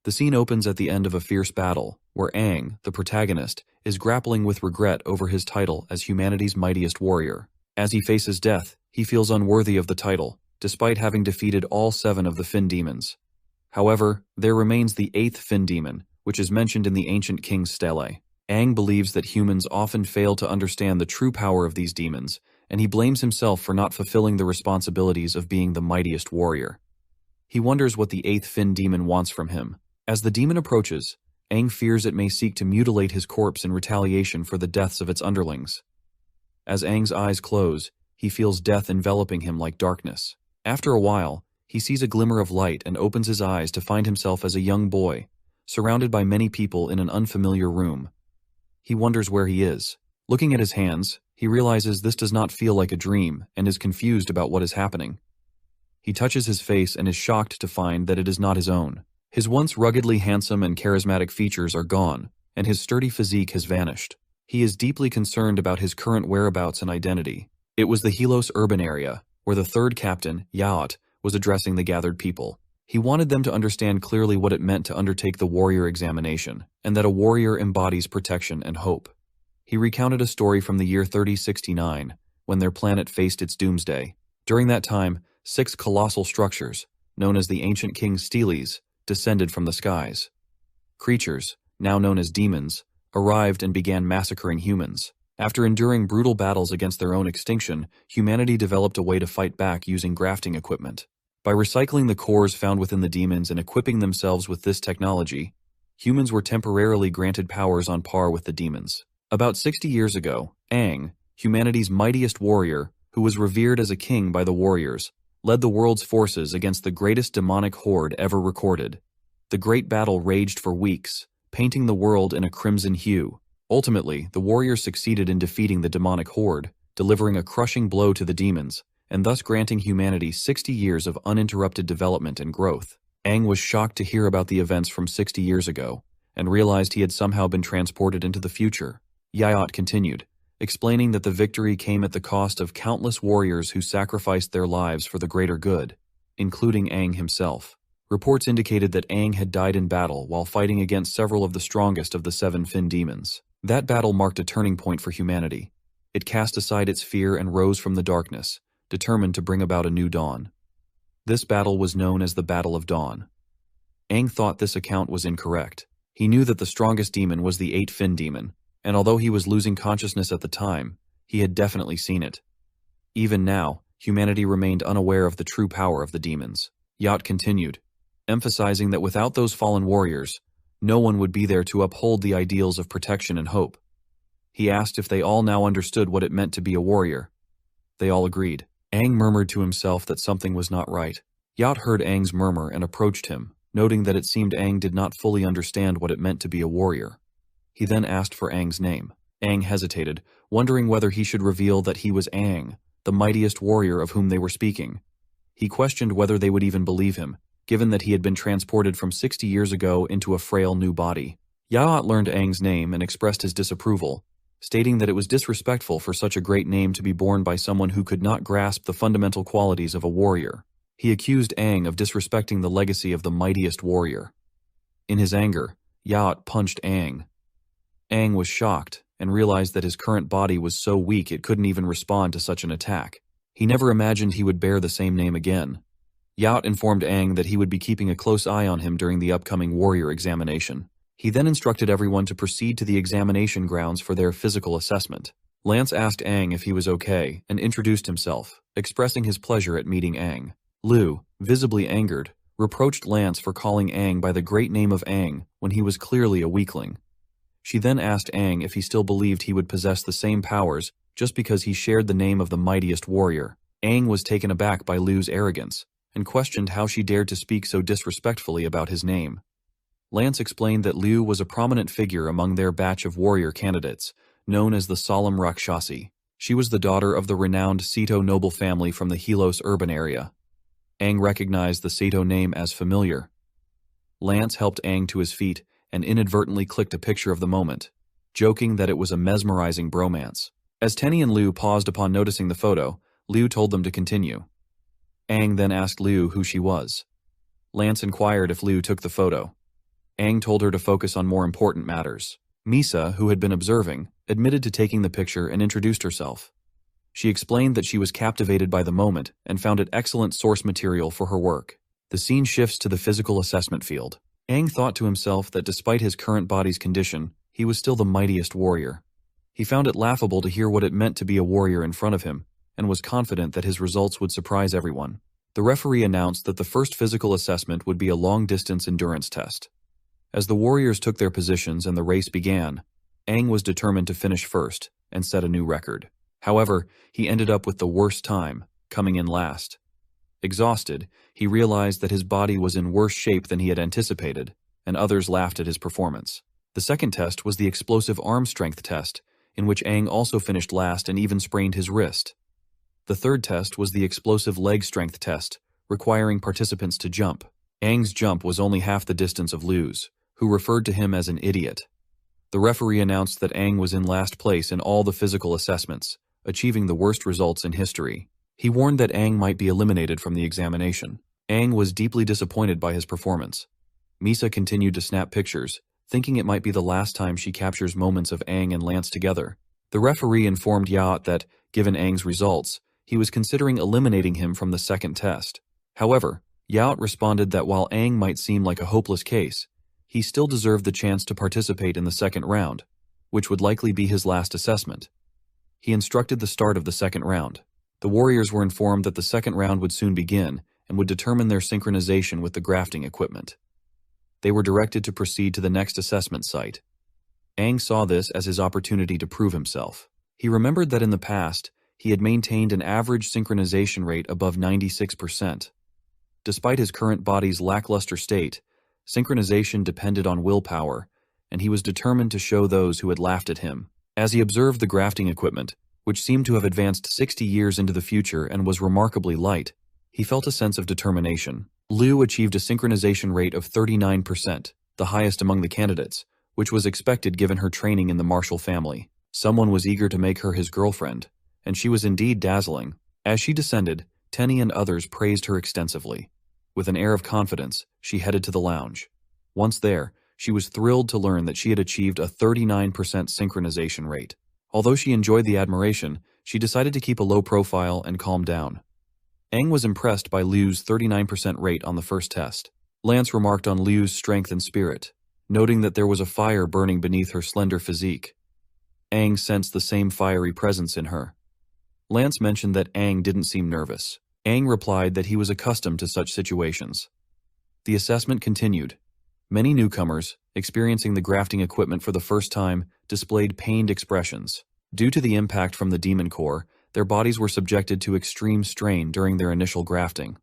The scene opens at the end of a fierce battle, where Aang, the protagonist, is grappling with regret over his title as humanity's mightiest warrior. As he faces death, he feels unworthy of the title, despite having defeated all 7 of the Fin demons. However, there remains the 8th Fin demon, which is mentioned in the ancient king's stele. Aang believes that humans often fail to understand the true power of these demons, and he blames himself for not fulfilling the responsibilities of being the mightiest warrior. He wonders what the 8th Fin demon wants from him. As the demon approaches, Aang fears it may seek to mutilate his corpse in retaliation for the deaths of its underlings. As Aang's eyes close, he feels death enveloping him like darkness. After a while, he sees a glimmer of light and opens his eyes to find himself as a young boy, surrounded by many people in an unfamiliar room. He wonders where he is. Looking at his hands, he realizes this does not feel like a dream and is confused about what is happening. He touches his face and is shocked to find that it is not his own. His once ruggedly handsome and charismatic features are gone, and his sturdy physique has vanished. He is deeply concerned about his current whereabouts and identity. It was the Helos urban area, where the third captain, Yahello, was addressing the gathered people. He wanted them to understand clearly what it meant to undertake the warrior examination, and that a warrior embodies protection and hope. He recounted a story from the year 3069, when their planet faced its doomsday. During that time, 6 colossal structures, known as the ancient king's steles, descended from the skies. Creatures, now known as demons, arrived and began massacring humans. After enduring brutal battles against their own extinction, humanity developed a way to fight back using grafting equipment. By recycling the cores found within the demons and equipping themselves with this technology, humans were temporarily granted powers on par with the demons. About 60 years ago, Aang, humanity's mightiest warrior, who was revered as a king by the warriors, led the world's forces against the greatest demonic horde ever recorded. The great battle raged for weeks, painting the world in a crimson hue. Ultimately, the warriors succeeded in defeating the demonic horde, delivering a crushing blow to the demons, and thus granting humanity 60 years of uninterrupted development and growth. Aang was shocked to hear about the events from 60 years ago, and realized he had somehow been transported into the future. Yahello continued, explaining that the victory came at the cost of countless warriors who sacrificed their lives for the greater good, including Aang himself. Reports indicated that Aang had died in battle while fighting against several of the strongest of the 7 Fin demons. That battle marked a turning point for humanity. It cast aside its fear and rose from the darkness, determined to bring about a new dawn. This battle was known as the Battle of Dawn. Aang thought this account was incorrect. He knew that the strongest demon was the 8th Fin demon, and although he was losing consciousness at the time, he had definitely seen it. Even now, humanity remained unaware of the true power of the demons. Yahello continued, emphasizing that without those fallen warriors, no one would be there to uphold the ideals of protection and hope. He asked if they all now understood what it meant to be a warrior. They all agreed. Aang murmured to himself that something was not right. Yahello heard Aang's murmur and approached him, noting that it seemed Aang did not fully understand what it meant to be a warrior. He then asked for Aang's name. Aang hesitated, wondering whether he should reveal that he was Aang, the mightiest warrior of whom they were speaking. He questioned whether they would even believe him, given that he had been transported from 60 years ago into a frail new body. Yahello learned Aang's name and expressed his disapproval, stating that it was disrespectful for such a great name to be borne by someone who could not grasp the fundamental qualities of a warrior. He accused Aang of disrespecting the legacy of the mightiest warrior. In his anger, Yahello punched Aang. Aang was shocked and realized that his current body was so weak it couldn't even respond to such an attack. He never imagined he would bear the same name again. Yahello informed Aang that he would be keeping a close eye on him during the upcoming warrior examination. He then instructed everyone to proceed to the examination grounds for their physical assessment. Lance asked Aang if he was okay and introduced himself, expressing his pleasure at meeting Aang. Lu, visibly angered, reproached Lance for calling Aang by the great name of Aang when he was clearly a weakling. She then asked Aang if he still believed he would possess the same powers just because he shared the name of the mightiest warrior. Aang was taken aback by Lu's arrogance and questioned how she dared to speak so disrespectfully about his name. Lance explained that Lu was a prominent figure among their batch of warrior candidates, known as the Solemn Rakshasi. She was the daughter of the renowned Seto noble family from the Helos urban area. Aang recognized the Seto name as familiar. Lance helped Aang to his feet and inadvertently clicked a picture of the moment, joking that it was a mesmerizing bromance. As Tenny and Lu paused upon noticing the photo, Lu told them to continue. Aang then asked Lu who she was. Lance inquired if Lu took the photo. Aang told her to focus on more important matters. Misa, who had been observing, admitted to taking the picture and introduced herself. She explained that she was captivated by the moment and found it excellent source material for her work. The scene shifts to the physical assessment field. Aang thought to himself that despite his current body's condition, he was still the mightiest warrior. He found it laughable to hear what it meant to be a warrior in front of him, and was confident that his results would surprise everyone. The referee announced that the first physical assessment would be a long-distance endurance test. As the warriors took their positions and the race began, Aang was determined to finish first and set a new record. However, he ended up with the worst time, coming in last. Exhausted, he realized that his body was in worse shape than he had anticipated, and others laughed at his performance. The second test was the explosive arm strength test, in which Aang also finished last and even sprained his wrist. The third test was the explosive leg strength test, requiring participants to jump. Aang's jump was only half the distance of Liu's, who referred to him as an idiot. The referee announced that Aang was in last place in all the physical assessments, achieving the worst results in history. He warned that Aang might be eliminated from the examination. Aang was deeply disappointed by his performance. Misa continued to snap pictures, thinking it might be the last time she captures moments of Aang and Lance together. The referee informed Yacht that, given Aang's results, he was considering eliminating him from the second test. However, Yacht responded that while Aang might seem like a hopeless case, he still deserved the chance to participate in the second round, which would likely be his last assessment. He instructed the start of the second round. The warriors were informed that the second round would soon begin and would determine their synchronization with the grafting equipment. They were directed to proceed to the next assessment site. Aang saw this as his opportunity to prove himself. He remembered that in the past, he had maintained an average synchronization rate above 96%. Despite his current body's lackluster state, synchronization depended on willpower, and he was determined to show those who had laughed at him. As he observed the grafting equipment, which seemed to have advanced 60 years into the future and was remarkably light, he felt a sense of determination. Liu achieved a synchronization rate of 39%, the highest among the candidates, which was expected given her training in the martial family. Someone was eager to make her his girlfriend, and she was indeed dazzling. As she descended, Tenny and others praised her extensively. With an air of confidence, she headed to the lounge. Once there, she was thrilled to learn that she had achieved a 39% synchronization rate. Although she enjoyed the admiration, she decided to keep a low profile and calm down. Aang was impressed by Liu's 39% rate on the first test. Lance remarked on Liu's strength and spirit, noting that there was a fire burning beneath her slender physique. Aang sensed the same fiery presence in her. Lance mentioned that Aang didn't seem nervous. Aang replied that he was accustomed to such situations. The assessment continued. Many newcomers, experiencing the grafting equipment for the first time, displayed pained expressions. Due to the impact from the demon core, their bodies were subjected to extreme strain during their initial grafting.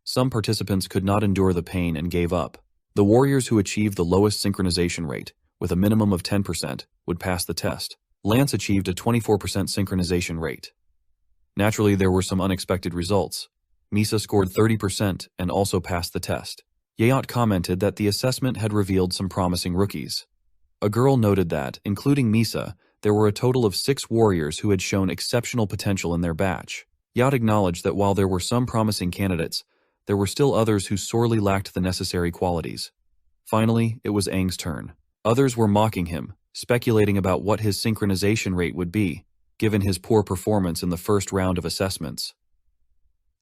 Some participants could not endure the pain and gave up. The warriors who achieved the lowest synchronization rate, with a minimum of 10%, would pass the test. Lance achieved a 24% synchronization rate. Naturally, there were some unexpected results. Misa scored 30% and also passed the test. Yacht commented that the assessment had revealed some promising rookies. A girl noted that, including Misa, there were a total of 6 warriors who had shown exceptional potential in their batch. Yacht acknowledged that while there were some promising candidates, there were still others who sorely lacked the necessary qualities. Finally, it was Aang's turn. Others were mocking him, speculating about what his synchronization rate would be, given his poor performance in the first round of assessments.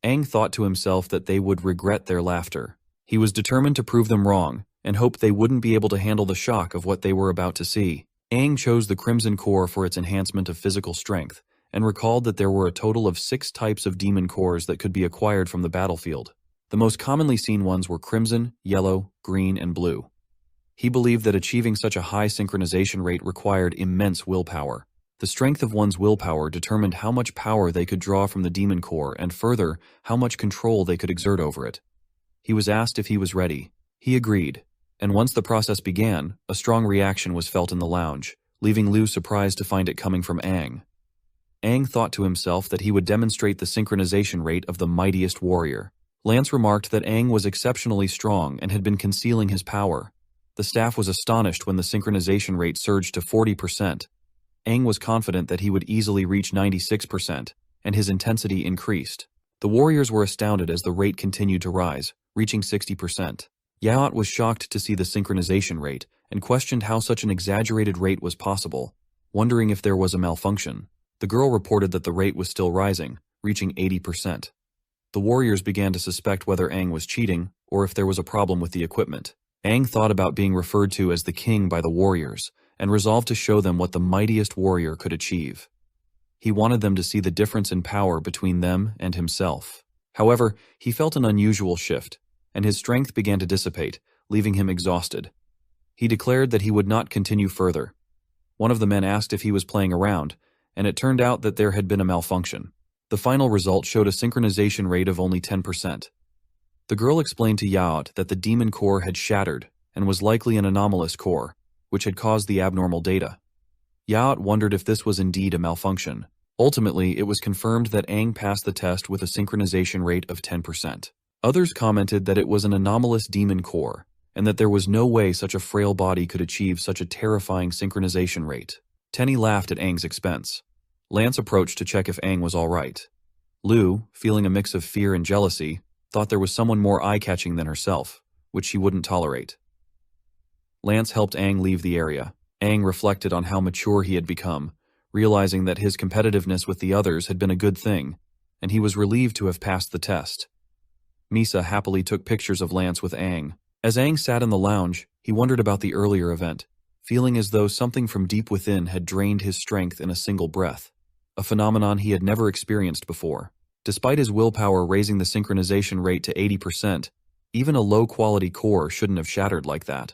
Aang thought to himself that they would regret their laughter. He was determined to prove them wrong, and hoped they wouldn't be able to handle the shock of what they were about to see. Aang chose the Crimson Core for its enhancement of physical strength, and recalled that there were a total of 6 types of demon cores that could be acquired from the battlefield. The most commonly seen ones were crimson, yellow, green, and blue. He believed that achieving such a high synchronization rate required immense willpower. The strength of one's willpower determined how much power they could draw from the demon core and further, how much control they could exert over it. He was asked if he was ready. He agreed, and once the process began, a strong reaction was felt in the lounge, leaving Liu surprised to find it coming from Aang. Aang thought to himself that he would demonstrate the synchronization rate of the mightiest warrior. Lance remarked that Aang was exceptionally strong and had been concealing his power. The staff was astonished when the synchronization rate surged to 40%. Aang was confident that he would easily reach 96%, and his intensity increased. The warriors were astounded as the rate continued to rise, reaching 60%. Yaot was shocked to see the synchronization rate and questioned how such an exaggerated rate was possible, wondering if there was a malfunction. The girl reported that the rate was still rising, reaching 80%. The warriors began to suspect whether Aang was cheating or if there was a problem with the equipment. Aang thought about being referred to as the king by the warriors and resolved to show them what the mightiest warrior could achieve. He wanted them to see the difference in power between them and himself. However, he felt an unusual shift, and his strength began to dissipate, leaving him exhausted. He declared that he would not continue further. One of the men asked if he was playing around, and it turned out that there had been a malfunction. The final result showed a synchronization rate of only 10%. The girl explained to Yaot that the demon core had shattered and was likely an anomalous core, which had caused the abnormal data. Yaot wondered if this was indeed a malfunction. Ultimately, it was confirmed that Aang passed the test with a synchronization rate of 10%. Others commented that it was an anomalous demon core, and that there was no way such a frail body could achieve such a terrifying synchronization rate. Tenny laughed at Aang's expense. Lance approached to check if Aang was all right. Lu, feeling a mix of fear and jealousy, thought there was someone more eye-catching than herself, which she wouldn't tolerate. Lance helped Aang leave the area. Aang reflected on how mature he had become, realizing that his competitiveness with the others had been a good thing, and he was relieved to have passed the test. Misa happily took pictures of Lance with Aang. As Aang sat in the lounge, he wondered about the earlier event, feeling as though something from deep within had drained his strength in a single breath, a phenomenon he had never experienced before. Despite his willpower raising the synchronization rate to 80%, even a low-quality core shouldn't have shattered like that.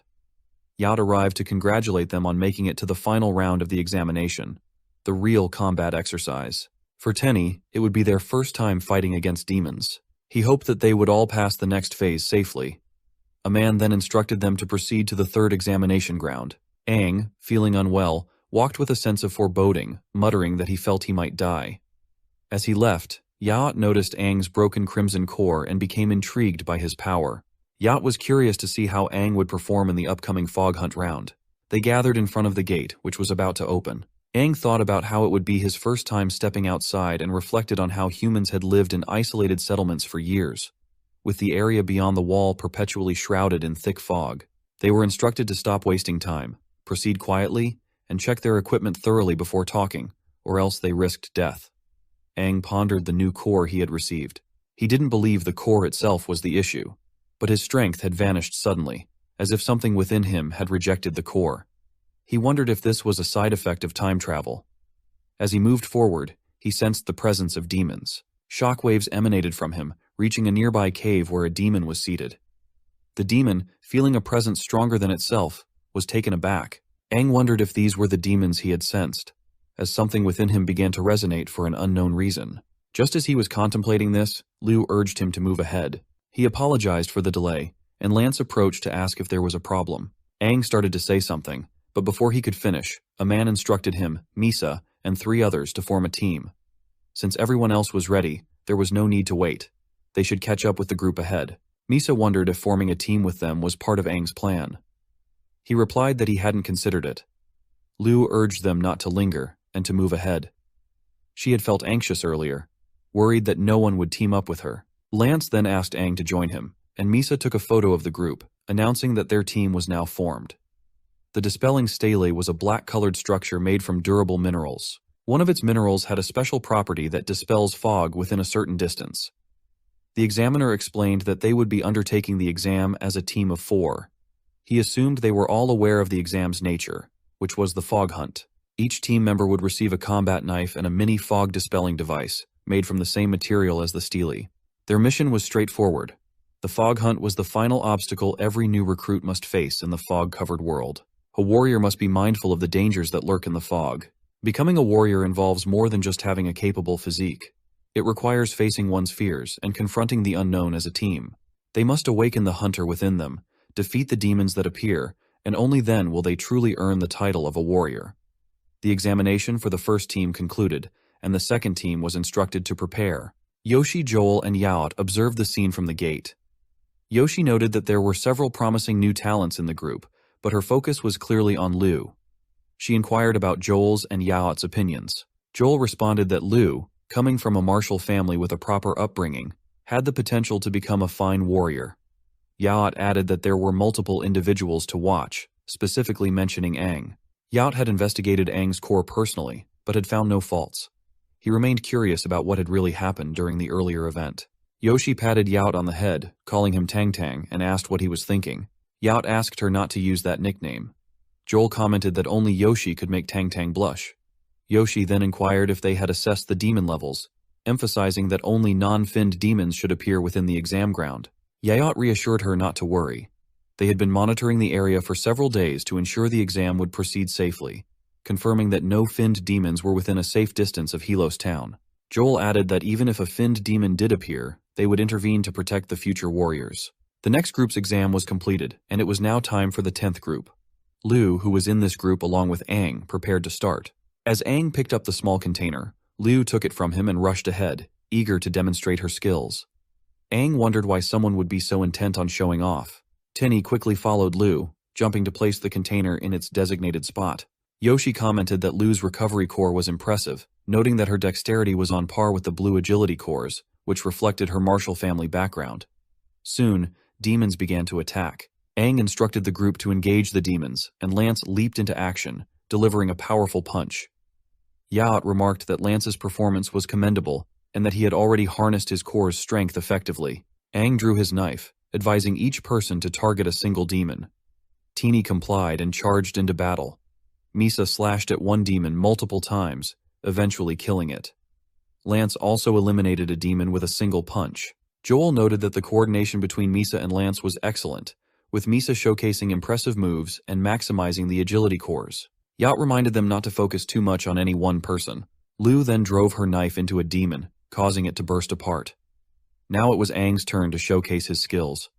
Yaot arrived to congratulate them on making it to the final round of the examination, the real combat exercise. For Tenny, it would be their first time fighting against demons. He hoped that they would all pass the next phase safely. A man then instructed them to proceed to the third examination ground. Aang, feeling unwell, walked with a sense of foreboding, muttering that he felt he might die. As he left, Yaot noticed Aang's broken crimson core and became intrigued by his power. Yaot was curious to see how Aang would perform in the upcoming fog hunt round. They gathered in front of the gate, which was about to open. Aang thought about how it would be his first time stepping outside and reflected on how humans had lived in isolated settlements for years, with the area beyond the wall perpetually shrouded in thick fog. They were instructed to stop wasting time, proceed quietly, and check their equipment thoroughly before talking, or else they risked death. Aang pondered the new core he had received. He didn't believe the core itself was the issue, but his strength had vanished suddenly, as if something within him had rejected the core. He wondered if this was a side effect of time travel. As he moved forward, he sensed the presence of demons. Shockwaves emanated from him, reaching a nearby cave where a demon was seated. The demon, feeling a presence stronger than itself, was taken aback. Aang wondered if these were the demons he had sensed, as something within him began to resonate for an unknown reason. Just as he was contemplating this, Lu urged him to move ahead. He apologized for the delay, and Lance approached to ask if there was a problem. Aang started to say something, but before he could finish, a man instructed him, Misa, and 3 others to form a team. Since everyone else was ready, there was no need to wait. They should catch up with the group ahead. Misa wondered if forming a team with them was part of Aang's plan. He replied that he hadn't considered it. Lu urged them not to linger and to move ahead. She had felt anxious earlier, worried that no one would team up with her. Lance then asked Aang to join him, and Misa took a photo of the group, announcing that their team was now formed. The dispelling stele was a black-colored structure made from durable minerals. One of its minerals had a special property that dispels fog within a certain distance. The examiner explained that they would be undertaking the exam as a team of 4. He assumed they were all aware of the exam's nature, which was the fog hunt. Each team member would receive a combat knife and a mini fog dispelling device, made from the same material as the stele. Their mission was straightforward. The fog hunt was the final obstacle every new recruit must face in the fog-covered world. A warrior must be mindful of the dangers that lurk in the fog. Becoming a warrior involves more than just having a capable physique. It requires facing one's fears and confronting the unknown as a team. They must awaken the hunter within them, defeat the demons that appear, and only then will they truly earn the title of a warrior. The examination for the first team concluded, and the second team was instructed to prepare. Yoshi, Joel, and Yaot observed the scene from the gate. Yoshi noted that there were several promising new talents in the group, but her focus was clearly on Lu. She inquired about Joel's and Yaot's opinions. Joel responded that Lu, coming from a martial family with a proper upbringing, had the potential to become a fine warrior. Yacht added that there were multiple individuals to watch, specifically mentioning Aang. Yacht had investigated Aang's core personally, but had found no faults. He remained curious about what had really happened during the earlier event. Yoshi patted Yacht on the head, calling him Tang Tang, and asked what he was thinking. Yacht asked her not to use that nickname. Joel commented that only Yoshi could make Tang Tang blush. Yoshi then inquired if they had assessed the demon levels, emphasizing that only non-finned demons should appear within the exam ground. Yacht reassured her not to worry. They had been monitoring the area for several days to ensure the exam would proceed safely, confirming that no finned demons were within a safe distance of Helos town. Joel added that even if a finned demon did appear, they would intervene to protect the future warriors. The next group's exam was completed, and it was now time for the 10th group. Liu, who was in this group along with Aang, prepared to start. As Aang picked up the small container, Liu took it from him and rushed ahead, eager to demonstrate her skills. Aang wondered why someone would be so intent on showing off. Tinny quickly followed Liu, jumping to place the container in its designated spot. Yoshi commented that Liu's recovery core was impressive, noting that her dexterity was on par with the blue agility cores, which reflected her martial family background. Soon, demons began to attack. Aang instructed the group to engage the demons, and Lance leaped into action, delivering a powerful punch. Yacht remarked that Lance's performance was commendable, and that he had already harnessed his core's strength effectively. Aang drew his knife, advising each person to target a single demon. Teeny complied and charged into battle. Misa slashed at one demon multiple times, eventually killing it. Lance also eliminated a demon with a single punch. Joel noted that the coordination between Misa and Lance was excellent, with Misa showcasing impressive moves and maximizing the agility cores. Yacht reminded them not to focus too much on any one person. Liu then drove her knife into a demon, causing it to burst apart. Now it was Aang's turn to showcase his skills.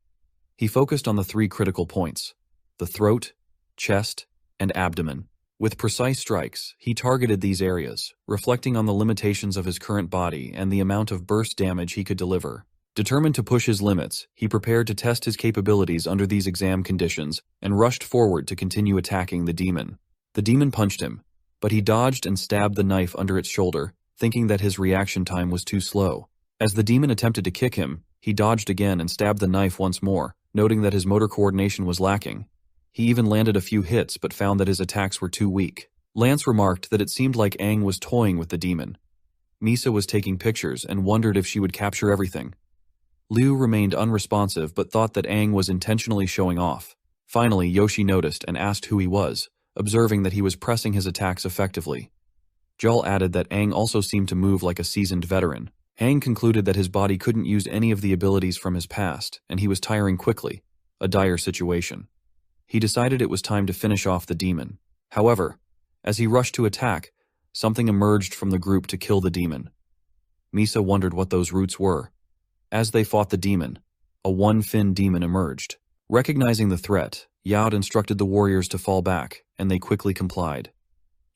He focused on the 3 critical points: the throat, chest, and abdomen. With precise strikes, he targeted these areas, reflecting on the limitations of his current body and the amount of burst damage he could deliver. Determined to push his limits, he prepared to test his capabilities under these exam conditions and rushed forward to continue attacking the demon. The demon punched him, but he dodged and stabbed the knife under its shoulder, thinking that his reaction time was too slow. As the demon attempted to kick him, he dodged again and stabbed the knife once more, noting that his motor coordination was lacking. He even landed a few hits but found that his attacks were too weak. Lance remarked that it seemed like Aang was toying with the demon. Misa was taking pictures and wondered if she would capture everything. Liu remained unresponsive but thought that Aang was intentionally showing off. Finally, Yoshi noticed and asked who he was, observing that he was pressing his attacks effectively. Joel added that Aang also seemed to move like a seasoned veteran. Aang concluded that his body couldn't use any of the abilities from his past, and he was tiring quickly, a dire situation. He decided it was time to finish off the demon. However, as he rushed to attack, something emerged from the group to kill the demon. Misa wondered what those roots were. As they fought the demon, a one-fin demon emerged. Recognizing the threat, Yacht instructed the warriors to fall back, and they quickly complied.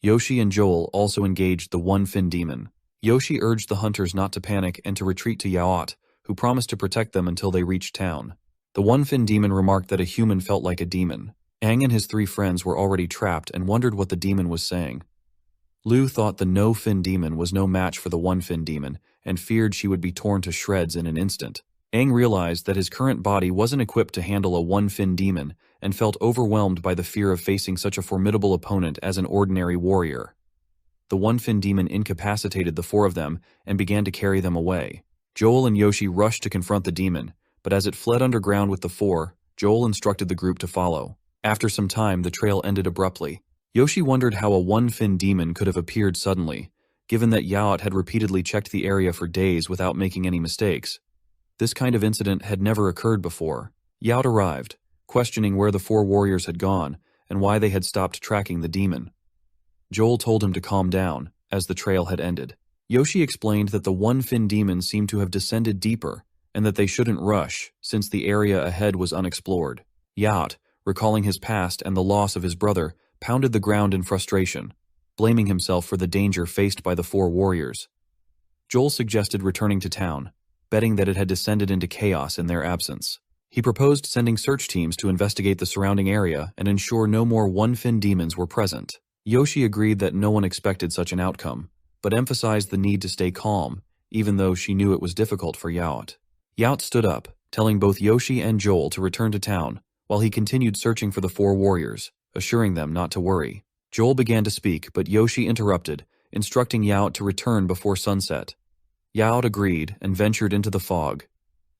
Yoshi and Joel also engaged the one-fin demon. Yoshi urged the hunters not to panic and to retreat to Yacht, who promised to protect them until they reached town. The one-fin demon remarked that a human felt like a demon. Aang and his 3 friends were already trapped and wondered what the demon was saying. Liu thought the no-fin demon was no match for the one-fin demon and feared she would be torn to shreds in an instant. Aang realized that his current body wasn't equipped to handle a one-fin demon and felt overwhelmed by the fear of facing such a formidable opponent as an ordinary warrior. The one-fin demon incapacitated the 4 of them and began to carry them away. Joel and Yoshi rushed to confront the demon, but as it fled underground with the 4, Joel instructed the group to follow. After some time, the trail ended abruptly. Yoshi wondered how a one-fin demon could have appeared suddenly, given that Yacht had repeatedly checked the area for days without making any mistakes. This kind of incident had never occurred before. Yacht arrived, questioning where the 4 warriors had gone and why they had stopped tracking the demon. Joel told him to calm down, as the trail had ended. Yoshi explained that the one-fin demon seemed to have descended deeper, and that they shouldn't rush, since the area ahead was unexplored. Yacht, recalling his past and the loss of his brother, pounded the ground in frustration, blaming himself for the danger faced by the 4 warriors. Joel suggested returning to town, betting that it had descended into chaos in their absence. He proposed sending search teams to investigate the surrounding area and ensure no more one-fin demons were present. Yoshi agreed that no one expected such an outcome, but emphasized the need to stay calm, even though she knew it was difficult for Yacht. Yacht stood up, telling both Yoshi and Joel to return to town, while he continued searching for the four warriors, assuring them not to worry. Joel began to speak, but Yoshi interrupted, instructing Yaot to return before sunset. Yaot agreed and ventured into the fog.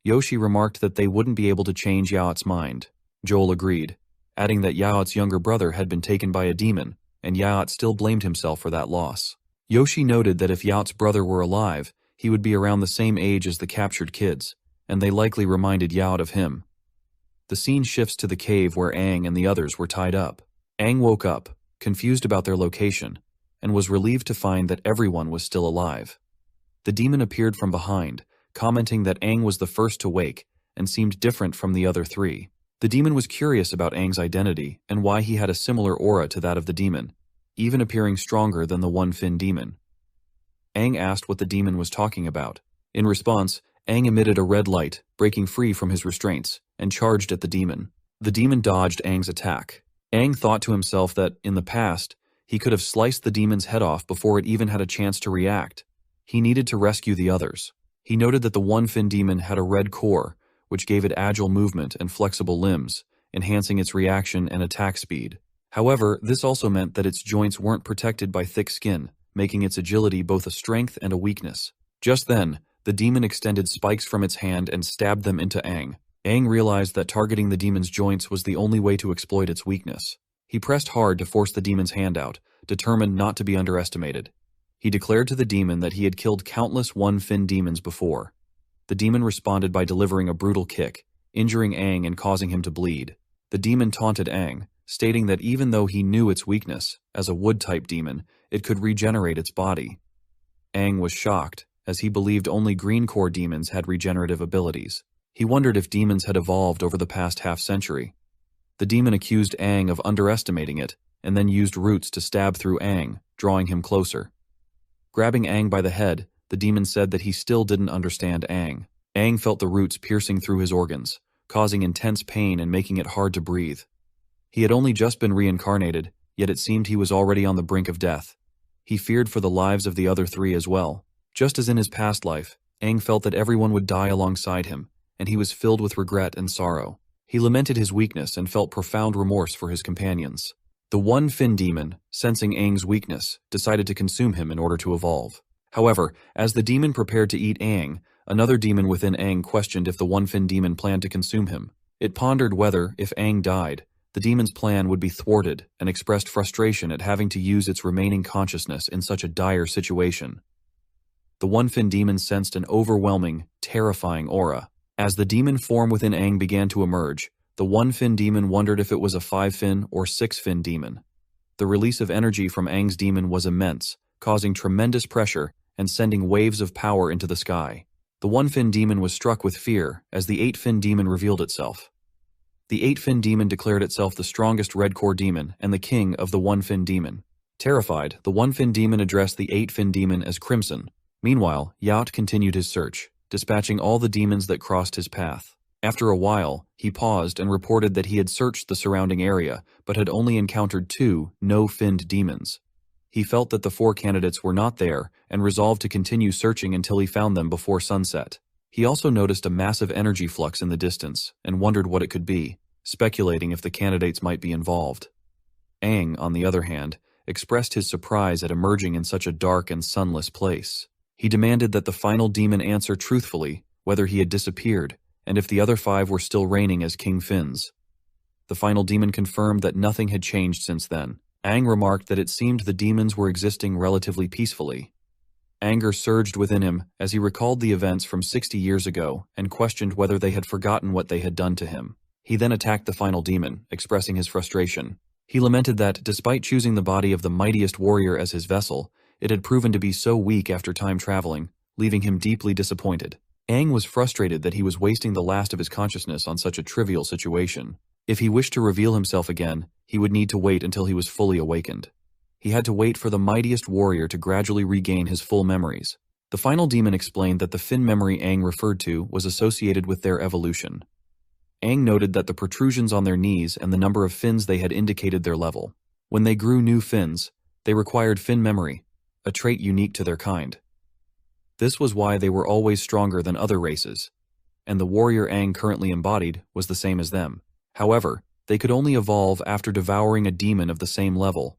Yoshi remarked that they wouldn't be able to change Yaot's mind. Joel agreed, adding that Yaot's younger brother had been taken by a demon, and Yaot still blamed himself for that loss. Yoshi noted that if Yaot's brother were alive, he would be around the same age as the captured kids, and they likely reminded Yaot of him. The scene shifts to the cave where Aang and the others were tied up. Aang woke up, confused about their location, and was relieved to find that everyone was still alive. The demon appeared from behind, commenting that Aang was the first to wake and seemed different from the other three. The demon was curious about Aang's identity and why he had a similar aura to that of the demon, even appearing stronger than the one-fin demon. Aang asked what the demon was talking about. In response, Aang emitted a red light, breaking free from his restraints, and charged at the demon. The demon dodged Aang's attack. Aang thought to himself that, in the past, he could have sliced the demon's head off before it even had a chance to react. He needed to rescue the others. He noted that the one-fin demon had a red core, which gave it agile movement and flexible limbs, enhancing its reaction and attack speed. However, this also meant that its joints weren't protected by thick skin, making its agility both a strength and a weakness. Just then, the demon extended spikes from its hand and stabbed them into Aang. Aang realized that targeting the demon's joints was the only way to exploit its weakness. He pressed hard to force the demon's hand out, determined not to be underestimated. He declared to the demon that he had killed countless one-fin demons before. The demon responded by delivering a brutal kick, injuring Aang and causing him to bleed. The demon taunted Aang, stating that even though he knew its weakness, as a wood-type demon, it could regenerate its body. Aang was shocked, as he believed only green core demons had regenerative abilities. He wondered if demons had evolved over the past half-century. The demon accused Aang of underestimating it, and then used roots to stab through Aang, drawing him closer. Grabbing Aang by the head, the demon said that he still didn't understand Aang. Aang felt the roots piercing through his organs, causing intense pain and making it hard to breathe. He had only just been reincarnated, yet it seemed he was already on the brink of death. He feared for the lives of the other three as well. Just as in his past life, Aang felt that everyone would die alongside him, and he was filled with regret and sorrow. He lamented his weakness and felt profound remorse for his companions. The one-fin demon, sensing Aang's weakness, decided to consume him in order to evolve. However, as the demon prepared to eat Aang, another demon within Aang questioned if the one-fin demon planned to consume him. It pondered whether, if Aang died, the demon's plan would be thwarted and expressed frustration at having to use its remaining consciousness in such a dire situation. The one-fin demon sensed an overwhelming, terrifying aura. As the demon form within Aang began to emerge, the one-fin demon wondered if it was a five-fin or six-fin demon. The release of energy from Aang's demon was immense, causing tremendous pressure and sending waves of power into the sky. The one-fin demon was struck with fear as the eight-fin demon revealed itself. The eight-fin demon declared itself the strongest red core demon and the king of the one-fin demon. Terrified, the one-fin demon addressed the eight-fin demon as Crimson. Meanwhile, Yacht continued his search, dispatching all the demons that crossed his path. After a while, he paused and reported that he had searched the surrounding area, but had only encountered 2 no-finned demons. He felt that the 4 candidates were not there and resolved to continue searching until he found them before sunset. He also noticed a massive energy flux in the distance and wondered what it could be, speculating if the candidates might be involved. Aang, on the other hand, expressed his surprise at emerging in such a dark and sunless place. He demanded that the final demon answer truthfully whether he had disappeared and if the other 5 were still reigning as King Finns. The final demon confirmed that nothing had changed since then. Aang remarked that it seemed the demons were existing relatively peacefully. Anger surged within him as he recalled the events from 60 years ago and questioned whether they had forgotten what they had done to him. He then attacked the final demon, expressing his frustration. He lamented that, despite choosing the body of the mightiest warrior as his vessel, it had proven to be so weak after time traveling, leaving him deeply disappointed. Aang was frustrated that he was wasting the last of his consciousness on such a trivial situation. If he wished to reveal himself again, he would need to wait until he was fully awakened. He had to wait for the mightiest warrior to gradually regain his full memories. The final demon explained that the fin memory Aang referred to was associated with their evolution. Aang noted that the protrusions on their knees and the number of fins they had indicated their level. When they grew new fins, they required fin memory, a trait unique to their kind. This was why they were always stronger than other races. and the warrior Aang currently embodied was the same as them. However, they could only evolve after devouring a demon of the same level.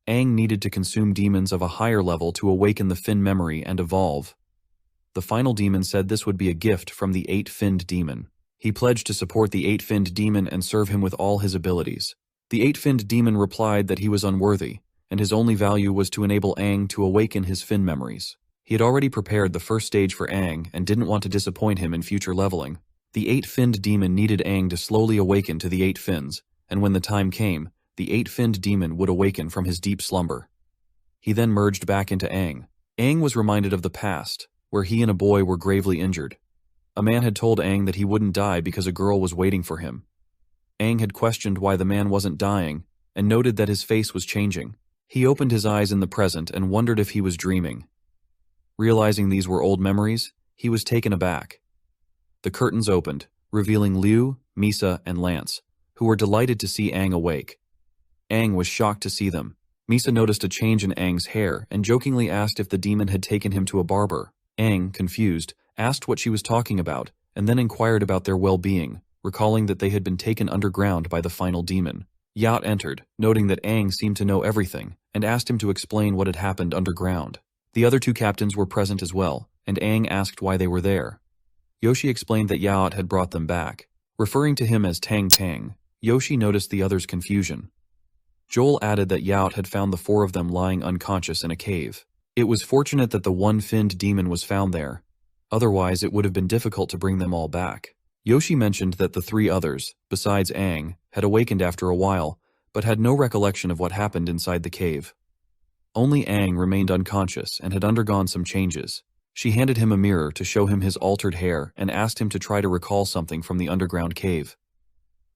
Aang needed to consume demons of a higher level to awaken the fin memory and evolve. The final demon said this would be a gift from the 8-finned demon. He pledged to support the 8-finned demon and serve him with all his abilities. The 8-finned demon replied that he was unworthy, and his only value was to enable Aang to awaken his fin memories. He had already prepared the first stage for Aang and didn't want to disappoint him in future leveling. The 8-finned demon needed Aang to slowly awaken to the 8 fins, and when the time came, the 8-finned demon would awaken from his deep slumber. He then merged back into Aang. Aang was reminded of the past, where he and a boy were gravely injured. A man had told Aang that he wouldn't die because a girl was waiting for him. Aang had questioned why the man wasn't dying, and noted that his face was changing. He opened his eyes in the present and wondered if he was dreaming. Realizing these were old memories, he was taken aback. The curtains opened, revealing Liu, Misa, and Lance, who were delighted to see Aang awake. Aang was shocked to see them. Misa noticed a change in Aang's hair and jokingly asked if the demon had taken him to a barber. Aang, confused, asked what she was talking about, and then inquired about their well-being, recalling that they had been taken underground by the final demon. Yacht entered, noting that Aang seemed to know everything, and asked him to explain what had happened underground. The other 2 captains were present as well, and Aang asked why they were there. Yoshi explained that Yacht had brought them back. Referring to him as Tang Tang, Yoshi noticed the others' confusion. Joel added that Yacht had found the 4 of them lying unconscious in a cave. It was fortunate that the 1-finned demon was found there. Otherwise, it would have been difficult to bring them all back. Yoshi mentioned that the 3 others, besides Aang, had awakened after a while, but had no recollection of what happened inside the cave. Only Aang remained unconscious and had undergone some changes. She handed him a mirror to show him his altered hair and asked him to try to recall something from the underground cave.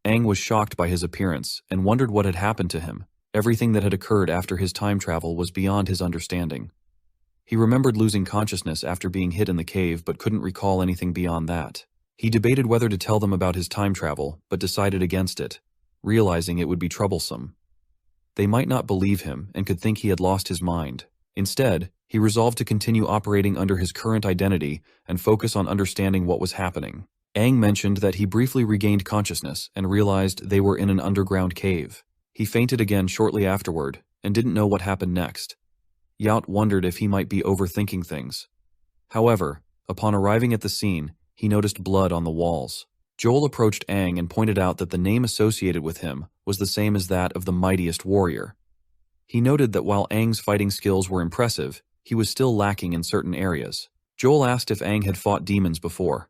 Aang was shocked by his appearance and wondered what had happened to him. Everything that had occurred after his time travel was beyond his understanding. He remembered losing consciousness after being hit in the cave but couldn't recall anything beyond that. He debated whether to tell them about his time travel, but decided against it, realizing it would be troublesome. They might not believe him and could think he had lost his mind. Instead, he resolved to continue operating under his current identity and focus on understanding what was happening. Aang mentioned that he briefly regained consciousness and realized they were in an underground cave. He fainted again shortly afterward and didn't know what happened next. Yacht wondered if he might be overthinking things. However, upon arriving at the scene, he noticed blood on the walls. Joel approached Aang and pointed out that the name associated with him was the same as that of the mightiest warrior. He noted that while Aang's fighting skills were impressive, he was still lacking in certain areas. Joel asked if Aang had fought demons before.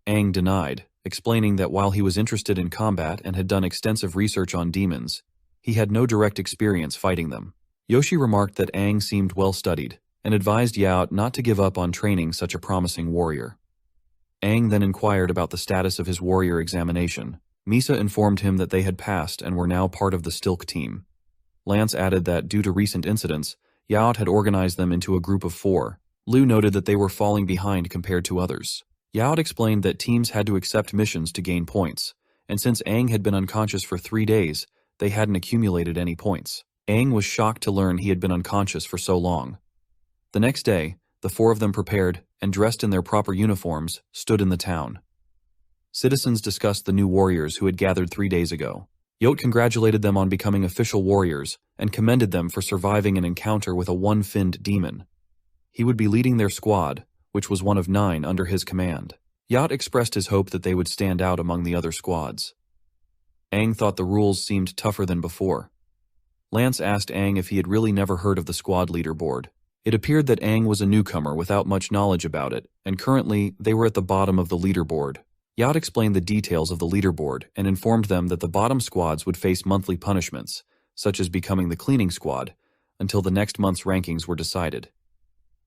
Aang denied, explaining that while he was interested in combat and had done extensive research on demons, he had no direct experience fighting them. Yoshi remarked that Aang seemed well-studied, and advised Yaot not to give up on training such a promising warrior. Aang then inquired about the status of his warrior examination. Misa informed him that they had passed and were now part of the Stilk team. Lance added that due to recent incidents, Yaot had organized them into a group of 4. Liu noted that they were falling behind compared to others. Yaot explained that teams had to accept missions to gain points, and since Aang had been unconscious for 3 days, they hadn't accumulated any points. Aang was shocked to learn he had been unconscious for so long. The next day, the 4 of them prepared and dressed in their proper uniforms, stood in the town. Citizens discussed the new warriors who had gathered 3 days ago. Yote congratulated them on becoming official warriors and commended them for surviving an encounter with a 1-finned demon. He would be leading their squad, which was one of 9 under his command. Yacht expressed his hope that they would stand out among the other squads. Aang thought the rules seemed tougher than before. Lance asked Aang if he had really never heard of the squad leaderboard. It appeared that Aang was a newcomer without much knowledge about it, and currently they were at the bottom of the leaderboard. Yacht explained the details of the leaderboard and informed them that the bottom squads would face monthly punishments, such as becoming the cleaning squad, until the next month's rankings were decided.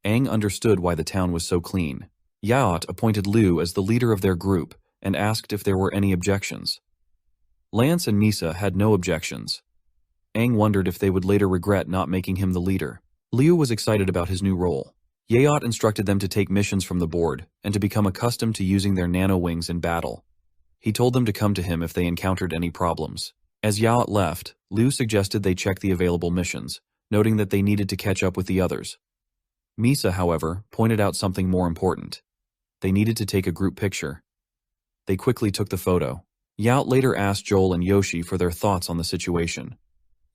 Aang understood why the town was so clean. Yaot appointed Liu as the leader of their group and asked if there were any objections. Lance and Misa had no objections. Aang wondered if they would later regret not making him the leader. Liu was excited about his new role. Yaot instructed them to take missions from the board and to become accustomed to using their nano-wings in battle. He told them to come to him if they encountered any problems. As Yaot left, Liu suggested they check the available missions, noting that they needed to catch up with the others. Misa, however, pointed out something more important. They needed to take a group picture. They quickly took the photo. Yacht later asked Joel and Yoshi for their thoughts on the situation.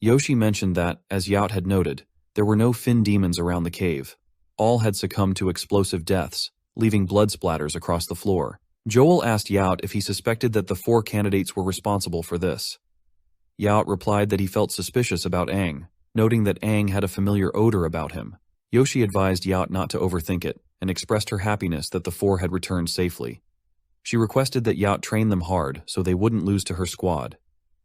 Yoshi mentioned that, as Yacht had noted, there were no fin demons around the cave. All had succumbed to explosive deaths, leaving blood splatters across the floor. Joel asked Yacht if he suspected that the 4 candidates were responsible for this. Yacht replied that he felt suspicious about Aang, noting that Aang had a familiar odor about him. Yoshi advised Yacht not to overthink it, and expressed her happiness that the 4 had returned safely. She requested that Yacht train them hard so they wouldn't lose to her squad.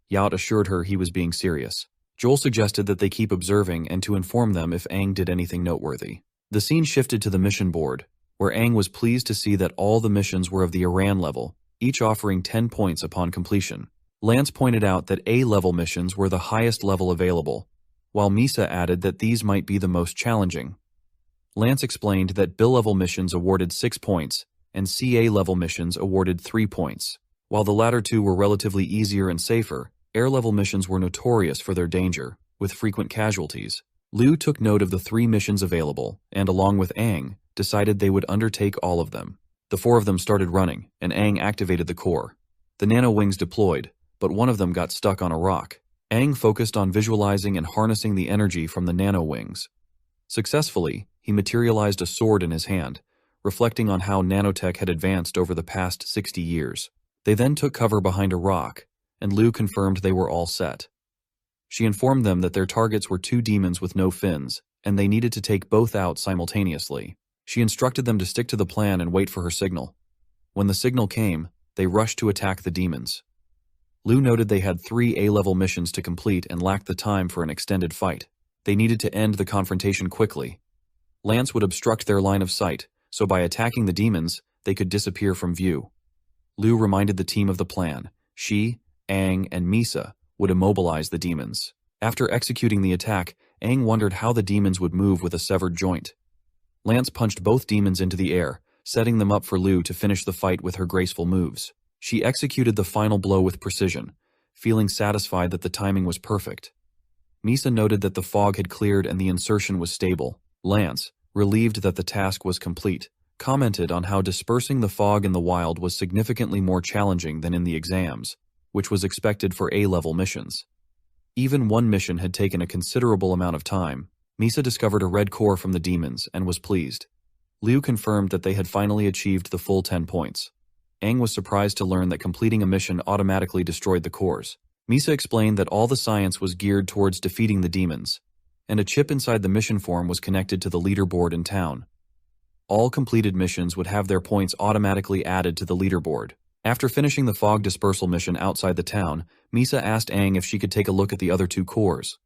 Yacht assured her he was being serious. Joel suggested that they keep observing and to inform them if Aang did anything noteworthy. The scene shifted to the mission board, where Aang was pleased to see that all the missions were of the Iran level, each offering 10 points upon completion. Lance pointed out that A-level missions were the highest level available, while Misa added that these might be the most challenging. Lance explained that B-level missions awarded 6 points, and CA-level missions awarded 3 points. While the latter two were relatively easier and safer, air-level missions were notorious for their danger, with frequent casualties. Liu took note of the 3 missions available, and along with Aang, decided they would undertake all of them. The 4 of them started running, and Aang activated the core. The nano wings deployed, but one of them got stuck on a rock. Aang focused on visualizing and harnessing the energy from the nano wings. Successfully, he materialized a sword in his hand, reflecting on how nanotech had advanced over the past 60 years. They then took cover behind a rock, and Liu confirmed they were all set. She informed them that their targets were 2 demons with no fins, and they needed to take both out simultaneously. She instructed them to stick to the plan and wait for her signal. When the signal came, they rushed to attack the demons. Liu noted they had 3 A-level missions to complete and lacked the time for an extended fight. They needed to end the confrontation quickly. Lance would obstruct their line of sight, so by attacking the demons, they could disappear from view. Liu reminded the team of the plan. She, Aang, and Misa would immobilize the demons. After executing the attack, Aang wondered how the demons would move with a severed joint. Lance punched both demons into the air, setting them up for Liu to finish the fight with her graceful moves. She executed the final blow with precision, feeling satisfied that the timing was perfect. Misa noted that the fog had cleared and the insertion was stable. Lance, relieved that the task was complete, commented on how dispersing the fog in the wild was significantly more challenging than in the exams, which was expected for A-level missions. Even one mission had taken a considerable amount of time. Misa discovered a red core from the demons and was pleased. Liu confirmed that they had finally achieved the full 10 points. Aang was surprised to learn that completing a mission automatically destroyed the cores. Misa explained that all the science was geared towards defeating the demons, and a chip inside the mission form was connected to the leaderboard in town. All completed missions would have their points automatically added to the leaderboard. After finishing the fog dispersal mission outside the town, Misa asked Aang if she could take a look at the other 2 cores.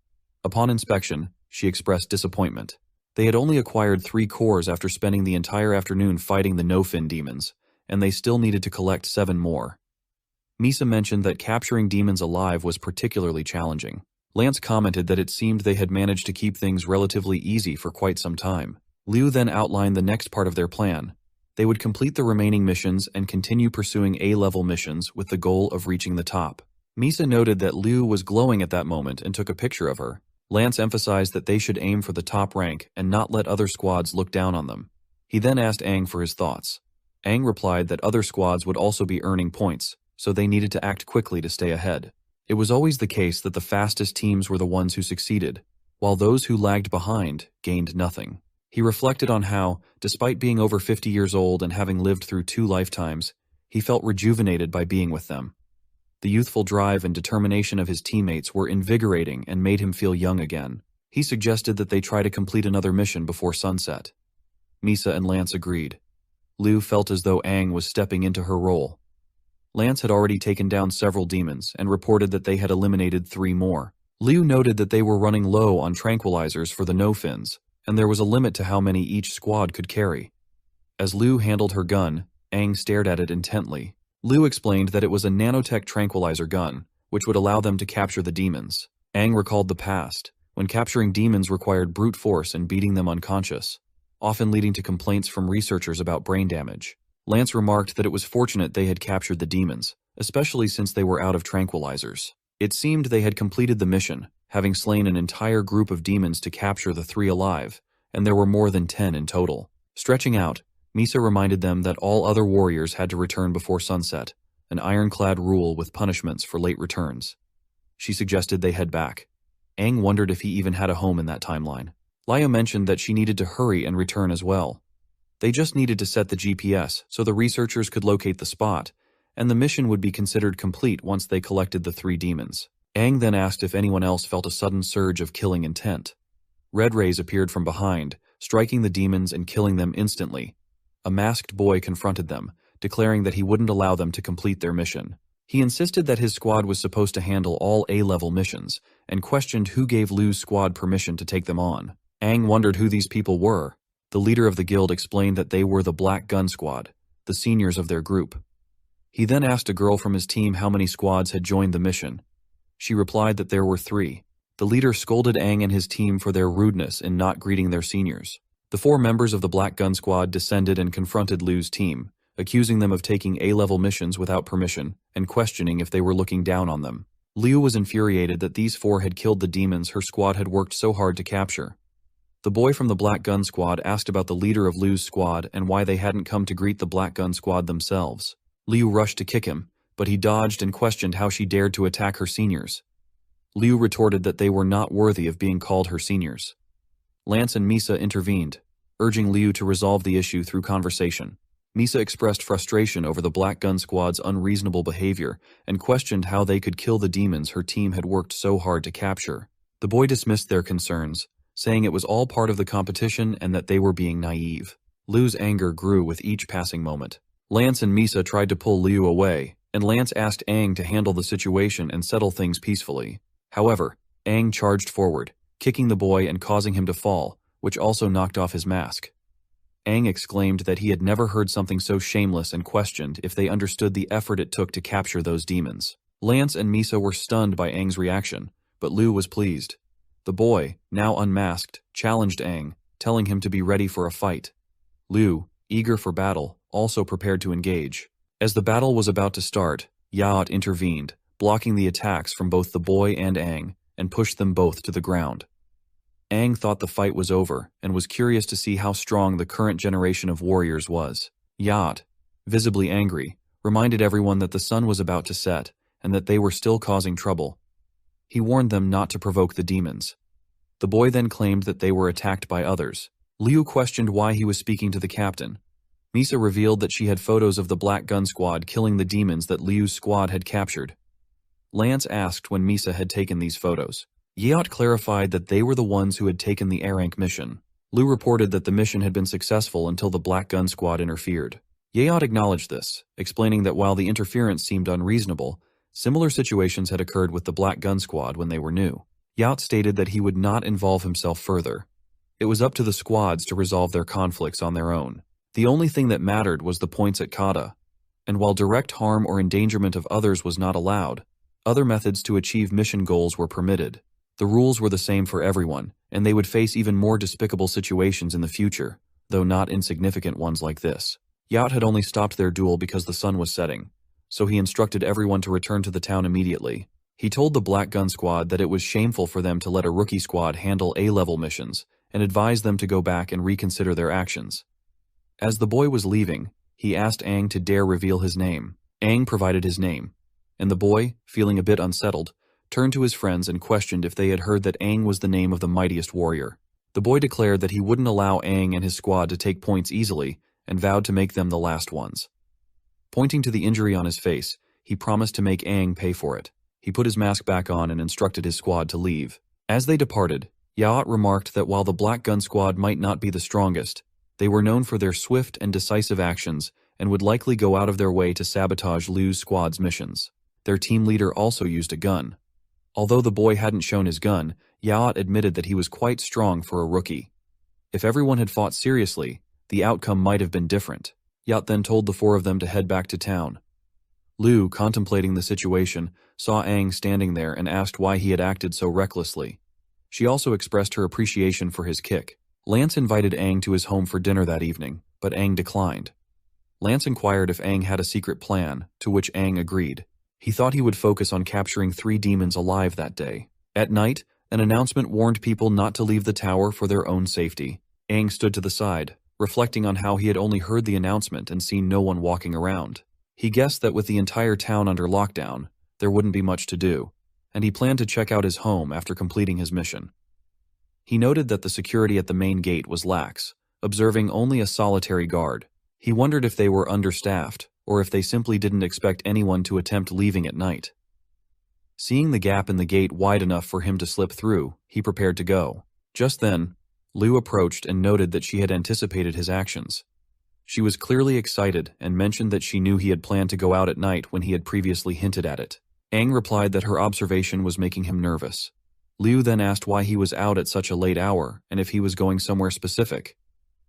Upon inspection, she expressed disappointment. They had only acquired 3 cores after spending the entire afternoon fighting the no-fin demons, and they still needed to collect 7 more. Misa mentioned that capturing demons alive was particularly challenging. Lance commented that it seemed they had managed to keep things relatively easy for quite some time. Liu then outlined the next part of their plan. They would complete the remaining missions and continue pursuing A-level missions with the goal of reaching the top. Misa noted that Liu was glowing at that moment and took a picture of her. Lance emphasized that they should aim for the top rank and not let other squads look down on them. He then asked Aang for his thoughts. Aang replied that other squads would also be earning points, so they needed to act quickly to stay ahead. It was always the case that the fastest teams were the ones who succeeded, while those who lagged behind gained nothing. He reflected on how, despite being over 50 years old and having lived through 2 lifetimes, he felt rejuvenated by being with them. The youthful drive and determination of his teammates were invigorating and made him feel young again. He suggested that they try to complete another mission before sunset. Misa and Lance agreed. Liu felt as though Aang was stepping into her role. Lance had already taken down several demons and reported that they had eliminated 3 more. Liu noted that they were running low on tranquilizers for the no-fins, and there was a limit to how many each squad could carry. As Liu handled her gun, Aang stared at it intently. Liu explained that it was a nanotech tranquilizer gun, which would allow them to capture the demons. Aang recalled the past, when capturing demons required brute force and beating them unconscious, often leading to complaints from researchers about brain damage. Lance remarked that it was fortunate they had captured the demons, especially since they were out of tranquilizers. It seemed they had completed the mission, having slain an entire group of demons to capture the 3 alive, and there were more than 10 in total. Stretching out, Misa reminded them that all other warriors had to return before sunset, an ironclad rule with punishments for late returns. She suggested they head back. Aang wondered if he even had a home in that timeline. Liu mentioned that she needed to hurry and return as well. They just needed to set the GPS so the researchers could locate the spot, and the mission would be considered complete once they collected the 3 demons. Aang then asked if anyone else felt a sudden surge of killing intent. Red rays appeared from behind, striking the demons and killing them instantly. A masked boy confronted them, declaring that he wouldn't allow them to complete their mission. He insisted that his squad was supposed to handle all A-level missions, and questioned who gave Liu's squad permission to take them on. Aang wondered who these people were. The leader of the guild explained that they were the Black Gun Squad, the seniors of their group. He then asked a girl from his team how many squads had joined the mission. She replied that there were 3. The leader scolded Aang and his team for their rudeness in not greeting their seniors. The 4 members of the Black Gun Squad descended and confronted Liu's team, accusing them of taking A-level missions without permission and questioning if they were looking down on them. Liu was infuriated that these 4 had killed the demons her squad had worked so hard to capture. The boy from the Black Gun Squad asked about the leader of Liu's squad and why they hadn't come to greet the Black Gun Squad themselves. Liu rushed to kick him, but he dodged and questioned how she dared to attack her seniors. Liu retorted that they were not worthy of being called her seniors. Lance and Misa intervened, urging Liu to resolve the issue through conversation. Misa expressed frustration over the Black Gun Squad's unreasonable behavior and questioned how they could kill the demons her team had worked so hard to capture. The boy dismissed their concerns, saying it was all part of the competition and that they were being naive. Liu's anger grew with each passing moment. Lance and Misa tried to pull Liu away, and Lance asked Aang to handle the situation and settle things peacefully. However, Aang charged forward, kicking the boy and causing him to fall, which also knocked off his mask. Aang exclaimed that he had never heard something so shameless and questioned if they understood the effort it took to capture those demons. Lance and Misa were stunned by Aang's reaction, but Liu was pleased. The boy, now unmasked, challenged Aang, telling him to be ready for a fight. Liu, eager for battle, also prepared to engage. As the battle was about to start, Yaot intervened, blocking the attacks from both the boy and Aang, and pushed them both to the ground. Aang thought the fight was over and was curious to see how strong the current generation of warriors was. Yaot, visibly angry, reminded everyone that the sun was about to set and that they were still causing trouble. He warned them not to provoke the demons. The boy then claimed that they were attacked by others. Liu questioned why he was speaking to the captain. Misa revealed that she had photos of the Black Gun Squad killing the demons that Liu's squad had captured. Lance asked when Misa had taken these photos. Yaot clarified that they were the ones who had taken the A rank mission. Liu reported that the mission had been successful until the Black Gun Squad interfered. Yaot acknowledged this, explaining that while the interference seemed unreasonable, similar situations had occurred with the Black Gun Squad when they were new. Yaot stated that he would not involve himself further. It was up to the squads to resolve their conflicts on their own. The only thing that mattered was the points at kata, and while direct harm or endangerment of others was not allowed, other methods to achieve mission goals were permitted. The rules were the same for everyone, and they would face even more despicable situations in the future, though not insignificant ones like this. Yaot had only stopped their duel because the sun was setting, so he instructed everyone to return to the town immediately. He told the Black Gun Squad that it was shameful for them to let a rookie squad handle A-level missions, and advised them to go back and reconsider their actions. As the boy was leaving, he asked Aang to dare reveal his name. Aang provided his name, and the boy, feeling a bit unsettled, turned to his friends and questioned if they had heard that Aang was the name of the mightiest warrior. The boy declared that he wouldn't allow Aang and his squad to take points easily and vowed to make them the last ones. Pointing to the injury on his face, he promised to make Aang pay for it. He put his mask back on and instructed his squad to leave. As they departed, Yaot remarked that while the Black Gun Squad might not be the strongest, they were known for their swift and decisive actions and would likely go out of their way to sabotage Liu's squad's missions. Their team leader also used a gun. Although the boy hadn't shown his gun, Yaot admitted that he was quite strong for a rookie. If everyone had fought seriously, the outcome might have been different. Yaot then told the 4 of them to head back to town. Liu, contemplating the situation, saw Aang standing there and asked why he had acted so recklessly. She also expressed her appreciation for his kick. Lance invited Aang to his home for dinner that evening, but Aang declined. Lance inquired if Aang had a secret plan, to which Aang agreed. He thought he would focus on capturing 3 demons alive that day. At night, an announcement warned people not to leave the tower for their own safety. Aang stood to the side, reflecting on how he had only heard the announcement and seen no one walking around. He guessed that with the entire town under lockdown, there wouldn't be much to do, and he planned to check out his home after completing his mission. He noted that the security at the main gate was lax, observing only a solitary guard. He wondered if they were understaffed, or if they simply didn't expect anyone to attempt leaving at night. Seeing the gap in the gate wide enough for him to slip through, he prepared to go. Just then, Liu approached and noted that she had anticipated his actions. She was clearly excited and mentioned that she knew he had planned to go out at night when he had previously hinted at it. Aang replied that her observation was making him nervous. Liu then asked why he was out at such a late hour and if he was going somewhere specific.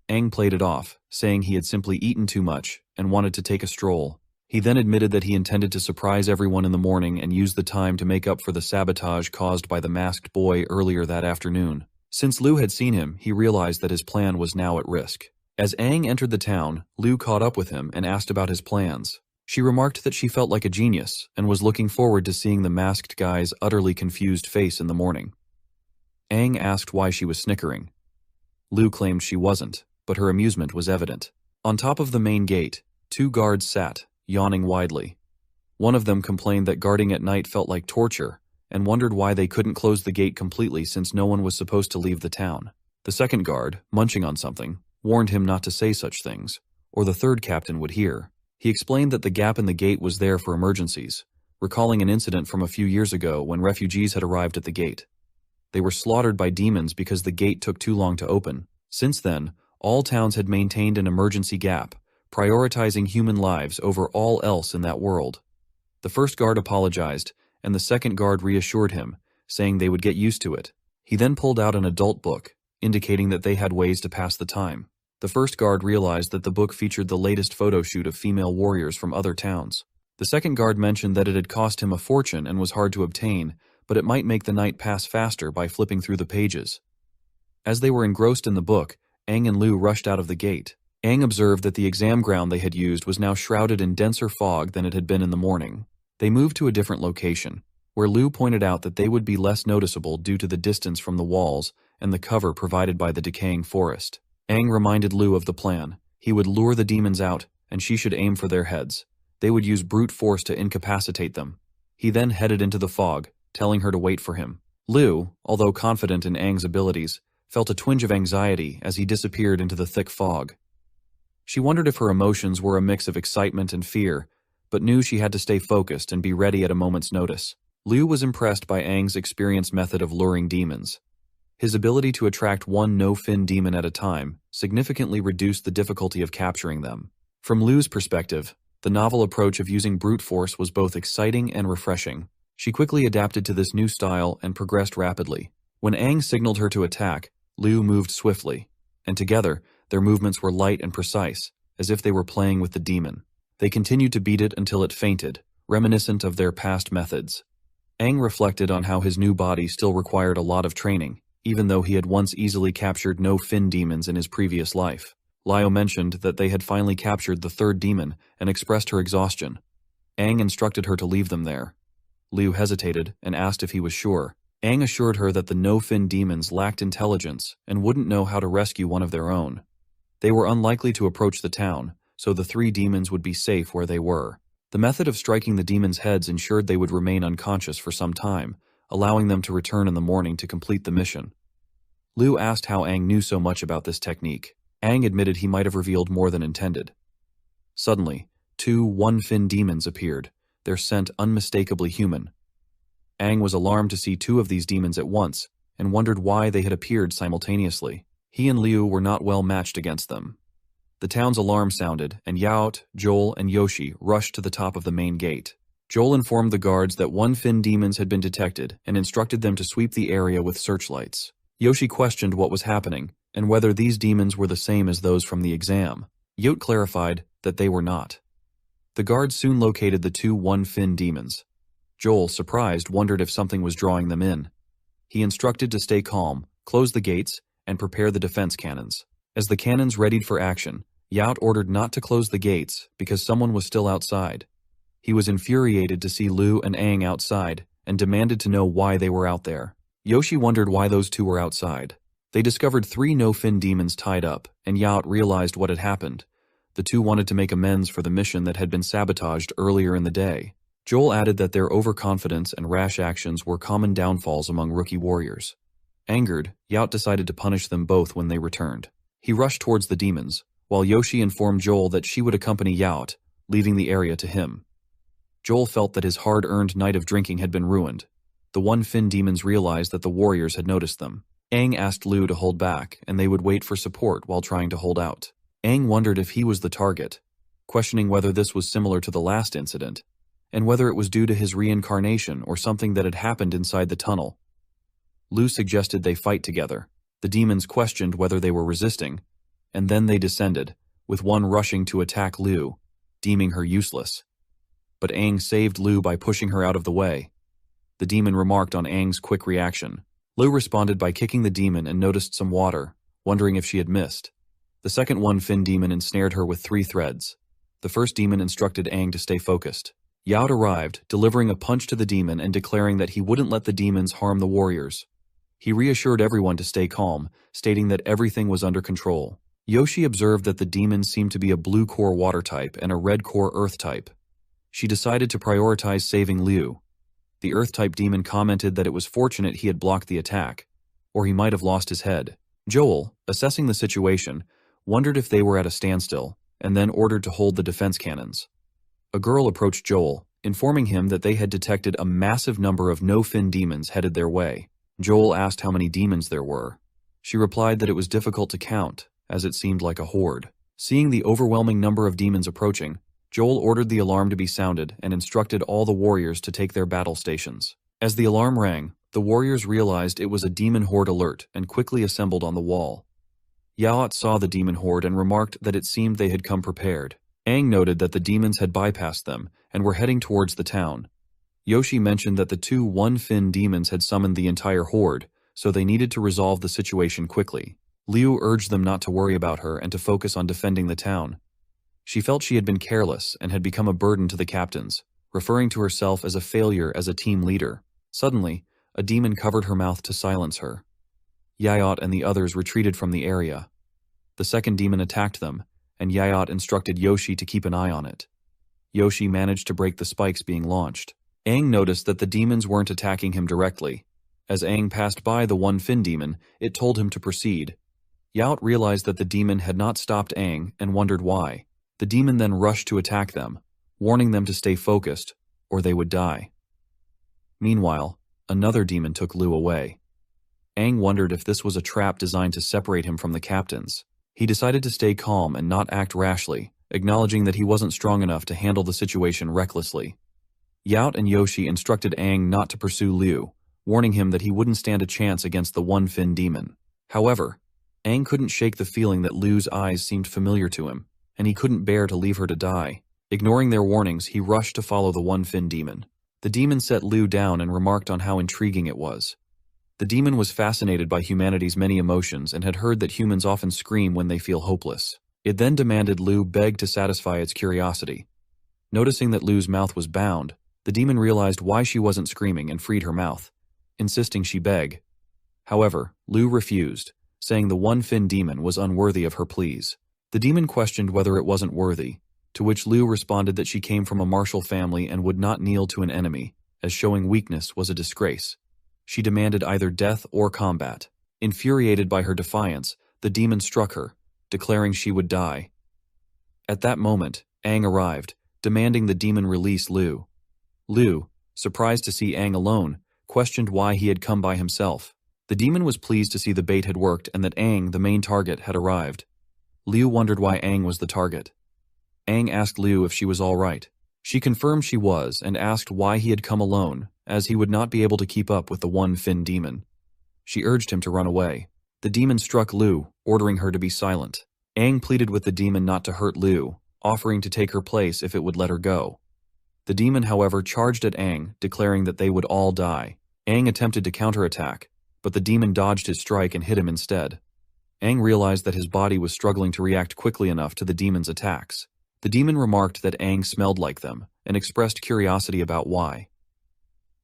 Aang played it off, saying he had simply eaten too much and wanted to take a stroll. He then admitted that he intended to surprise everyone in the morning and use the time to make up for the sabotage caused by the masked boy earlier that afternoon. Since Liu had seen him, he realized that his plan was now at risk. As Aang entered the town, Liu caught up with him and asked about his plans. She remarked that she felt like a genius and was looking forward to seeing the masked guy's utterly confused face in the morning. Aang asked why she was snickering. Liu claimed she wasn't, but her amusement was evident. On top of the main gate, 2 guards sat, yawning widely. One of them complained that guarding at night felt like torture, and wondered why they couldn't close the gate completely since no one was supposed to leave the town. The second guard, munching on something, warned him not to say such things, or the third captain would hear. He explained that the gap in the gate was there for emergencies, recalling an incident from a few years ago when refugees had arrived at the gate. They were slaughtered by demons because the gate took too long to open. Since then, all towns had maintained an emergency gap, prioritizing human lives over all else in that world. The first guard apologized, and the second guard reassured him, saying they would get used to it. He then pulled out an adult book, indicating that they had ways to pass the time. The first guard realized that the book featured the latest photo shoot of female warriors from other towns. The second guard mentioned that it had cost him a fortune and was hard to obtain, but it might make the night pass faster by flipping through the pages. As they were engrossed in the book, Aang and Liu rushed out of the gate. Aang observed that the exam ground they had used was now shrouded in denser fog than it had been in the morning. They moved to a different location, where Liu pointed out that they would be less noticeable due to the distance from the walls and the cover provided by the decaying forest. Aang reminded Liu of the plan. He would lure the demons out, and she should aim for their heads. They would use brute force to incapacitate them. He then headed into the fog, telling her to wait for him. Liu, although confident in Aang's abilities, felt a twinge of anxiety as he disappeared into the thick fog. She wondered if her emotions were a mix of excitement and fear, but knew she had to stay focused and be ready at a moment's notice. Liu was impressed by Aang's experienced method of luring demons. His ability to attract one no-fin demon at a time significantly reduced the difficulty of capturing them. From Liu's perspective, the novel approach of using brute force was both exciting and refreshing. She quickly adapted to this new style and progressed rapidly. When Aang signaled her to attack, Liu moved swiftly, and together, their movements were light and precise, as if they were playing with the demon. They continued to beat it until it fainted, reminiscent of their past methods. Aang reflected on how his new body still required a lot of training, even though he had once easily captured no-fin demons in his previous life. Liu mentioned that they had finally captured the third demon and expressed her exhaustion. Aang instructed her to leave them there. Liu hesitated and asked if he was sure. Aang assured her that the no-fin demons lacked intelligence and wouldn't know how to rescue one of their own. They were unlikely to approach the town, so the 3 demons would be safe where they were. The method of striking the demons' heads ensured they would remain unconscious for some time, allowing them to return in the morning to complete the mission. Liu asked how Aang knew so much about this technique. Aang admitted he might have revealed more than intended. Suddenly, 2 one-fin demons appeared, their scent unmistakably human. Aang was alarmed to see 2 of these demons at once, and wondered why they had appeared simultaneously. He and Liu were not well matched against them. The town's alarm sounded, and Yaot, Joel, and Yoshi rushed to the top of the main gate. Joel informed the guards that one-fin demons had been detected, and instructed them to sweep the area with searchlights. Yoshi questioned what was happening, and whether these demons were the same as those from the exam. Yaot clarified that they were not. The guards soon located the 2 one-fin demons. Joel, surprised, wondered if something was drawing them in. He instructed to stay calm, close the gates, and prepare the defense cannons. As the cannons readied for action, Yaot ordered not to close the gates because someone was still outside. He was infuriated to see Liu and Aang outside and demanded to know why they were out there. Yoshi wondered why those 2 were outside. They discovered 3 no-fin demons tied up, and Yaot realized what had happened, The two wanted to make amends for the mission that had been sabotaged earlier in the day. Joel added that their overconfidence and rash actions were common downfalls among rookie warriors. Angered, Yacht decided to punish them both when they returned. He rushed towards the demons, while Yoshi informed Joel that she would accompany Yacht, leaving the area to him. Joel felt that his hard-earned night of drinking had been ruined. The one-fin demons realized that the warriors had noticed them. Aang asked Lu to hold back, and they would wait for support while trying to hold out. Aang wondered if he was the target, questioning whether this was similar to the last incident, and whether it was due to his reincarnation or something that had happened inside the tunnel. Lu suggested they fight together. The demons questioned whether they were resisting, and then they descended, with one rushing to attack Lu, deeming her useless. But Aang saved Lu by pushing her out of the way. The demon remarked on Aang's quick reaction. Lu responded by kicking the demon and noticed some water, wondering if she had missed. The second one-fin demon ensnared her with 3 threads. The first demon instructed Aang to stay focused. Yacht arrived, delivering a punch to the demon and declaring that he wouldn't let the demons harm the warriors. He reassured everyone to stay calm, stating that everything was under control. Yoshi observed that the demons seemed to be a blue core water type and a red core earth type. She decided to prioritize saving Liu. The earth-type demon commented that it was fortunate he had blocked the attack, or he might have lost his head. Joel, assessing the situation, wondered if they were at a standstill, and then ordered to hold the defense cannons. A girl approached Joel, informing him that they had detected a massive number of no-fin demons headed their way. Joel asked how many demons there were. She replied that it was difficult to count, as it seemed like a horde. Seeing the overwhelming number of demons approaching, Joel ordered the alarm to be sounded and instructed all the warriors to take their battle stations. As the alarm rang, the warriors realized it was a demon horde alert and quickly assembled on the wall. Yaot saw the demon horde and remarked that it seemed they had come prepared. Aang noted that the demons had bypassed them and were heading towards the town. Yoshi mentioned that the 2 one-fin demons had summoned the entire horde, so they needed to resolve the situation quickly. Liu urged them not to worry about her and to focus on defending the town. She felt she had been careless and had become a burden to the captains, referring to herself as a failure as a team leader. Suddenly, a demon covered her mouth to silence her. Yayot and the others retreated from the area. The second demon attacked them, and Yayot instructed Yoshi to keep an eye on it. Yoshi managed to break the spikes being launched. Aang noticed that the demons weren't attacking him directly. As Aang passed by the one-fin demon, it told him to proceed. Yaot realized that the demon had not stopped Aang and wondered why. The demon then rushed to attack them, warning them to stay focused, or they would die. Meanwhile, another demon took Liu away. Aang wondered if this was a trap designed to separate him from the captains. He decided to stay calm and not act rashly, acknowledging that he wasn't strong enough to handle the situation recklessly. Yaot and Yoshi instructed Aang not to pursue Liu, warning him that he wouldn't stand a chance against the one-fin demon. However, Aang couldn't shake the feeling that Liu's eyes seemed familiar to him, and he couldn't bear to leave her to die. Ignoring their warnings, he rushed to follow the one-fin demon. The demon set Liu down and remarked on how intriguing it was. The demon was fascinated by humanity's many emotions and had heard that humans often scream when they feel hopeless. It then demanded Liu beg to satisfy its curiosity. Noticing that Liu's mouth was bound, the demon realized why she wasn't screaming and freed her mouth, insisting she beg. However, Liu refused, saying the one-fin demon was unworthy of her pleas. The demon questioned whether it wasn't worthy, to which Liu responded that she came from a martial family and would not kneel to an enemy, as showing weakness was a disgrace. She demanded either death or combat. Infuriated by her defiance, the demon struck her, declaring she would die. At that moment, Aang arrived, demanding the demon release Liu. Liu, surprised to see Aang alone, questioned why he had come by himself. The demon was pleased to see the bait had worked and that Aang, the main target, had arrived. Liu wondered why Aang was the target. Aang asked Liu if she was all right. She confirmed she was and asked why he had come alone, as he would not be able to keep up with the one-fin demon. She urged him to run away. The demon struck Liu, ordering her to be silent. Aang pleaded with the demon not to hurt Liu, offering to take her place if it would let her go. The demon, however, charged at Aang, declaring that they would all die. Aang attempted to counterattack, but the demon dodged his strike and hit him instead. Aang realized that his body was struggling to react quickly enough to the demon's attacks. The demon remarked that Aang smelled like them, and expressed curiosity about why.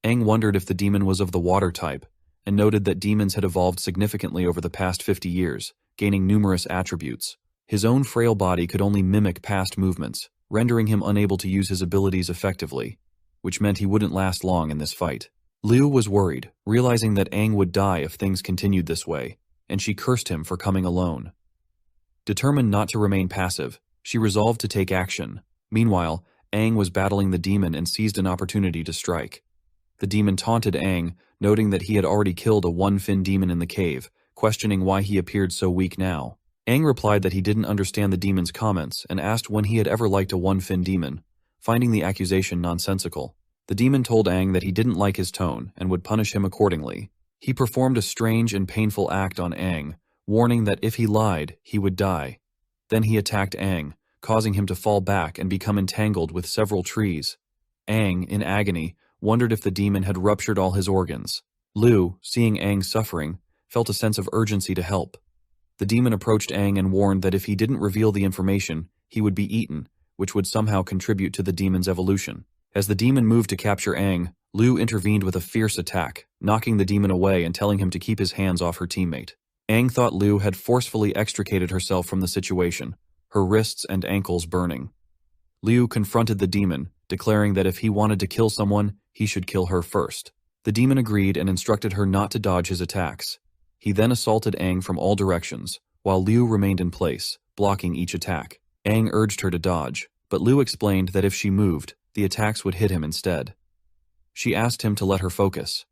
Aang wondered if the demon was of the water type, and noted that demons had evolved significantly over the past 50 years, gaining numerous attributes. His own frail body could only mimic past movements, rendering him unable to use his abilities effectively, which meant he wouldn't last long in this fight. Liu was worried, realizing that Aang would die if things continued this way, and she cursed him for coming alone. Determined not to remain passive, she resolved to take action. Meanwhile, Aang was battling the demon and seized an opportunity to strike. The demon taunted Aang, noting that he had already killed a one-fin demon in the cave, questioning why he appeared so weak now. Aang replied that he didn't understand the demon's comments and asked when he had ever liked a one-fin demon, finding the accusation nonsensical. The demon told Aang that he didn't like his tone and would punish him accordingly. He performed a strange and painful act on Aang, warning that if he lied, he would die. Then he attacked Aang, causing him to fall back and become entangled with several trees. Aang, in agony, wondered if the demon had ruptured all his organs. Liu, seeing Aang suffering, felt a sense of urgency to help. The demon approached Aang and warned that if he didn't reveal the information, he would be eaten, which would somehow contribute to the demon's evolution. As the demon moved to capture Aang, Liu intervened with a fierce attack, knocking the demon away and telling him to keep his hands off her teammate. Aang thought Liu had forcefully extricated herself from the situation, her wrists and ankles burning. Liu confronted the demon, declaring that if he wanted to kill someone, he should kill her first. The demon agreed and instructed her not to dodge his attacks. He then assaulted Aang from all directions, while Liu remained in place, blocking each attack. Aang urged her to dodge, but Liu explained that if she moved, the attacks would hit him instead. She asked him to let her focus.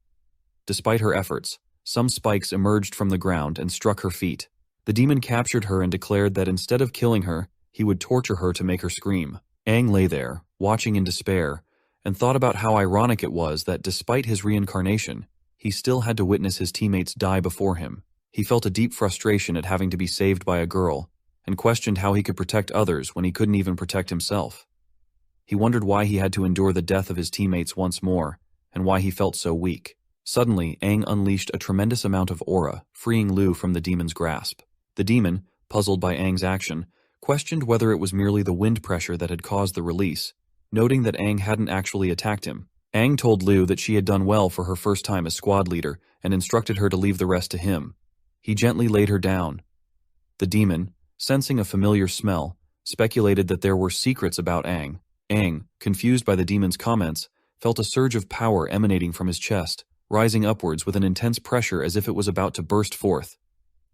Despite her efforts, some spikes emerged from the ground and struck her feet. The demon captured her and declared that instead of killing her, he would torture her to make her scream. Aang lay there, watching in despair, and thought about how ironic it was that despite his reincarnation, he still had to witness his teammates die before him. He felt a deep frustration at having to be saved by a girl, and questioned how he could protect others when he couldn't even protect himself. He wondered why he had to endure the death of his teammates once more, and why he felt so weak. Suddenly, Aang unleashed a tremendous amount of aura, freeing Liu from the demon's grasp. The demon, puzzled by Aang's action, questioned whether it was merely the wind pressure that had caused the release, noting that Aang hadn't actually attacked him. Aang told Liu that she had done well for her first time as squad leader and instructed her to leave the rest to him. He gently laid her down. The demon, sensing a familiar smell, speculated that there were secrets about Aang. Aang, confused by the demon's comments, felt a surge of power emanating from his chest, rising upwards with an intense pressure as if it was about to burst forth.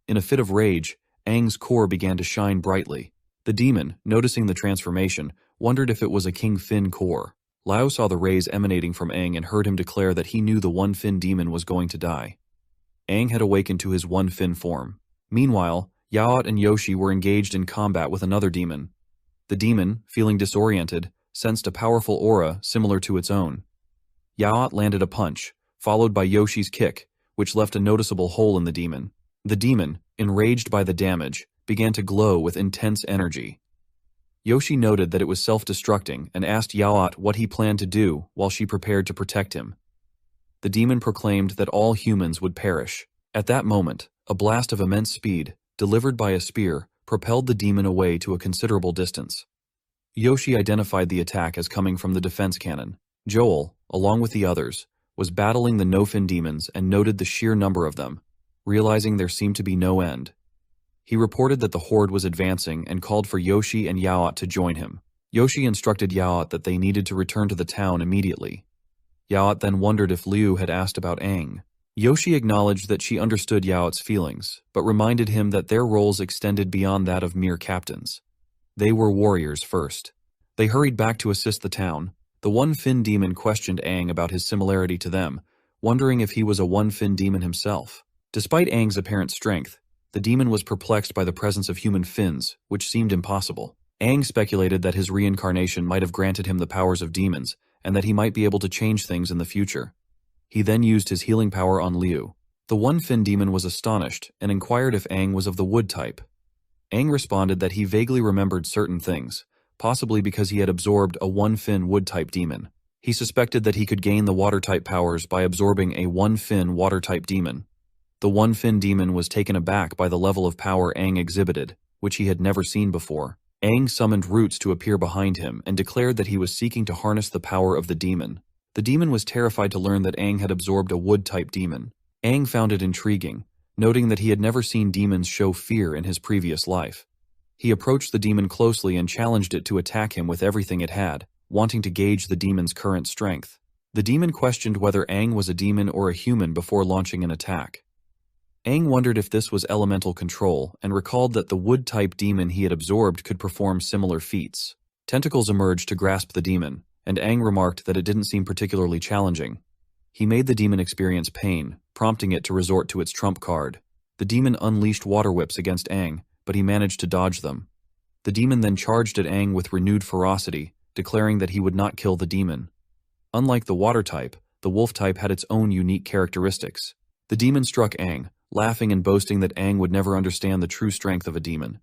In a fit of rage, Aang's core began to shine brightly. The demon, noticing the transformation, wondered if it was a King Fin core. Lao saw the rays emanating from Aang and heard him declare that he knew the one-fin demon was going to die. Aang had awakened to his one-fin form. Meanwhile, Yaot and Yoshi were engaged in combat with another demon. The demon, feeling disoriented, sensed a powerful aura similar to its own. Yaot landed a punch, followed by Yoshi's kick, which left a noticeable hole in the demon. The demon, enraged by the damage, began to glow with intense energy. Yoshi noted that it was self-destructing and asked Yaot what he planned to do while she prepared to protect him. The demon proclaimed that all humans would perish. At that moment, a blast of immense speed, delivered by a spear, propelled the demon away to a considerable distance. Yoshi identified the attack as coming from the defense cannon. Joel, along with the others, was battling the no-fin demons and noted the sheer number of them, realizing there seemed to be no end. He reported that the horde was advancing and called for Yoshi and Yaot to join him. Yoshi instructed Yaot that they needed to return to the town immediately. Yaot then wondered if Liu had asked about Aang. Yoshi acknowledged that she understood Yaot's feelings, but reminded him that their roles extended beyond that of mere captains. They were warriors first. They hurried back to assist the town. The one-fin demon questioned Aang about his similarity to them, wondering if he was a one-fin demon himself. Despite Aang's apparent strength, the demon was perplexed by the presence of human fins, which seemed impossible. Aang speculated that his reincarnation might have granted him the powers of demons, and that he might be able to change things in the future. He then used his healing power on Liu. The one-fin demon was astonished and inquired if Aang was of the wood type. Aang responded that he vaguely remembered certain things, possibly because he had absorbed a one-fin wood-type demon. He suspected that he could gain the water-type powers by absorbing a one-fin water-type demon. The one-fin demon was taken aback by the level of power Aang exhibited, which he had never seen before. Aang summoned roots to appear behind him and declared that he was seeking to harness the power of the demon. The demon was terrified to learn that Aang had absorbed a wood-type demon. Aang found it intriguing, noting that he had never seen demons show fear in his previous life. He approached the demon closely and challenged it to attack him with everything it had, wanting to gauge the demon's current strength. The demon questioned whether Aang was a demon or a human before launching an attack. Aang wondered if this was elemental control and recalled that the wood-type demon he had absorbed could perform similar feats. Tentacles emerged to grasp the demon, and Aang remarked that it didn't seem particularly challenging. He made the demon experience pain, prompting it to resort to its trump card. The demon unleashed water whips against Aang, but he managed to dodge them. The demon then charged at Aang with renewed ferocity, declaring that he would not kill the demon. Unlike the water type, the wolf type had its own unique characteristics. The demon struck Aang, laughing and boasting that Aang would never understand the true strength of a demon.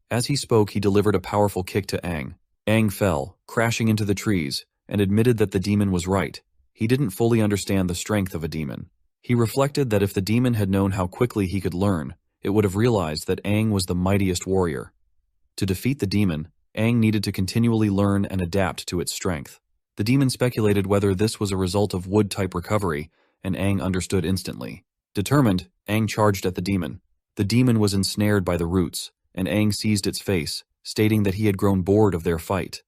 As he spoke, he delivered a powerful kick to Aang. Aang fell, crashing into the trees, and admitted that the demon was right. He didn't fully understand the strength of a demon. He reflected that if the demon had known how quickly he could learn, it would have realized that Aang was the mightiest warrior. To defeat the demon, Aang needed to continually learn and adapt to its strength. The demon speculated whether this was a result of wood-type recovery, and Aang understood instantly. Determined, Aang charged at the demon. The demon was ensnared by the roots, and Aang seized its face, stating that he had grown bored of their fight.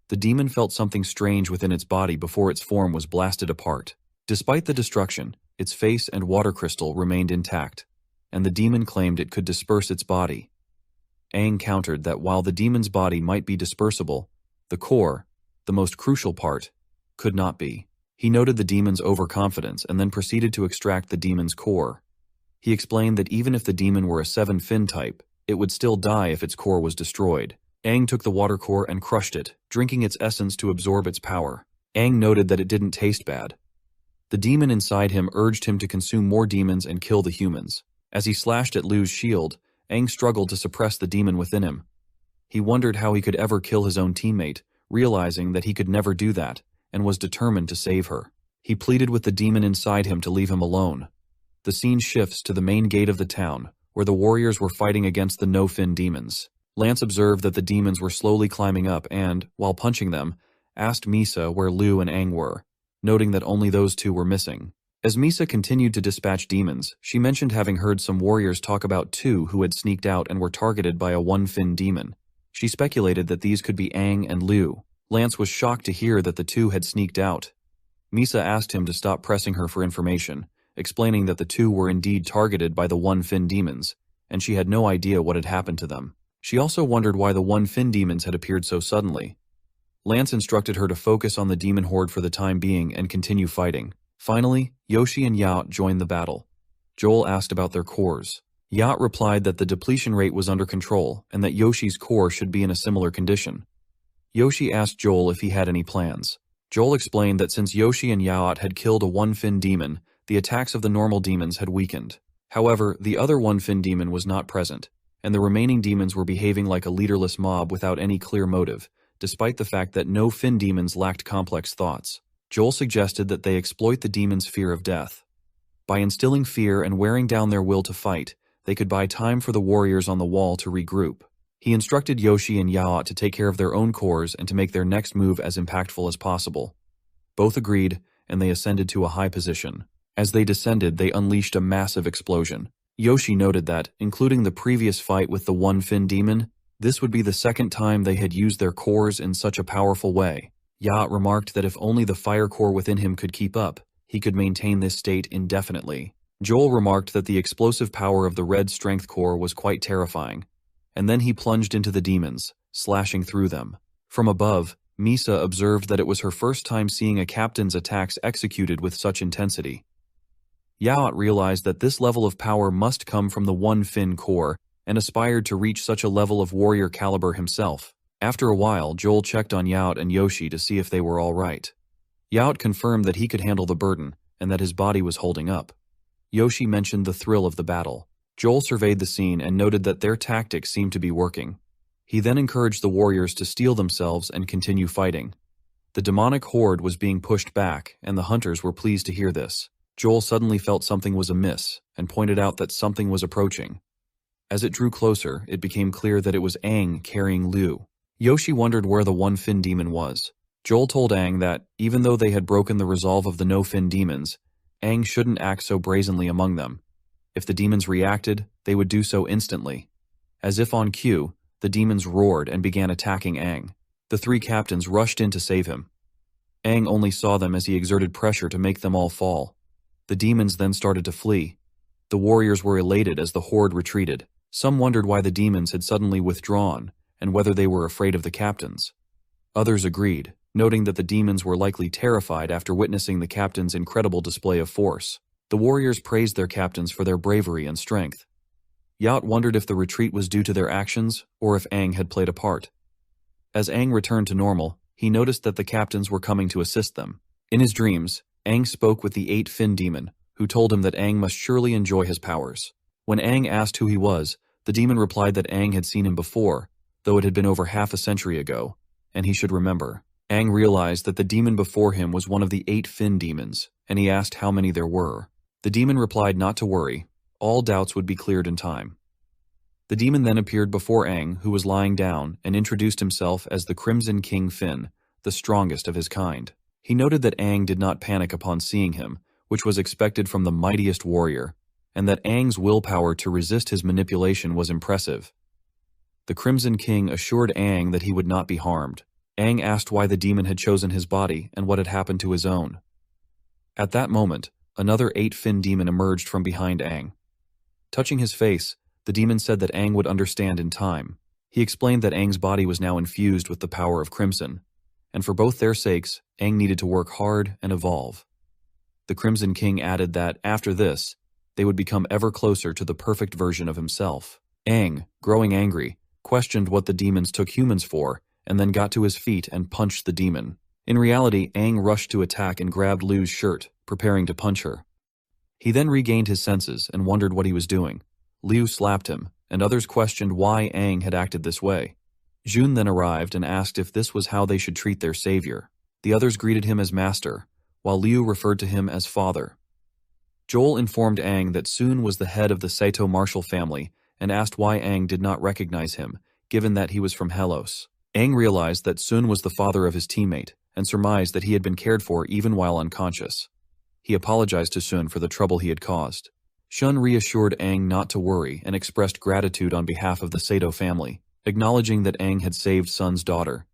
The demon felt something strange within its body before its form was blasted apart. Despite the destruction, its face and water crystal remained intact, and the demon claimed it could disperse its body. Aang countered that while the demon's body might be dispersible, the core, the most crucial part, could not be. He noted the demon's overconfidence and then proceeded to extract the demon's core. He explained that even if the demon were a 7-fin type, it would still die if its core was destroyed. Aang took the water core and crushed it, drinking its essence to absorb its power. Aang noted that it didn't taste bad. The demon inside him urged him to consume more demons and kill the humans. As he slashed at Lu's shield, Aang struggled to suppress the demon within him. He wondered how he could ever kill his own teammate, realizing that he could never do that, and was determined to save her. He pleaded with the demon inside him to leave him alone. The scene shifts to the main gate of the town, where the warriors were fighting against the no-fin demons. Lance observed that the demons were slowly climbing up and, while punching them, asked Misa where Lu and Aang were, noting that only those two were missing. As Misa continued to dispatch demons, she mentioned having heard some warriors talk about two who had sneaked out and were targeted by a one-fin demon. She speculated that these could be Aang and Lu. Lance was shocked to hear that the two had sneaked out. Misa asked him to stop pressing her for information, explaining that the two were indeed targeted by the one-fin demons, and she had no idea what had happened to them. She also wondered why the one-fin demons had appeared so suddenly. Lance instructed her to focus on the demon horde for the time being and continue fighting. Finally, Yoshi and Yacht joined the battle. Joel asked about their cores. Yacht replied that the depletion rate was under control and that Yoshi's core should be in a similar condition. Yoshi asked Joel if he had any plans. Joel explained that since Yoshi and Yacht had killed a one-fin demon, the attacks of the normal demons had weakened. However, the other one-fin demon was not present, and the remaining demons were behaving like a leaderless mob without any clear motive, despite the fact that no fin demons lacked complex thoughts. Joel suggested that they exploit the demons' fear of death. By instilling fear and wearing down their will to fight, they could buy time for the warriors on the wall to regroup. He instructed Yoshi and Yaot to take care of their own cores and to make their next move as impactful as possible. Both agreed, and they ascended to a high position. As they descended, they unleashed a massive explosion. Yoshi noted that, including the previous fight with the one-fin demon, this would be the second time they had used their cores in such a powerful way. Yacht remarked that if only the fire core within him could keep up, he could maintain this state indefinitely. Joel remarked that the explosive power of the red strength core was quite terrifying, and then he plunged into the demons, slashing through them. From above, Misa observed that it was her first time seeing a captain's attacks executed with such intensity. Yaot realized that this level of power must come from the one-fin core and aspired to reach such a level of warrior caliber himself. After a while, Joel checked on Yaot and Yoshi to see if they were all right. Yaot confirmed that he could handle the burden and that his body was holding up. Yoshi mentioned the thrill of the battle. Joel surveyed the scene and noted that their tactics seemed to be working. He then encouraged the warriors to steel themselves and continue fighting. The demonic horde was being pushed back, and the hunters were pleased to hear this. Joel suddenly felt something was amiss and pointed out that something was approaching. As it drew closer, it became clear that it was Aang carrying Lu. Yoshi wondered where the one-fin demon was. Joel told Aang that, even though they had broken the resolve of the no-fin demons, Aang shouldn't act so brazenly among them. If the demons reacted, they would do so instantly. As if on cue, the demons roared and began attacking Aang. The three captains rushed in to save him. Aang only saw them as he exerted pressure to make them all fall. The demons then started to flee. The warriors were elated as the horde retreated. Some wondered why the demons had suddenly withdrawn, and whether they were afraid of the captains. Others agreed, noting that the demons were likely terrified after witnessing the captains' incredible display of force. The warriors praised their captains for their bravery and strength. Yacht wondered if the retreat was due to their actions, or if Aang had played a part. As Aang returned to normal, he noticed that the captains were coming to assist them. In his dreams, Aang spoke with the 8-fin demon, who told him that Aang must surely enjoy his powers. When Aang asked who he was, the demon replied that Aang had seen him before, though it had been over half a century ago, and he should remember. Aang realized that the demon before him was one of the 8-fin demons, and he asked how many there were. The demon replied not to worry, all doubts would be cleared in time. The demon then appeared before Aang, who was lying down, and introduced himself as the Crimson King Fin, the strongest of his kind. He noted that Aang did not panic upon seeing him, which was expected from the mightiest warrior, and that Aang's willpower to resist his manipulation was impressive. The Crimson King assured Aang that he would not be harmed. Aang asked why the demon had chosen his body and what had happened to his own. At that moment, another 8-fin demon emerged from behind Aang. Touching his face, the demon said that Aang would understand in time. He explained that Aang's body was now infused with the power of Crimson, and for both their sakes, Aang needed to work hard and evolve. The Crimson King added that, after this, they would become ever closer to the perfect version of himself. Aang, growing angry, questioned what the demons took humans for, and then got to his feet and punched the demon. In reality, Aang rushed to attack and grabbed Liu's shirt, preparing to punch her. He then regained his senses and wondered what he was doing. Liu slapped him, and others questioned why Aang had acted this way. Jun then arrived and asked if this was how they should treat their savior. The others greeted him as master, while Liu referred to him as father. Joel informed Aang that Sun was the head of the Saito martial family and asked why Aang did not recognize him, given that he was from Hellos. Aang realized that Sun was the father of his teammate and surmised that he had been cared for even while unconscious. He apologized to Sun for the trouble he had caused. Shun reassured Aang not to worry and expressed gratitude on behalf of the Saito family, acknowledging that Aang had saved Sun's daughter.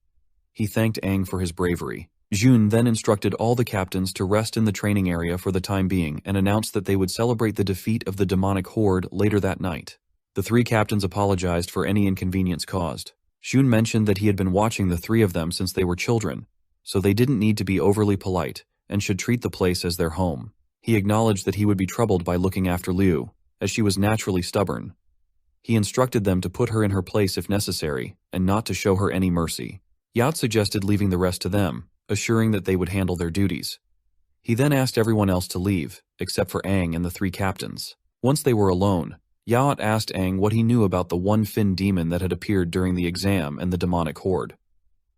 He thanked Aang for his bravery. Jun then instructed all the captains to rest in the training area for the time being and announced that they would celebrate the defeat of the demonic horde later that night. The three captains apologized for any inconvenience caused. Jun mentioned that he had been watching the three of them since they were children, so they didn't need to be overly polite and should treat the place as their home. He acknowledged that he would be troubled by looking after Liu, as she was naturally stubborn. He instructed them to put her in her place if necessary, and not to show her any mercy. Yacht suggested leaving the rest to them, assuring that they would handle their duties. He then asked everyone else to leave, except for Aang and the three captains. Once they were alone, Yacht asked Aang what he knew about the 1-fin demon that had appeared during the exam and the demonic horde.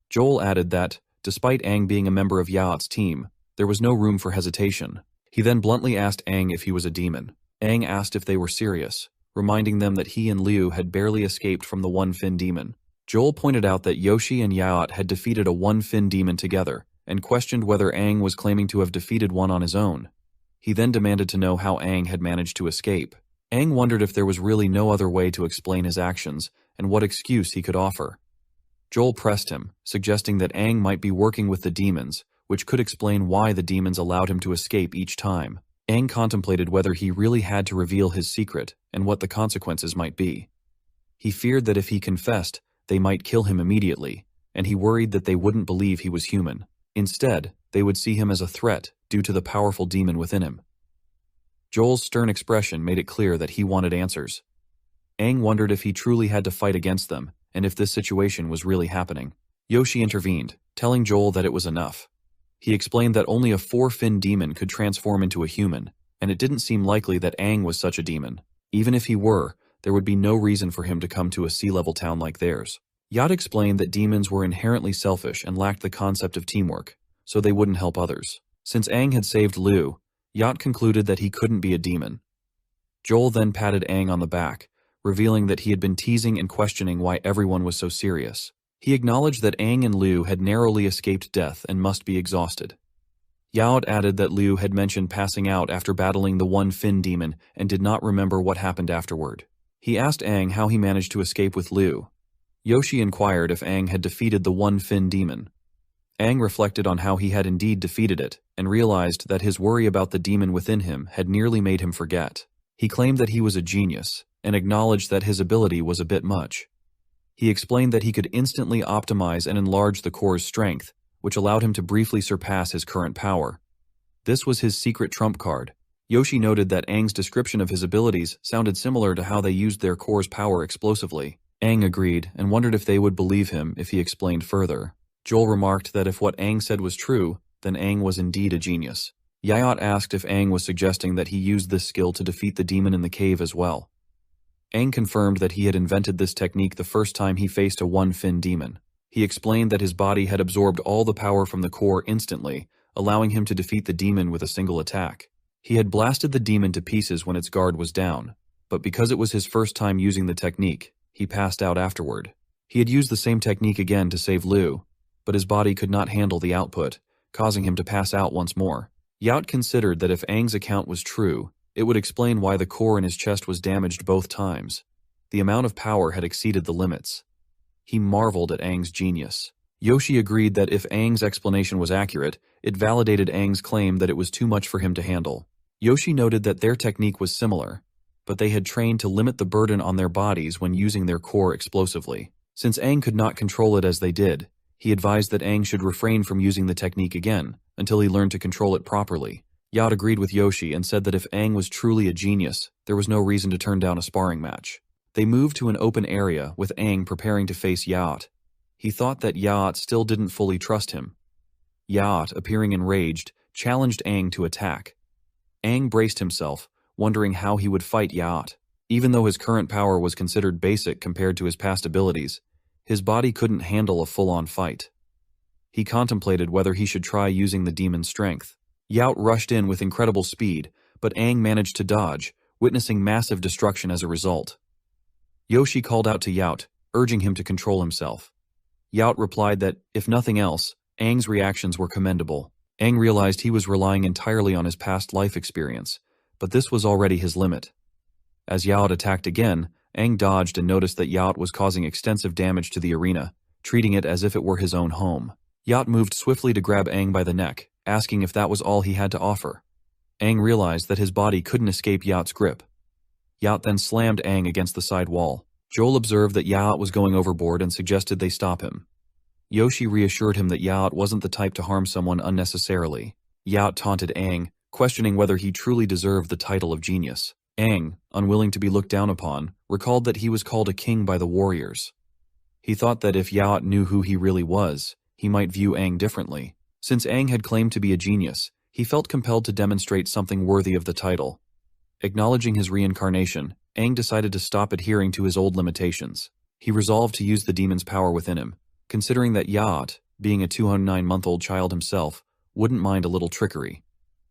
Joel added that, despite Aang being a member of Yacht's team, there was no room for hesitation. He then bluntly asked Aang if he was a demon. Aang asked if they were serious, reminding them that he and Liu had barely escaped from the 1-fin demon. Joel pointed out that Yoshi and Yacht had defeated a 1-fin demon together, and questioned whether Aang was claiming to have defeated one on his own. He then demanded to know how Aang had managed to escape. Aang wondered if there was really no other way to explain his actions, and what excuse he could offer. Joel pressed him, suggesting that Aang might be working with the demons, which could explain why the demons allowed him to escape each time. Aang contemplated whether he really had to reveal his secret, and what the consequences might be. He feared that if he confessed, they might kill him immediately, and he worried that they wouldn't believe he was human. Instead, they would see him as a threat due to the powerful demon within him. Joel's stern expression made it clear that he wanted answers. Aang wondered if he truly had to fight against them, and if this situation was really happening. Yoshi intervened, telling Joel that it was enough. He explained that only a 4-fin demon could transform into a human, and it didn't seem likely that Aang was such a demon. Even if he were, there would be no reason for him to come to a sea-level town like theirs. Yacht explained that demons were inherently selfish and lacked the concept of teamwork, so they wouldn't help others. Since Aang had saved Liu, Yacht concluded that he couldn't be a demon. Joel then patted Aang on the back, revealing that he had been teasing and questioning why everyone was so serious. He acknowledged that Aang and Liu had narrowly escaped death and must be exhausted. Yaot added that Liu had mentioned passing out after battling the 1-fin demon and did not remember what happened afterward. He asked Aang how he managed to escape with Liu. Yoshi inquired if Aang had defeated the one-fin demon. Aang reflected on how he had indeed defeated it, and realized that his worry about the demon within him had nearly made him forget. He claimed that he was a genius, and acknowledged that his ability was a bit much. He explained that he could instantly optimize and enlarge the core's strength, which allowed him to briefly surpass his current power. This was his secret trump card. Yoshi noted that Aang's description of his abilities sounded similar to how they used their core's power explosively. Aang agreed, and wondered if they would believe him if he explained further. Joel remarked that if what Aang said was true, then Aang was indeed a genius. Yahello asked if Aang was suggesting that he used this skill to defeat the demon in the cave as well. Aang confirmed that he had invented this technique the first time he faced a one-fin demon. He explained that his body had absorbed all the power from the core instantly, allowing him to defeat the demon with a single attack. He had blasted the demon to pieces when its guard was down, but because it was his first time using the technique, he passed out afterward. He had used the same technique again to save Liu, but his body could not handle the output, causing him to pass out once more. Yacht considered that if Aang's account was true, it would explain why the core in his chest was damaged both times. The amount of power had exceeded the limits. He marveled at Aang's genius. Yoshi agreed that if Aang's explanation was accurate, it validated Aang's claim that it was too much for him to handle. Yoshi noted that their technique was similar, but they had trained to limit the burden on their bodies when using their core explosively. Since Aang could not control it as they did, he advised that Aang should refrain from using the technique again, until he learned to control it properly. Yacht agreed with Yoshi and said that if Aang was truly a genius, there was no reason to turn down a sparring match. They moved to an open area with Aang preparing to face Yacht. He thought that Yacht still didn't fully trust him. Yacht, appearing enraged, challenged Aang to attack. Aang braced himself, wondering how he would fight Yacht. Even though his current power was considered basic compared to his past abilities, his body couldn't handle a full-on fight. He contemplated whether he should try using the demon's strength. Yacht rushed in with incredible speed, but Aang managed to dodge, witnessing massive destruction as a result. Yoshi called out to Yacht, urging him to control himself. Yacht replied that, if nothing else, Aang's reactions were commendable. Aang realized he was relying entirely on his past life experience, but this was already his limit. As Yacht attacked again, Aang dodged and noticed that Yacht was causing extensive damage to the arena, treating it as if it were his own home. Yacht moved swiftly to grab Aang by the neck, asking if that was all he had to offer. Aang realized that his body couldn't escape Yacht's grip. Yacht then slammed Aang against the side wall. Joel observed that Yacht was going overboard and suggested they stop him. Yoshi reassured him that Yacht wasn't the type to harm someone unnecessarily. Yacht taunted Aang, questioning whether he truly deserved the title of genius. Aang, unwilling to be looked down upon, recalled that he was called a king by the warriors. He thought that if Yacht knew who he really was, he might view Aang differently. Since Aang had claimed to be a genius, he felt compelled to demonstrate something worthy of the title. Acknowledging his reincarnation, Aang decided to stop adhering to his old limitations. He resolved to use the demon's power within him, considering that Yacht, being a 209-month-old child himself, wouldn't mind a little trickery.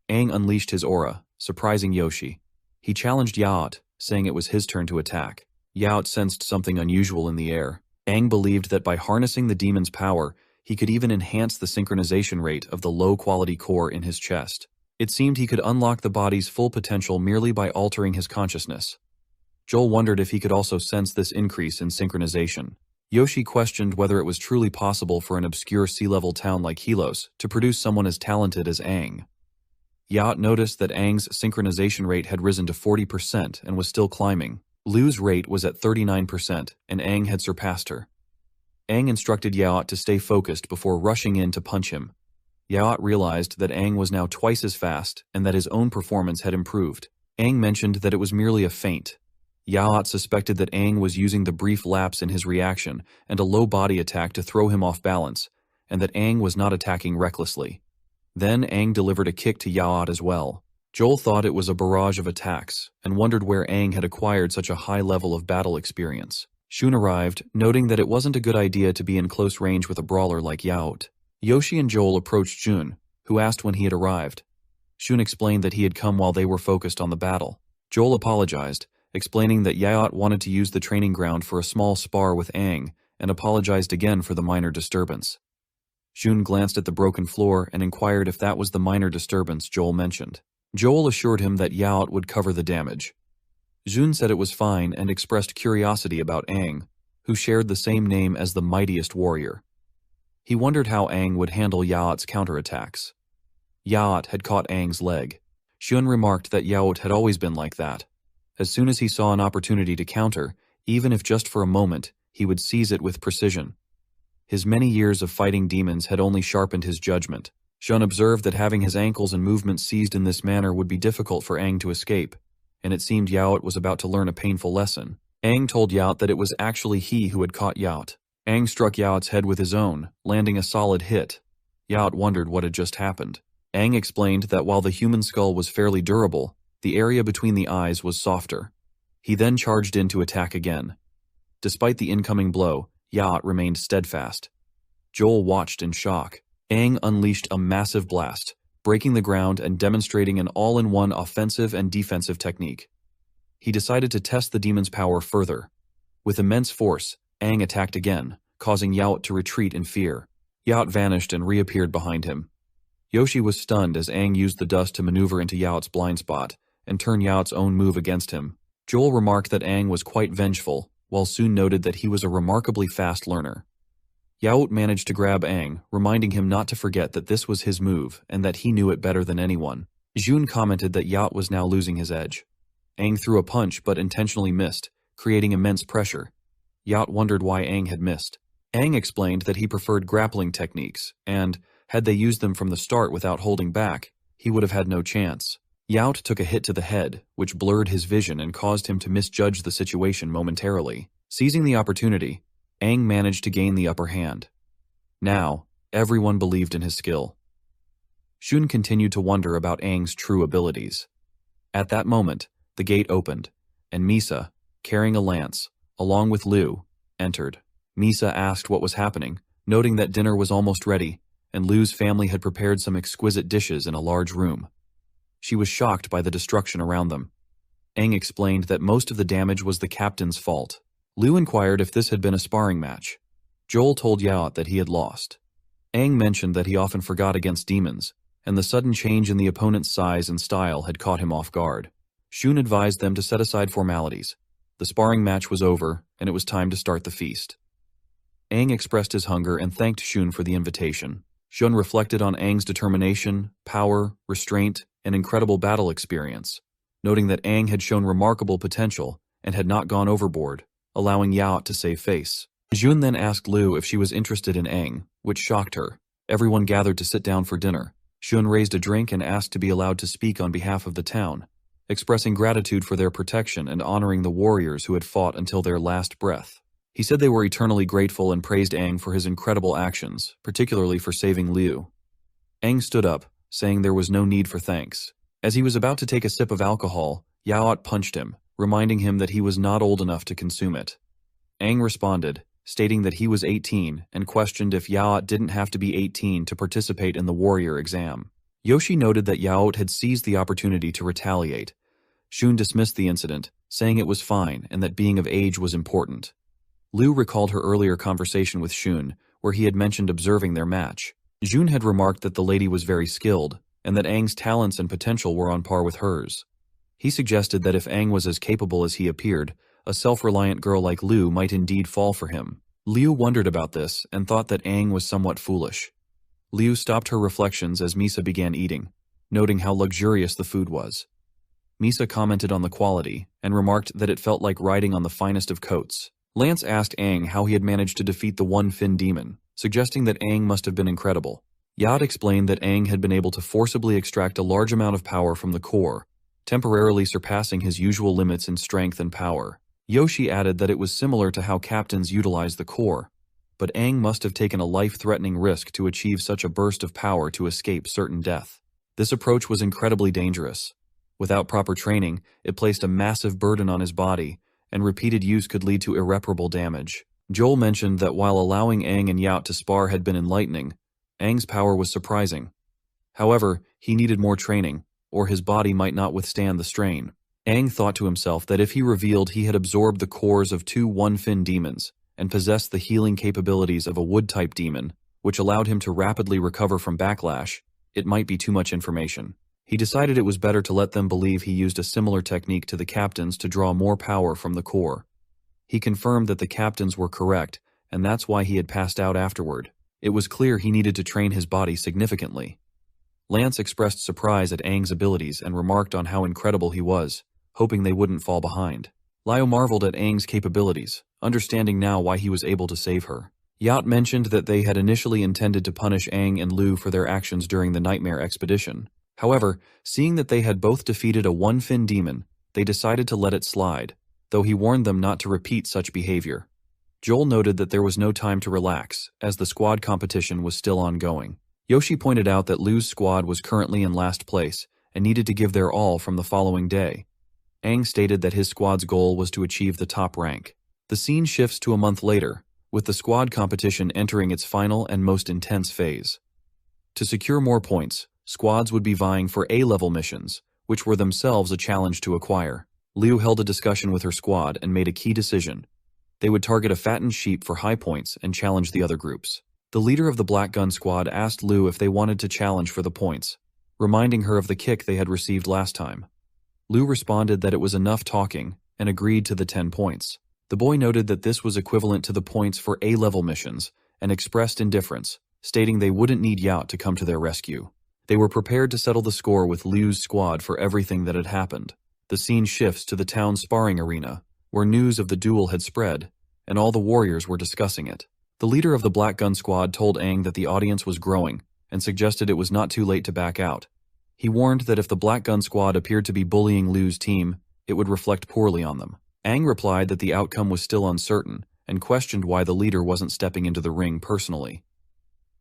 Aang unleashed his aura, surprising Yoshi. He challenged Yacht, saying it was his turn to attack. Yacht sensed something unusual in the air. Aang believed that by harnessing the demon's power, he could even enhance the synchronization rate of the low-quality core in his chest. It seemed he could unlock the body's full potential merely by altering his consciousness. Joel wondered if he could also sense this increase in synchronization. Yoshi questioned whether it was truly possible for an obscure sea-level town like Helos to produce someone as talented as Aang. Yacht noticed that Aang's synchronization rate had risen to 40% and was still climbing. Liu's rate was at 39%, and Aang had surpassed her. Aang instructed Yacht to stay focused before rushing in to punch him. Yacht realized that Aang was now twice as fast and that his own performance had improved. Aang mentioned that it was merely a feint. Yacht suspected that Aang was using the brief lapse in his reaction and a low body attack to throw him off balance, and that Aang was not attacking recklessly. Then Aang delivered a kick to Yacht as well. Joel thought it was a barrage of attacks and wondered where Aang had acquired such a high level of battle experience. Shun arrived, noting that it wasn't a good idea to be in close range with a brawler like Yacht. Yoshi and Joel approached Shun, who asked when he had arrived. Shun explained that he had come while they were focused on the battle. Joel apologized, explaining that Yacht wanted to use the training ground for a small spar with Aang, and apologized again for the minor disturbance. Shun glanced at the broken floor and inquired if that was the minor disturbance Joel mentioned. Joel assured him that Yacht would cover the damage. Jun said it was fine and expressed curiosity about Aang, who shared the same name as the mightiest warrior. He wondered how Aang would handle Yaot's counterattacks. Yaot had caught Aang's leg. Shun remarked that Yaot had always been like that. As soon as he saw an opportunity to counter, even if just for a moment, he would seize it with precision. His many years of fighting demons had only sharpened his judgment. Shun observed that having his ankles and movements seized in this manner would be difficult for Aang to escape, and it seemed Yaot was about to learn a painful lesson. Aang told Yaot that it was actually he who had caught Yaot. Aang struck Yaot's head with his own, landing a solid hit. Yaot wondered what had just happened. Aang explained that while the human skull was fairly durable, the area between the eyes was softer. He then charged in to attack again. Despite the incoming blow, Yaot remained steadfast. Joel watched in shock. Aang unleashed a massive blast, breaking the ground and demonstrating an all-in-one offensive and defensive technique. He decided to test the demon's power further. With immense force, Aang attacked again, causing Yaot to retreat in fear. Yaot vanished and reappeared behind him. Yoshi was stunned as Aang used the dust to maneuver into Yaot's blind spot and turn Yaot's own move against him. Joel remarked that Aang was quite vengeful, while Soon noted that he was a remarkably fast learner. Yaot managed to grab Aang, reminding him not to forget that this was his move and that he knew it better than anyone. Jun commented that Yaot was now losing his edge. Aang threw a punch but intentionally missed, creating immense pressure. Yaot wondered why Aang had missed. Aang explained that he preferred grappling techniques, and, had they used them from the start without holding back, he would have had no chance. Yaot took a hit to the head, which blurred his vision and caused him to misjudge the situation momentarily. Seizing the opportunity, Aang managed to gain the upper hand. Now, everyone believed in his skill. Shun continued to wonder about Aang's true abilities. At that moment, the gate opened, and Misa, carrying a lance, along with Liu, entered. Misa asked what was happening, noting that dinner was almost ready, and Liu's family had prepared some exquisite dishes in a large room. She was shocked by the destruction around them. Aang explained that most of the damage was the captain's fault. Liu inquired if this had been a sparring match. Joel told Yaot that he had lost. Aang mentioned that he often forgot against demons, and the sudden change in the opponent's size and style had caught him off guard. Shun advised them to set aside formalities. The sparring match was over, and it was time to start the feast. Aang expressed his hunger and thanked Shun for the invitation. Shun reflected on Aang's determination, power, restraint, and incredible battle experience, noting that Aang had shown remarkable potential and had not gone overboard, allowing Yaot to save face. Jun then asked Liu if she was interested in Aang, which shocked her. Everyone gathered to sit down for dinner. Shun raised a drink and asked to be allowed to speak on behalf of the town, expressing gratitude for their protection and honoring the warriors who had fought until their last breath. He said they were eternally grateful and praised Aang for his incredible actions, particularly for saving Liu. Aang stood up, saying there was no need for thanks. As he was about to take a sip of alcohol, Yaot punched him, reminding him that he was not old enough to consume it. Aang responded, stating that he was 18 and questioned if Yaot didn't have to be 18 to participate in the warrior exam. Yoshi noted that Yaot had seized the opportunity to retaliate. Shun dismissed the incident, saying it was fine and that being of age was important. Liu recalled her earlier conversation with Shun, where he had mentioned observing their match. Jun had remarked that the lady was very skilled, and that Aang's talents and potential were on par with hers. He suggested that if Aang was as capable as he appeared, a self-reliant girl like Liu might indeed fall for him. Liu wondered about this and thought that Aang was somewhat foolish. Liu stopped her reflections as Misa began eating, noting how luxurious the food was. Misa commented on the quality and remarked that it felt like riding on the finest of coats. Lance asked Aang how he had managed to defeat the one-fin demon, suggesting that Aang must have been incredible. Yacht explained that Aang had been able to forcibly extract a large amount of power from the core, temporarily surpassing his usual limits in strength and power. Yoshi added that it was similar to how captains utilize the core, but Aang must have taken a life-threatening risk to achieve such a burst of power to escape certain death. This approach was incredibly dangerous. Without proper training, it placed a massive burden on his body, and repeated use could lead to irreparable damage. Joel mentioned that while allowing Aang and Yacht to spar had been enlightening, Aang's power was surprising. However, he needed more training, or his body might not withstand the strain. Aang thought to himself that if he revealed he had absorbed the cores of two one-fin demons and possessed the healing capabilities of a wood-type demon, which allowed him to rapidly recover from backlash, it might be too much information. He decided it was better to let them believe he used a similar technique to the captains to draw more power from the core. He confirmed that the captains were correct, and that's why he had passed out afterward. It was clear he needed to train his body significantly. Lance expressed surprise at Aang's abilities and remarked on how incredible he was, hoping they wouldn't fall behind. Liu marveled at Aang's capabilities, understanding now why he was able to save her. Yacht mentioned that they had initially intended to punish Aang and Liu for their actions during the Nightmare Expedition. However, seeing that they had both defeated a one-fin demon, they decided to let it slide, though he warned them not to repeat such behavior. Joel noted that there was no time to relax, as the squad competition was still ongoing. Yoshi pointed out that Liu's squad was currently in last place and needed to give their all from the following day. Aang stated that his squad's goal was to achieve the top rank. The scene shifts to a month later, with the squad competition entering its final and most intense phase. To secure more points, squads would be vying for A-level missions, which were themselves a challenge to acquire. Liu held a discussion with her squad and made a key decision. They would target a fattened sheep for high points and challenge the other groups. The leader of the Black Gun Squad asked Liu if they wanted to challenge for the points, reminding her of the kick they had received last time. Liu responded that it was enough talking and agreed to the 10 points. The boy noted that this was equivalent to the points for A-level missions and expressed indifference, stating they wouldn't need Yacht to come to their rescue. They were prepared to settle the score with Liu's squad for everything that had happened. The scene shifts to the town's sparring arena, where news of the duel had spread, and all the warriors were discussing it. The leader of the Black Gun Squad told Aang that the audience was growing, and suggested it was not too late to back out. He warned that if the Black Gun Squad appeared to be bullying Liu's team, it would reflect poorly on them. Aang replied that the outcome was still uncertain, and questioned why the leader wasn't stepping into the ring personally.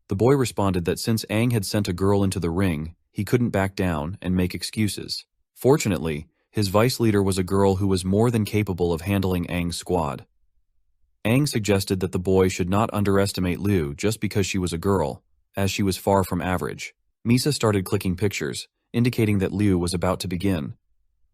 The boy responded that since Aang had sent a girl into the ring, he couldn't back down and make excuses. Fortunately, his vice leader was a girl who was more than capable of handling Aang's squad. Aang suggested that the boy should not underestimate Liu just because she was a girl, as she was far from average. Misa started clicking pictures, indicating that Liu was about to begin.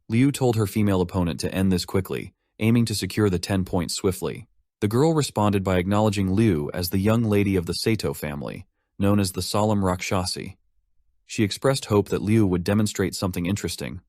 Liu told her female opponent to end this quickly, aiming to secure the 10 points swiftly. The girl responded by acknowledging Liu as the young lady of the Sato family, known as the Solemn Rakshasi. She expressed hope that Liu would demonstrate something interesting.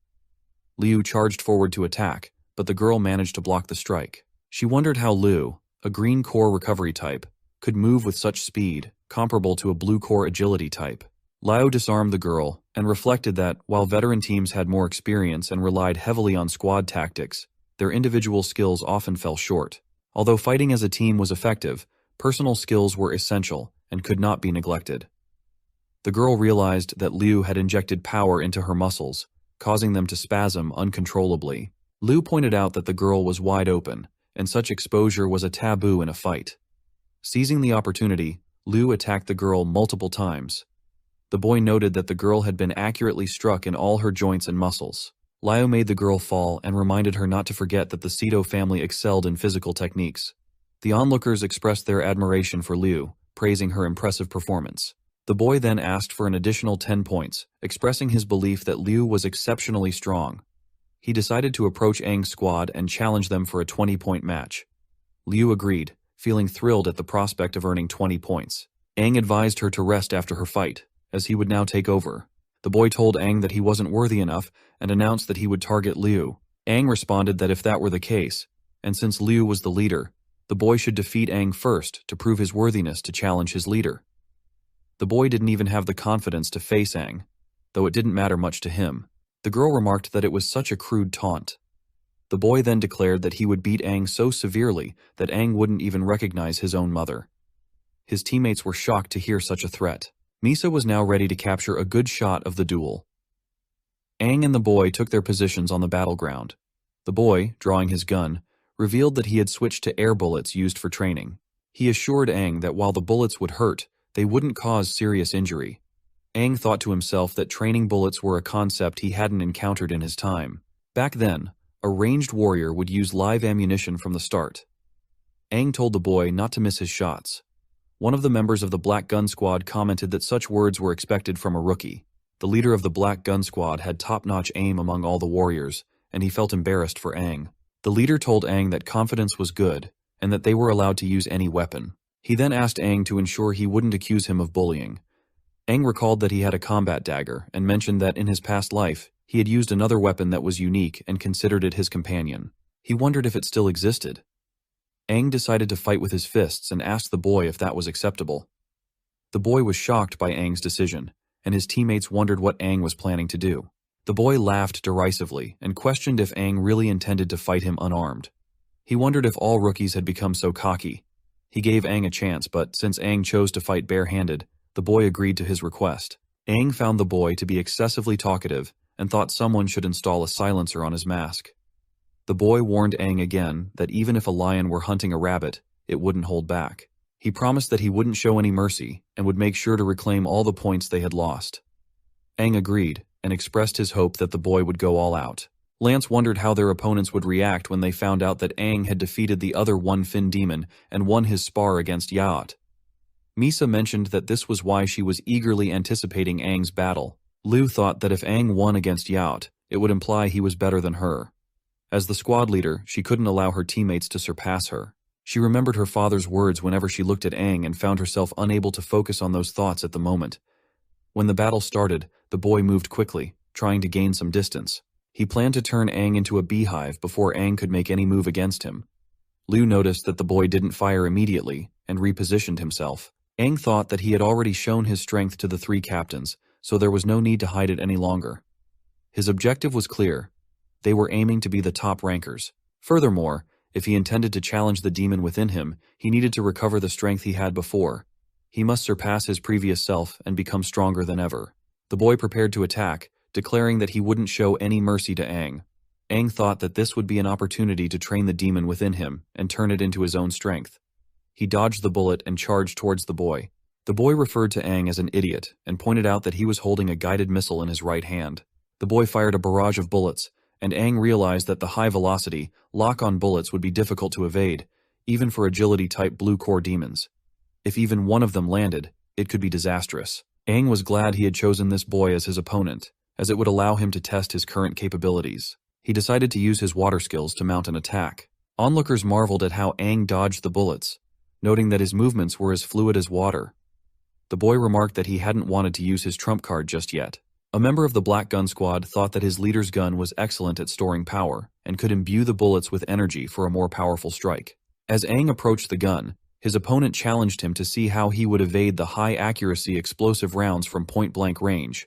Liu charged forward to attack, but the girl managed to block the strike. She wondered how Liu, a green core recovery type, could move with such speed, comparable to a blue core agility type. Liu disarmed the girl, and reflected that, while veteran teams had more experience and relied heavily on squad tactics, their individual skills often fell short. Although fighting as a team was effective, personal skills were essential and could not be neglected. The girl realized that Liu had injected power into her muscles, causing them to spasm uncontrollably. Liu pointed out that the girl was wide open, and such exposure was a taboo in a fight. Seizing the opportunity, Liu attacked the girl multiple times. The boy noted that the girl had been accurately struck in all her joints and muscles. Liu made the girl fall and reminded her not to forget that the Sato family excelled in physical techniques. The onlookers expressed their admiration for Liu, praising her impressive performance. The boy then asked for an additional 10 points, expressing his belief that Liu was exceptionally strong. He decided to approach Aang's squad and challenge them for a 20-point match. Liu agreed, feeling thrilled at the prospect of earning 20 points. Aang advised her to rest after her fight, as he would now take over. The boy told Aang that he wasn't worthy enough and announced that he would target Liu. Aang responded that if that were the case, and since Liu was the leader, the boy should defeat Aang first to prove his worthiness to challenge his leader. The boy didn't even have the confidence to face Aang, though it didn't matter much to him. The girl remarked that it was such a crude taunt. The boy then declared that he would beat Aang so severely that Aang wouldn't even recognize his own mother. His teammates were shocked to hear such a threat. Misa was now ready to capture a good shot of the duel. Aang and the boy took their positions on the battleground. The boy, drawing his gun, revealed that he had switched to air bullets used for training. He assured Aang that while the bullets would hurt, they wouldn't cause serious injury. Aang thought to himself that training bullets were a concept he hadn't encountered in his time. Back then, a ranged warrior would use live ammunition from the start. Aang told the boy not to miss his shots. One of the members of the Black Gun Squad commented that such words were expected from a rookie. The leader of the Black Gun Squad had top-notch aim among all the warriors, and he felt embarrassed for Aang. The leader told Aang that confidence was good, and that they were allowed to use any weapon. He then asked Aang to ensure he wouldn't accuse him of bullying. Aang recalled that he had a combat dagger, and mentioned that in his past life, he had used another weapon that was unique and considered it his companion. He wondered if it still existed. Aang decided to fight with his fists and asked the boy if that was acceptable. The boy was shocked by Aang's decision, and his teammates wondered what Aang was planning to do. The boy laughed derisively and questioned if Aang really intended to fight him unarmed. He wondered if all rookies had become so cocky. He gave Aang a chance, but since Aang chose to fight barehanded, the boy agreed to his request. Aang found the boy to be excessively talkative and thought someone should install a silencer on his mask. The boy warned Aang again that even if a lion were hunting a rabbit, it wouldn't hold back. He promised that he wouldn't show any mercy and would make sure to reclaim all the points they had lost. Aang agreed and expressed his hope that the boy would go all out. Lance wondered how their opponents would react when they found out that Aang had defeated the other one-fin demon and won his spar against Yacht. Misa mentioned that this was why she was eagerly anticipating Aang's battle. Lu thought that if Aang won against Yacht, it would imply he was better than her. As the squad leader, she couldn't allow her teammates to surpass her. She remembered her father's words whenever she looked at Aang and found herself unable to focus on those thoughts at the moment. When the battle started, the boy moved quickly, trying to gain some distance. He planned to turn Aang into a beehive before Aang could make any move against him. Lu noticed that the boy didn't fire immediately and repositioned himself. Aang thought that he had already shown his strength to the three captains, so there was no need to hide it any longer. His objective was clear. They were aiming to be the top rankers. Furthermore, if he intended to challenge the demon within him, he needed to recover the strength he had before. He must surpass his previous self and become stronger than ever. The boy prepared to attack, declaring that he wouldn't show any mercy to Aang. Aang thought that this would be an opportunity to train the demon within him and turn it into his own strength. He dodged the bullet and charged towards the boy. The boy referred to Aang as an idiot and pointed out that he was holding a guided missile in his right hand. The boy fired a barrage of bullets, and Aang realized that the high-velocity, lock-on bullets would be difficult to evade, even for agility-type blue core demons. If even one of them landed, it could be disastrous. Aang was glad he had chosen this boy as his opponent, as it would allow him to test his current capabilities. He decided to use his water skills to mount an attack. Onlookers marveled at how Aang dodged the bullets, noting that his movements were as fluid as water. The boy remarked that he hadn't wanted to use his trump card just yet. A member of the Black Gun Squad thought that his leader's gun was excellent at storing power and could imbue the bullets with energy for a more powerful strike. As Aang approached the gun, his opponent challenged him to see how he would evade the high-accuracy explosive rounds from point-blank range.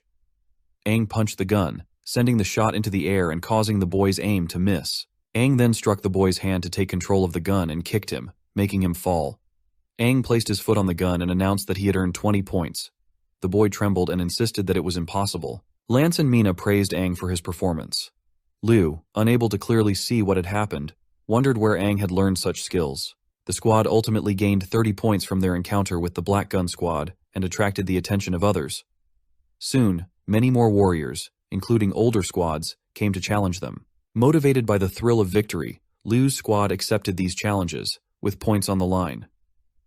Aang punched the gun, sending the shot into the air and causing the boy's aim to miss. Aang then struck the boy's hand to take control of the gun and kicked him, making him fall. Aang placed his foot on the gun and announced that he had earned 20 points. The boy trembled and insisted that it was impossible. Lance and Mina praised Aang for his performance. Lu, unable to clearly see what had happened, wondered where Aang had learned such skills. The squad ultimately gained 30 points from their encounter with the Black Gun Squad and attracted the attention of others. Soon, many more warriors, including older squads, came to challenge them. Motivated by the thrill of victory, Lu's squad accepted these challenges, with points on the line.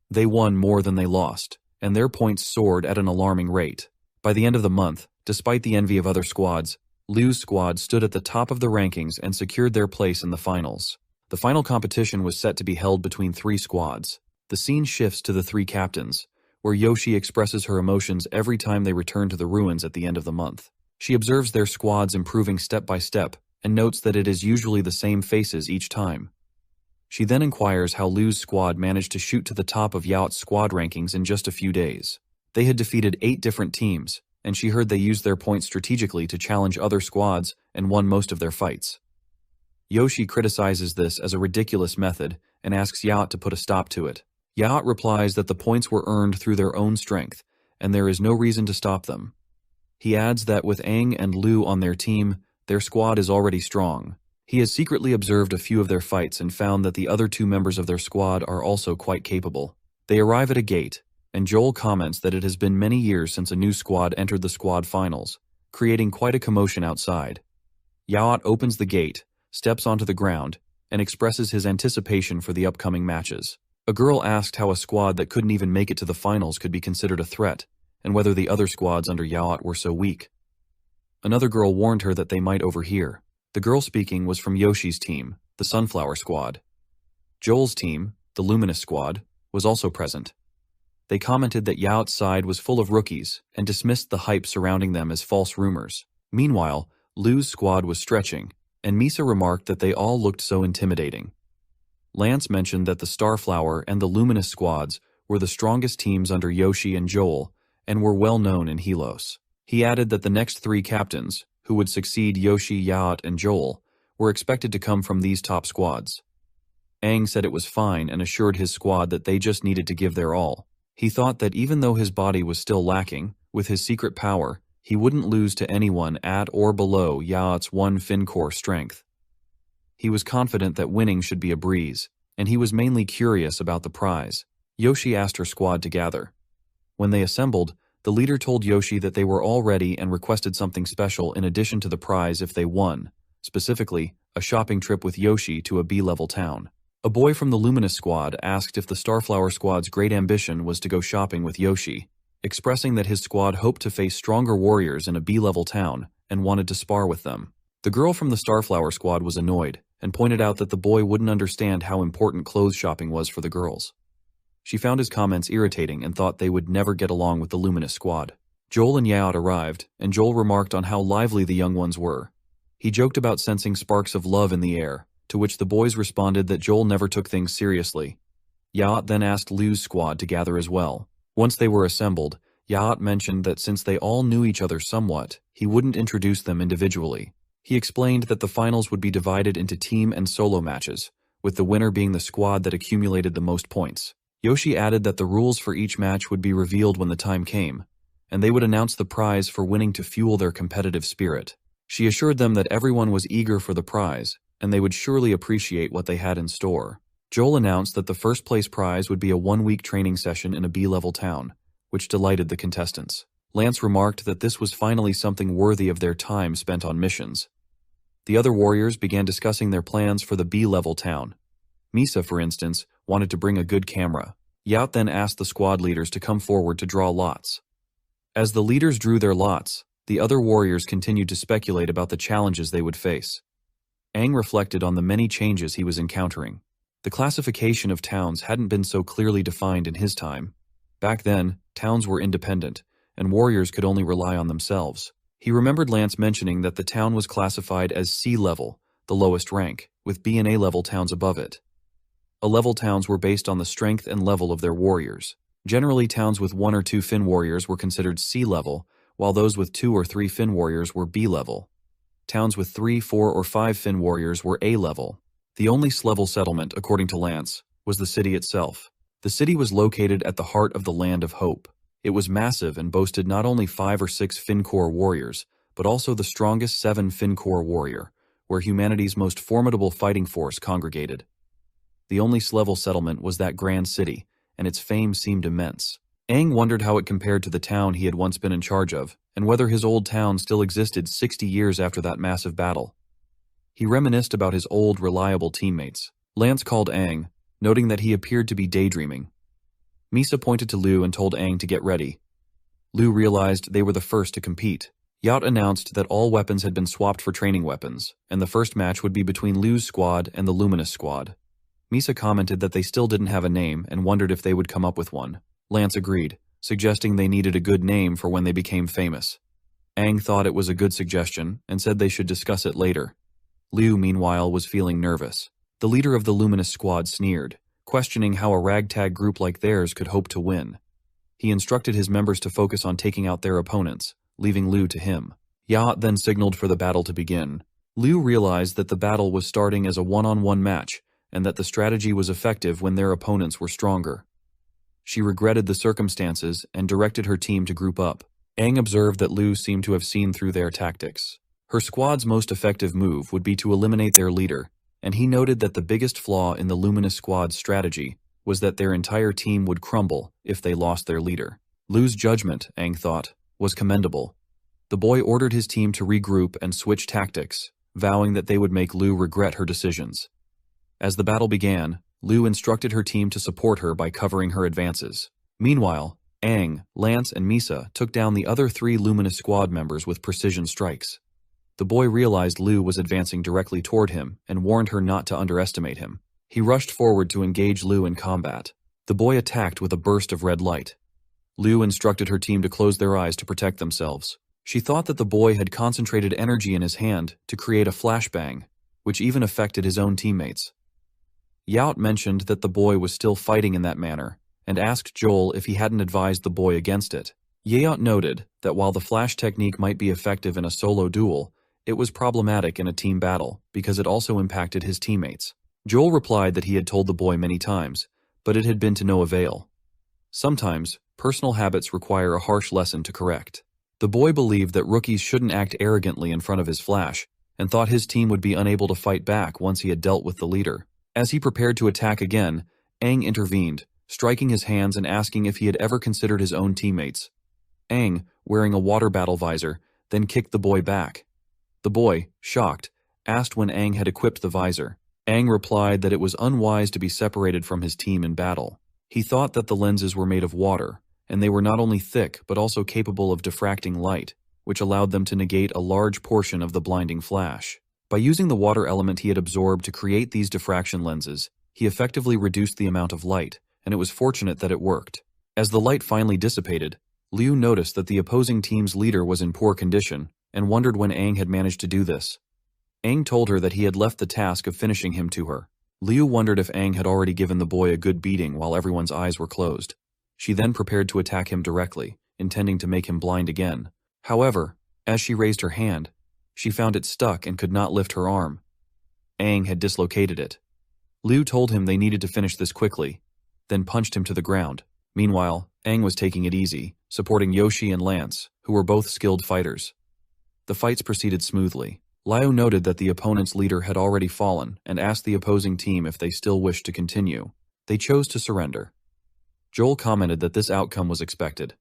They won more than they lost, and their points soared at an alarming rate. By the end of the month, despite the envy of other squads, Lu's squad stood at the top of the rankings and secured their place in the finals. The final competition was set to be held between three squads. The scene shifts to the three captains, where Yoshi expresses her emotions every time they return to the ruins at the end of the month. She observes their squads improving step by step and notes that it is usually the same faces each time. She then inquires how Lu's squad managed to shoot to the top of Yacht's squad rankings in just a few days. They had defeated 8 different teams, and she heard they used their points strategically to challenge other squads and won most of their fights. Yoshi criticizes this as a ridiculous method and asks Yacht to put a stop to it. Yacht replies that the points were earned through their own strength, and there is no reason to stop them. He adds that with Aang and Lu on their team, their squad is already strong. He has secretly observed a few of their fights and found that the other 2 members of their squad are also quite capable. They arrive at a gate, and Joel comments that it has been many years since a new squad entered the squad finals, creating quite a commotion outside. Yacht opens the gate, steps onto the ground, and expresses his anticipation for the upcoming matches. A girl asked how a squad that couldn't even make it to the finals could be considered a threat, and whether the other squads under Yacht were so weak. Another girl warned her that they might overhear. The girl speaking was from Yoshi's team, the Sunflower Squad. Joel's team, the Luminous Squad, was also present. They commented that Yacht's side was full of rookies and dismissed the hype surrounding them as false rumors. Meanwhile, Lu's squad was stretching, and Misa remarked that they all looked so intimidating. Lance mentioned that the Starflower and the Luminous squads were the strongest teams under Yoshi and Joel and were well known in Helos. He added that the next 3 captains, who would succeed Yoshi, Yacht, and Joel, were expected to come from these top squads. Aang said it was fine and assured his squad that they just needed to give their all. He thought that even though his body was still lacking, with his secret power, he wouldn't lose to anyone at or below Yacht's 1 fin core strength. He was confident that winning should be a breeze, and he was mainly curious about the prize. Yoshi asked her squad to gather. When they assembled, the leader told Yoshi that they were all ready and requested something special in addition to the prize if they won, specifically, a shopping trip with Yoshi to a B-level town. A boy from the Luminous squad asked if the Starflower squad's great ambition was to go shopping with Yoshi, expressing that his squad hoped to face stronger warriors in a B-level town and wanted to spar with them. The girl from the Starflower squad was annoyed and pointed out that the boy wouldn't understand how important clothes shopping was for the girls. She found his comments irritating and thought they would never get along with the Luminous squad. Joel and Yacht arrived, and Joel remarked on how lively the young ones were. He joked about sensing sparks of love in the air, to which the boys responded that Joel never took things seriously. Yacht then asked Lu's squad to gather as well. Once they were assembled, Yacht mentioned that since they all knew each other somewhat, he wouldn't introduce them individually. He explained that the finals would be divided into team and solo matches, with the winner being the squad that accumulated the most points. Yoshi added that the rules for each match would be revealed when the time came, and they would announce the prize for winning to fuel their competitive spirit. She assured them that everyone was eager for the prize, and they would surely appreciate what they had in store. Joel announced that the first place prize would be a 1-week training session in a B-level town, which delighted the contestants. Lance remarked that this was finally something worthy of their time spent on missions. The other warriors began discussing their plans for the B-level town. Misa, for instance, wanted to bring a good camera. Yacht then asked the squad leaders to come forward to draw lots. As the leaders drew their lots, the other warriors continued to speculate about the challenges they would face. Aang reflected on the many changes he was encountering. The classification of towns hadn't been so clearly defined in his time. Back then, towns were independent, and warriors could only rely on themselves. He remembered Lance mentioning that the town was classified as C level, the lowest rank, with B and A level towns above it. A-level towns were based on the strength and level of their warriors. Generally, towns with 1 or 2 Fin warriors were considered C-level, while those with 2 or 3 Fin warriors were B-level. Towns with 3, 4, or 5 Fin warriors were A-level. The only S-level settlement, according to Lance, was the city itself. The city was located at the heart of the Land of Hope. It was massive and boasted not only 5 or 6 Fin core warriors, but also the strongest 7 Fin core warrior, where humanity's most formidable fighting force congregated. The only S-level settlement was that grand city, and its fame seemed immense. Aang wondered how it compared to the town he had once been in charge of, and whether his old town still existed 60 years after that massive battle. He reminisced about his old, reliable teammates. Lance called Aang, noting that he appeared to be daydreaming. Misa pointed to Lu and told Aang to get ready. Lu realized they were the first to compete. Yacht announced that all weapons had been swapped for training weapons, and the first match would be between Lu's squad and the Luminous squad. Misa commented that they still didn't have a name and wondered if they would come up with one. Lance agreed, suggesting they needed a good name for when they became famous. Aang thought it was a good suggestion and said they should discuss it later. Lu, meanwhile, was feeling nervous. The leader of the Luminous squad sneered, questioning how a ragtag group like theirs could hope to win. He instructed his members to focus on taking out their opponents, leaving Lu to him. Yacht then signaled for the battle to begin. Lu realized that the battle was starting as a one-on-one match, and that the strategy was effective when their opponents were stronger. She regretted the circumstances and directed her team to group up. Aang observed that Lu seemed to have seen through their tactics. Her squad's most effective move would be to eliminate their leader, and he noted that the biggest flaw in the Luminous squad's strategy was that their entire team would crumble if they lost their leader. Lu's judgment, Aang thought, was commendable. The boy ordered his team to regroup and switch tactics, vowing that they would make Lu regret her decisions. As the battle began, Lu instructed her team to support her by covering her advances. Meanwhile, Aang, Lance, and Misa took down the other 3 Luminous squad members with precision strikes. The boy realized Lu was advancing directly toward him and warned her not to underestimate him. He rushed forward to engage Lu in combat. The boy attacked with a burst of red light. Lu instructed her team to close their eyes to protect themselves. She thought that the boy had concentrated energy in his hand to create a flashbang, which even affected his own teammates. Yacht mentioned that the boy was still fighting in that manner, and asked Joel if he hadn't advised the boy against it. Yacht noted that while the flash technique might be effective in a solo duel, it was problematic in a team battle because it also impacted his teammates. Joel replied that he had told the boy many times, but it had been to no avail. Sometimes, personal habits require a harsh lesson to correct. The boy believed that rookies shouldn't act arrogantly in front of his flash, and thought his team would be unable to fight back once he had dealt with the leader. As he prepared to attack again, Aang intervened, striking his hands and asking if he had ever considered his own teammates. Aang, wearing a water battle visor, then kicked the boy back. The boy, shocked, asked when Aang had equipped the visor. Aang replied that it was unwise to be separated from his team in battle. He thought that the lenses were made of water, and they were not only thick but also capable of diffracting light, which allowed them to negate a large portion of the blinding flash. By using the water element he had absorbed to create these diffraction lenses, he effectively reduced the amount of light, and it was fortunate that it worked. As the light finally dissipated, Liu noticed that the opposing team's leader was in poor condition, and wondered when Aang had managed to do this. Aang told her that he had left the task of finishing him to her. Liu wondered if Aang had already given the boy a good beating while everyone's eyes were closed. She then prepared to attack him directly, intending to make him blind again. However, as she raised her hand, she found it stuck and could not lift her arm. Aang had dislocated it. Liu told him they needed to finish this quickly, then punched him to the ground. Meanwhile, Aang was taking it easy, supporting Yoshi and Lance, who were both skilled fighters. The fights proceeded smoothly. Liu noted that the opponent's leader had already fallen and asked the opposing team if they still wished to continue. They chose to surrender. Joel commented that this outcome was expected.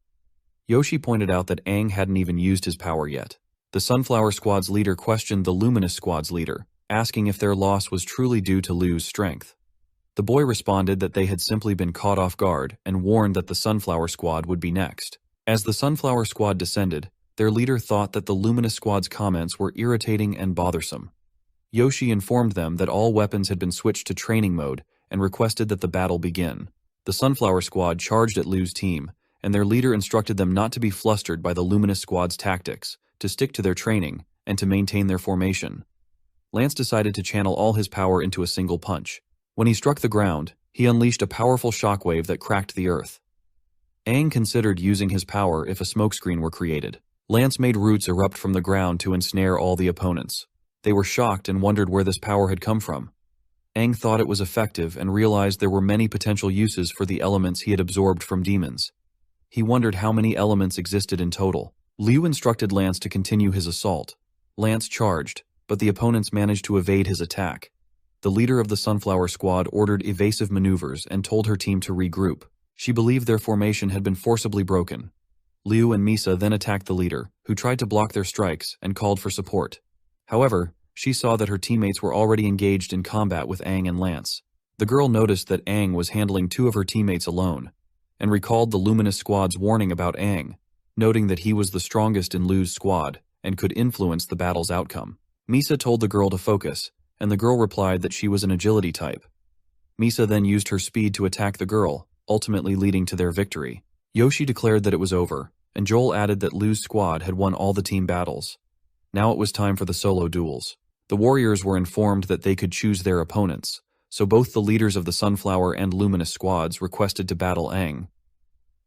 Yoshi pointed out that Aang hadn't even used his power yet. The Sunflower Squad's leader questioned the Luminous Squad's leader, asking if their loss was truly due to Liu's strength. The boy responded that they had simply been caught off guard and warned that the Sunflower Squad would be next. As the Sunflower Squad descended, their leader thought that the Luminous Squad's comments were irritating and bothersome. Yoshi informed them that all weapons had been switched to training mode and requested that the battle begin. The Sunflower Squad charged at Liu's team, and their leader instructed them not to be flustered by the Luminous Squad's tactics, to stick to their training, and to maintain their formation. Lance decided to channel all his power into a single punch. When he struck the ground, he unleashed a powerful shockwave that cracked the earth. Aang considered using his power if a smokescreen were created. Lance made roots erupt from the ground to ensnare all the opponents. They were shocked and wondered where this power had come from. Aang thought it was effective and realized there were many potential uses for the elements he had absorbed from demons. He wondered how many elements existed in total. Liu instructed Lance to continue his assault. Lance charged, but the opponents managed to evade his attack. The leader of the Sunflower Squad ordered evasive maneuvers and told her team to regroup. She believed their formation had been forcibly broken. Liu and Misa then attacked the leader, who tried to block their strikes and called for support. However, she saw that her teammates were already engaged in combat with Aang and Lance. The girl noticed that Aang was handling two of her teammates alone, and recalled the Luminous Squad's warning about Aang, noting that he was the strongest in Liu's squad and could influence the battle's outcome. Misa told the girl to focus, and the girl replied that she was an agility type. Misa then used her speed to attack the girl, ultimately leading to their victory. Yoshi declared that it was over, and Joel added that Liu's squad had won all the team battles. Now it was time for the solo duels. The warriors were informed that they could choose their opponents, so both the leaders of the Sunflower and Luminous Squads requested to battle Aang.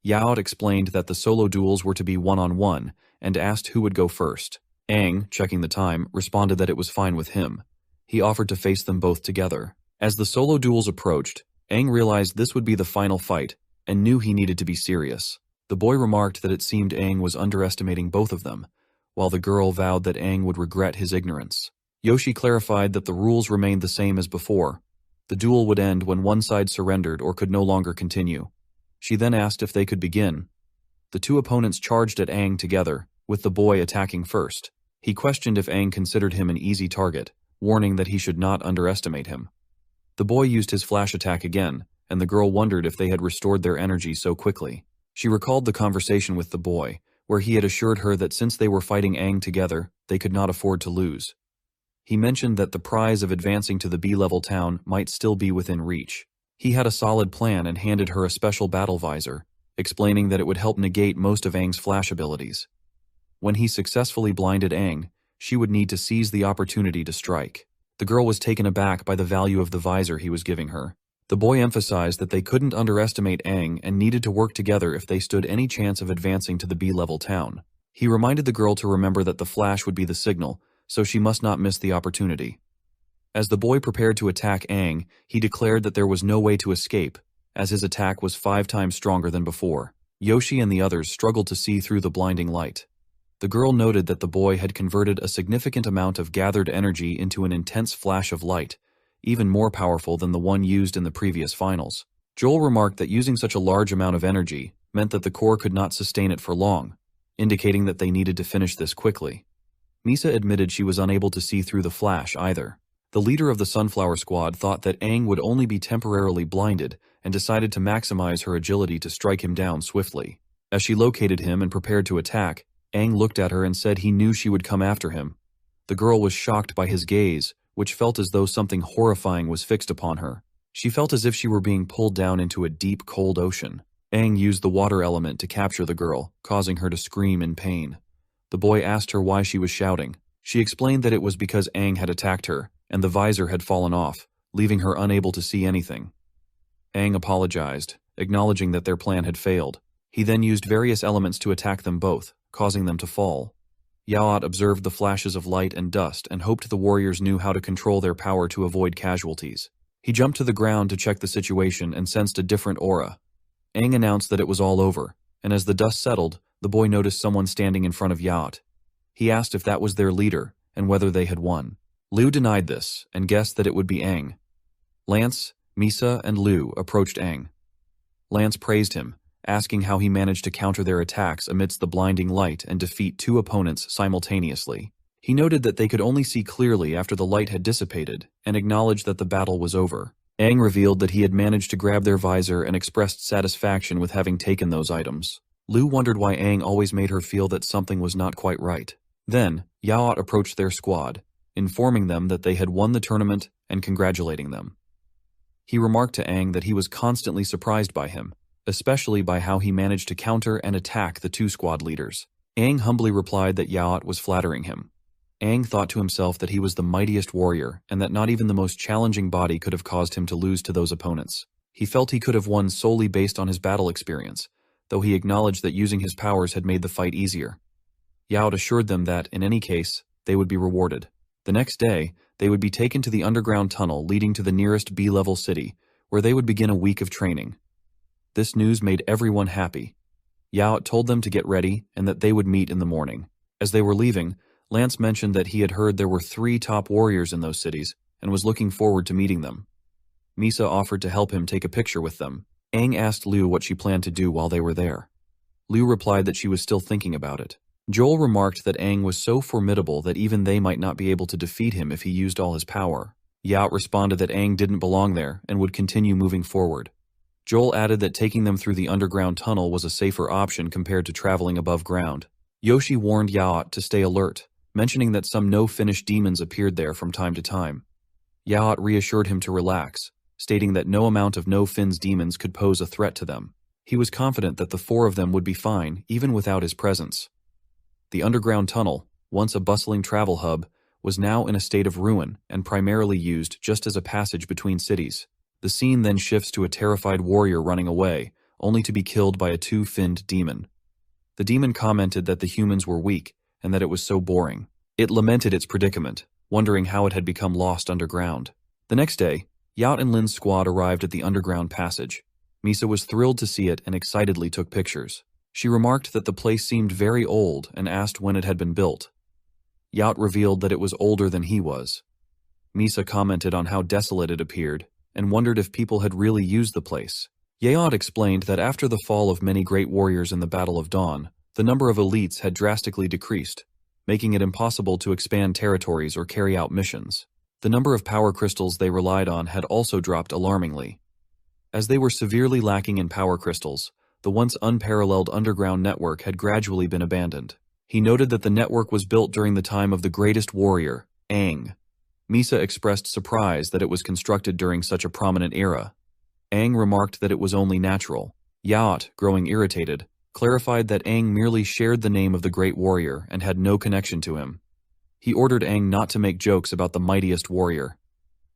Yaot explained that the solo duels were to be one-on-one, and asked who would go first. Aang, checking the time, responded that it was fine with him. He offered to face them both together. As the solo duels approached, Aang realized this would be the final fight, and knew he needed to be serious. The boy remarked that it seemed Aang was underestimating both of them, while the girl vowed that Aang would regret his ignorance. Yoshi clarified that the rules remained the same as before. The duel would end when one side surrendered or could no longer continue. She then asked if they could begin. The two opponents charged at Aang together, with the boy attacking first. He questioned if Aang considered him an easy target, warning that he should not underestimate him. The boy used his flash attack again, and the girl wondered if they had restored their energy so quickly. She recalled the conversation with the boy, where he had assured her that since they were fighting Aang together, they could not afford to lose. He mentioned that the prize of advancing to the B-level town might still be within reach. He had a solid plan and handed her a special battle visor, explaining that it would help negate most of Aang's flash abilities. When he successfully blinded Aang, she would need to seize the opportunity to strike. The girl was taken aback by the value of the visor he was giving her. The boy emphasized that they couldn't underestimate Aang and needed to work together if they stood any chance of advancing to the B-level town. He reminded the girl to remember that the flash would be the signal, so she must not miss the opportunity. As the boy prepared to attack Aang, he declared that there was no way to escape, as his attack was 5 times stronger than before. Yoshi and the others struggled to see through the blinding light. The girl noted that the boy had converted a significant amount of gathered energy into an intense flash of light, even more powerful than the one used in the previous finals. Joel remarked that using such a large amount of energy meant that the core could not sustain it for long, indicating that they needed to finish this quickly. Misa admitted she was unable to see through the flash either. The leader of the Sunflower Squad thought that Aang would only be temporarily blinded and decided to maximize her agility to strike him down swiftly. As she located him and prepared to attack, Aang looked at her and said he knew she would come after him. The girl was shocked by his gaze, which felt as though something horrifying was fixed upon her. She felt as if she were being pulled down into a deep, cold ocean. Aang used the water element to capture the girl, causing her to scream in pain. The boy asked her why she was shouting. She explained that it was because Aang had attacked her, and the visor had fallen off, leaving her unable to see anything. Aang apologized, acknowledging that their plan had failed. He then used various elements to attack them both, causing them to fall. Yaot observed the flashes of light and dust and hoped the warriors knew how to control their power to avoid casualties. He jumped to the ground to check the situation and sensed a different aura. Aang announced that it was all over, and as the dust settled, the boy noticed someone standing in front of Yaot. He asked if that was their leader and whether they had won. Liu denied this and guessed that it would be Aang. Lance, Misa, and Liu approached Aang. Lance praised him, asking how he managed to counter their attacks amidst the blinding light and defeat 2 opponents simultaneously. He noted that they could only see clearly after the light had dissipated and acknowledged that the battle was over. Aang revealed that he had managed to grab their visor and expressed satisfaction with having taken those items. Liu wondered why Aang always made her feel that something was not quite right. Then, Yaot approached their squad, informing them that they had won the tournament and congratulating them. He remarked to Aang that he was constantly surprised by him, especially by how he managed to counter and attack the 2 squad leaders. Aang humbly replied that Yaot was flattering him. Aang thought to himself that he was the mightiest warrior and that not even the most challenging body could have caused him to lose to those opponents. He felt he could have won solely based on his battle experience, though he acknowledged that using his powers had made the fight easier. Yaot assured them that, in any case, they would be rewarded. The next day, they would be taken to the underground tunnel leading to the nearest B-level city, where they would begin a week of training. This news made everyone happy. Yaot told them to get ready and that they would meet in the morning. As they were leaving, Lance mentioned that he had heard there were 3 top warriors in those cities and was looking forward to meeting them. Misa offered to help him take a picture with them. Aang asked Liu what she planned to do while they were there. Liu replied that she was still thinking about it. Joel remarked that Aang was so formidable that even they might not be able to defeat him if he used all his power. Yaot responded that Aang didn't belong there and would continue moving forward. Joel added that taking them through the underground tunnel was a safer option compared to traveling above ground. Yoshi warned Yaot to stay alert, mentioning that some no-finish demons appeared there from time to time. Yaot reassured him to relax, stating that no amount of no-fins demons could pose a threat to them. He was confident that the 4 of them would be fine, even without his presence. The underground tunnel, once a bustling travel hub, was now in a state of ruin and primarily used just as a passage between cities. The scene then shifts to a terrified warrior running away, only to be killed by a 2-finned demon. The demon commented that the humans were weak and that it was so boring. It lamented its predicament, wondering how it had become lost underground. The next day, Yaot and Lin's squad arrived at the underground passage. Misa was thrilled to see it and excitedly took pictures. She remarked that the place seemed very old and asked when it had been built. Yaot revealed that it was older than he was. Misa commented on how desolate it appeared and wondered if people had really used the place. Yaot explained that after the fall of many great warriors in the Battle of Dawn, the number of elites had drastically decreased, making it impossible to expand territories or carry out missions. The number of power crystals they relied on had also dropped alarmingly. As they were severely lacking in power crystals, the once unparalleled underground network had gradually been abandoned. He noted that the network was built during the time of the greatest warrior, Aang. Misa expressed surprise that it was constructed during such a prominent era. Aang remarked that it was only natural. Yaot, growing irritated, clarified that Aang merely shared the name of the great warrior and had no connection to him. He ordered Aang not to make jokes about the mightiest warrior.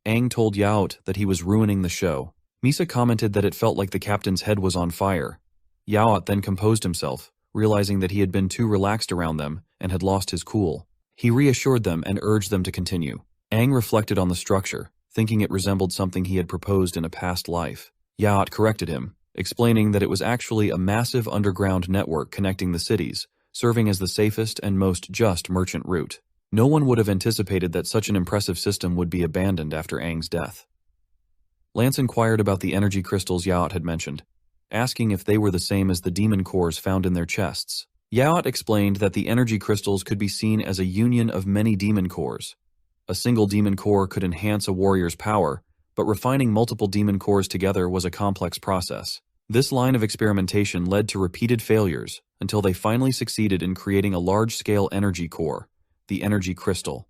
Aang told Yaot that he was ruining the show. Misa commented that it felt like the captain's head was on fire. Yaot then composed himself, realizing that he had been too relaxed around them and had lost his cool. He reassured them and urged them to continue. Aang reflected on the structure, thinking it resembled something he had proposed in a past life. Yaot corrected him, explaining that it was actually a massive underground network connecting the cities, serving as the safest and most just merchant route. No one would have anticipated that such an impressive system would be abandoned after Aang's death. Lance inquired about the energy crystals Yaot had mentioned, asking if they were the same as the demon cores found in their chests. Yaot explained that the energy crystals could be seen as a union of many demon cores. A single demon core could enhance a warrior's power, but refining multiple demon cores together was a complex process. This line of experimentation led to repeated failures until they finally succeeded in creating a large-scale energy core, the energy crystal.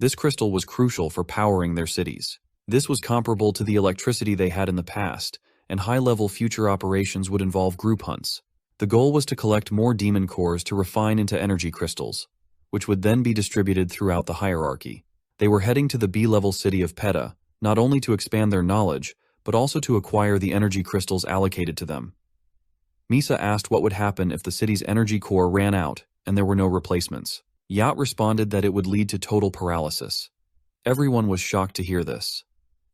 This crystal was crucial for powering their cities. This was comparable to the electricity they had in the past, and high-level future operations would involve group hunts. The goal was to collect more demon cores to refine into energy crystals, which would then be distributed throughout the hierarchy. They were heading to the B-level city of Peta, not only to expand their knowledge, but also to acquire the energy crystals allocated to them. Misa asked what would happen if the city's energy core ran out and there were no replacements. Yacht responded that it would lead to total paralysis. Everyone was shocked to hear this.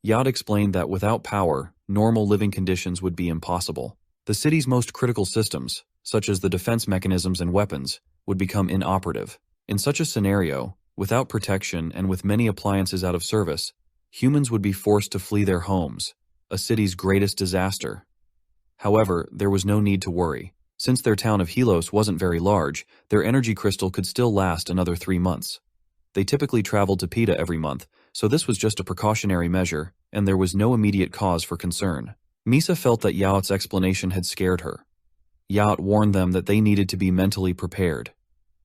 Yacht explained that without power, normal living conditions would be impossible. The city's most critical systems, such as the defense mechanisms and weapons, would become inoperative. In such a scenario, without protection and with many appliances out of service, humans would be forced to flee their homes, a city's greatest disaster. However, there was no need to worry. Since their town of Helos wasn't very large, their energy crystal could still last another 3 months. They typically traveled to Peta every month, so this was just a precautionary measure, and there was no immediate cause for concern. Misa felt that Yaot's explanation had scared her. Yaot warned them that they needed to be mentally prepared.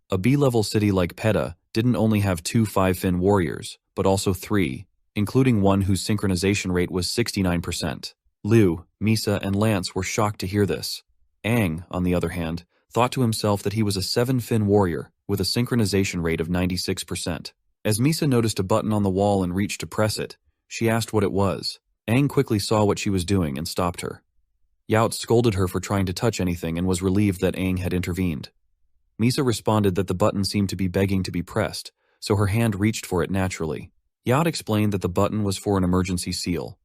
A B-level city like Peta didn't only have 2 5-fin warriors, but also 3, including one whose synchronization rate was 69%. Liu, Misa, and Lance were shocked to hear this. Aang, on the other hand, thought to himself that he was a 7-fin warrior with a synchronization rate of 96%. As Misa noticed a button on the wall and reached to press it, she asked what it was. Aang quickly saw what she was doing and stopped her. Yaot scolded her for trying to touch anything and was relieved that Aang had intervened. Misa responded that the button seemed to be begging to be pressed, so her hand reached for it naturally. Yaot explained that the button was for an emergency seal.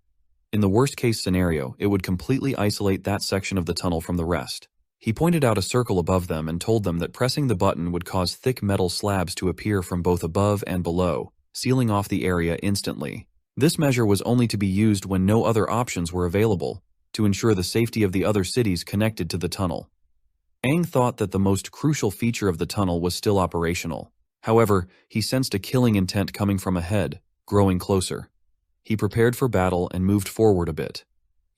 In the worst-case scenario, it would completely isolate that section of the tunnel from the rest. He pointed out a circle above them and told them that pressing the button would cause thick metal slabs to appear from both above and below, sealing off the area instantly. This measure was only to be used when no other options were available, to ensure the safety of the other cities connected to the tunnel. Aang thought that the most crucial feature of the tunnel was still operational. However, he sensed a killing intent coming from ahead, growing closer. He prepared for battle and moved forward a bit.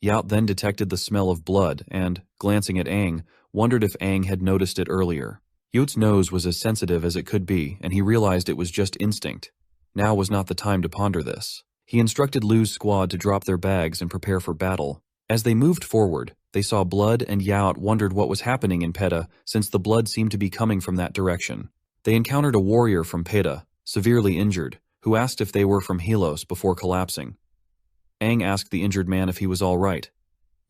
Yaot then detected the smell of blood and, glancing at Aang, wondered if Aang had noticed it earlier. Yaot's nose was as sensitive as it could be, and he realized it was just instinct. Now was not the time to ponder this. He instructed Liu's squad to drop their bags and prepare for battle. As they moved forward, they saw blood, and Yaot wondered what was happening in Peta since the blood seemed to be coming from that direction. They encountered a warrior from Peta, severely injured, who asked if they were from Helos before collapsing. Aang asked the injured man if he was all right.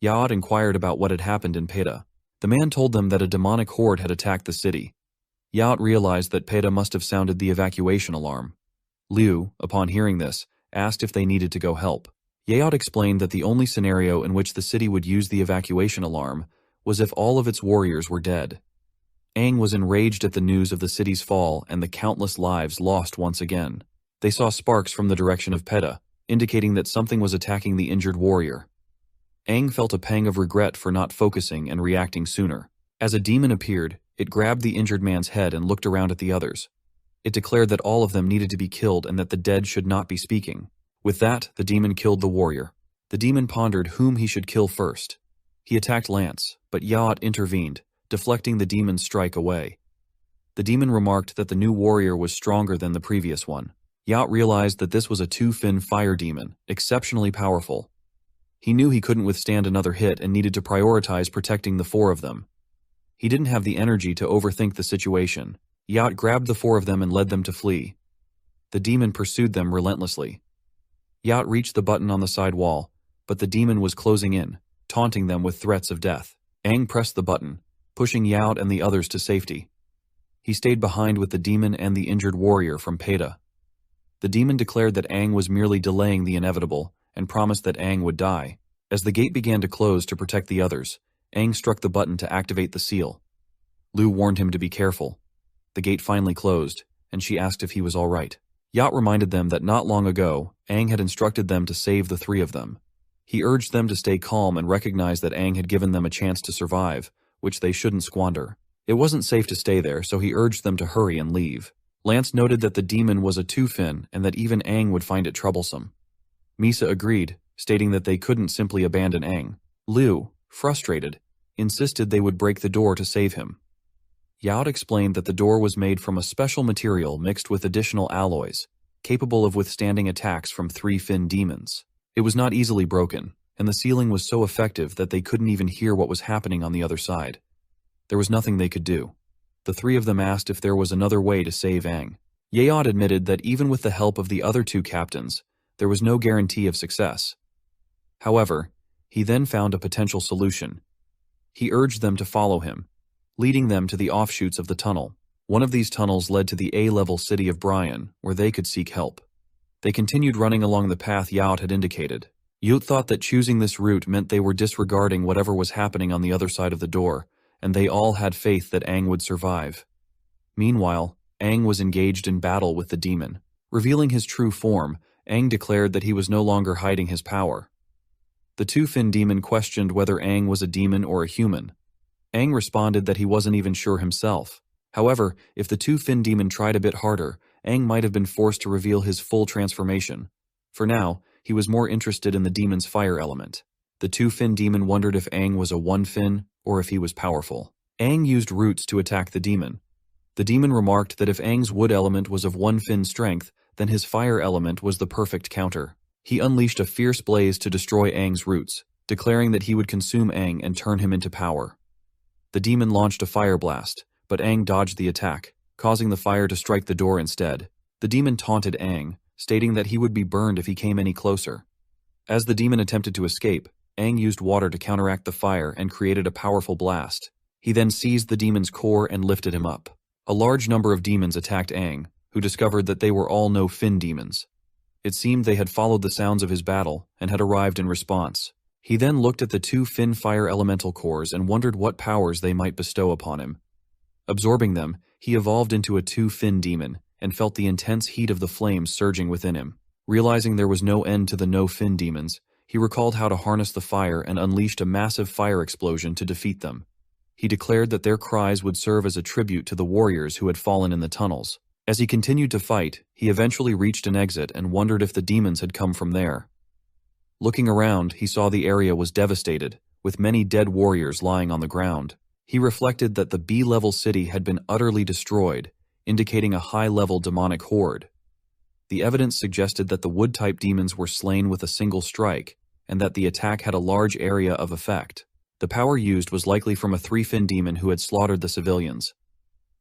Yaot inquired about what had happened in Peta. The man told them that a demonic horde had attacked the city. Yaot realized that Peta must have sounded the evacuation alarm. Liu, upon hearing this, asked if they needed to go help. Yaot explained that the only scenario in which the city would use the evacuation alarm was if all of its warriors were dead. Aang was enraged at the news of the city's fall and the countless lives lost once again. They saw sparks from the direction of Peta, indicating that something was attacking the injured warrior. Aang felt a pang of regret for not focusing and reacting sooner. As a demon appeared, it grabbed the injured man's head and looked around at the others. It declared that all of them needed to be killed and that the dead should not be speaking. With that, the demon killed the warrior. The demon pondered whom he should kill first. He attacked Lance, but Yaot intervened, deflecting the demon's strike away. The demon remarked that the new warrior was stronger than the previous one. Yaot realized that this was a 2-fin fire demon, exceptionally powerful. He knew he couldn't withstand another hit and needed to prioritize protecting the 4 of them. He didn't have the energy to overthink the situation. Yaot grabbed the 4 of them and led them to flee. The demon pursued them relentlessly. Yacht reached the button on the side wall, but the demon was closing in, taunting them with threats of death. Aang pressed the button, pushing Yacht and the others to safety. He stayed behind with the demon and the injured warrior from Peta. The demon declared that Aang was merely delaying the inevitable and promised that Aang would die. As the gate began to close to protect the others, Aang struck the button to activate the seal. Lu warned him to be careful. The gate finally closed, and she asked if he was all right. Yacht reminded them that not long ago, Aang had instructed them to save the three of them. He urged them to stay calm and recognize that Aang had given them a chance to survive, which they shouldn't squander. It wasn't safe to stay there, so he urged them to hurry and leave. Lance noted that the demon was a two-fin and that even Aang would find it troublesome. Misa agreed, stating that they couldn't simply abandon Aang. Liu, frustrated, insisted they would break the door to save him. Yaot explained that the door was made from a special material mixed with additional alloys, capable of withstanding attacks from three-fin demons. It was not easily broken, and the sealing was so effective that they couldn't even hear what was happening on the other side. There was nothing they could do. The three of them asked if there was another way to save Aang. Yaot admitted that even with the help of the other two captains, there was no guarantee of success. However, he then found a potential solution. He urged them to follow him, leading them to the offshoots of the tunnel. One of these tunnels led to the A-level city of Brian, where they could seek help. They continued running along the path Yaot had indicated. Yaot thought that choosing this route meant they were disregarding whatever was happening on the other side of the door, and they all had faith that Aang would survive. Meanwhile, Aang was engaged in battle with the demon. Revealing his true form, Aang declared that he was no longer hiding his power. The two-fin demon questioned whether Aang was a demon or a human. Aang responded that he wasn't even sure himself. However, if the two-fin demon tried a bit harder, Aang might have been forced to reveal his full transformation. For now, he was more interested in the demon's fire element. The two-fin demon wondered if Aang was a one-fin, or if he was powerful. Aang used roots to attack the demon. The demon remarked that if Aang's wood element was of one-fin strength, then his fire element was the perfect counter. He unleashed a fierce blaze to destroy Aang's roots, declaring that he would consume Aang and turn him into power. The demon launched a fire blast, but Aang dodged the attack, causing the fire to strike the door instead. The demon taunted Aang, stating that he would be burned if he came any closer. As the demon attempted to escape, Aang used water to counteract the fire and created a powerful blast. He then seized the demon's core and lifted him up. A large number of demons attacked Aang, who discovered that they were all no-fin demons. It seemed they had followed the sounds of his battle and had arrived in response. He then looked at the two fin fire elemental cores and wondered what powers they might bestow upon him. Absorbing them, he evolved into a two-fin demon and felt the intense heat of the flames surging within him. Realizing there was no end to the no-fin demons, he recalled how to harness the fire and unleashed a massive fire explosion to defeat them. He declared that their cries would serve as a tribute to the warriors who had fallen in the tunnels. As he continued to fight, he eventually reached an exit and wondered if the demons had come from there. Looking around, he saw the area was devastated, with many dead warriors lying on the ground. He reflected that the B-level city had been utterly destroyed, indicating a high-level demonic horde. The evidence suggested that the wood-type demons were slain with a single strike, and that the attack had a large area of effect. The power used was likely from a three-fin demon who had slaughtered the civilians.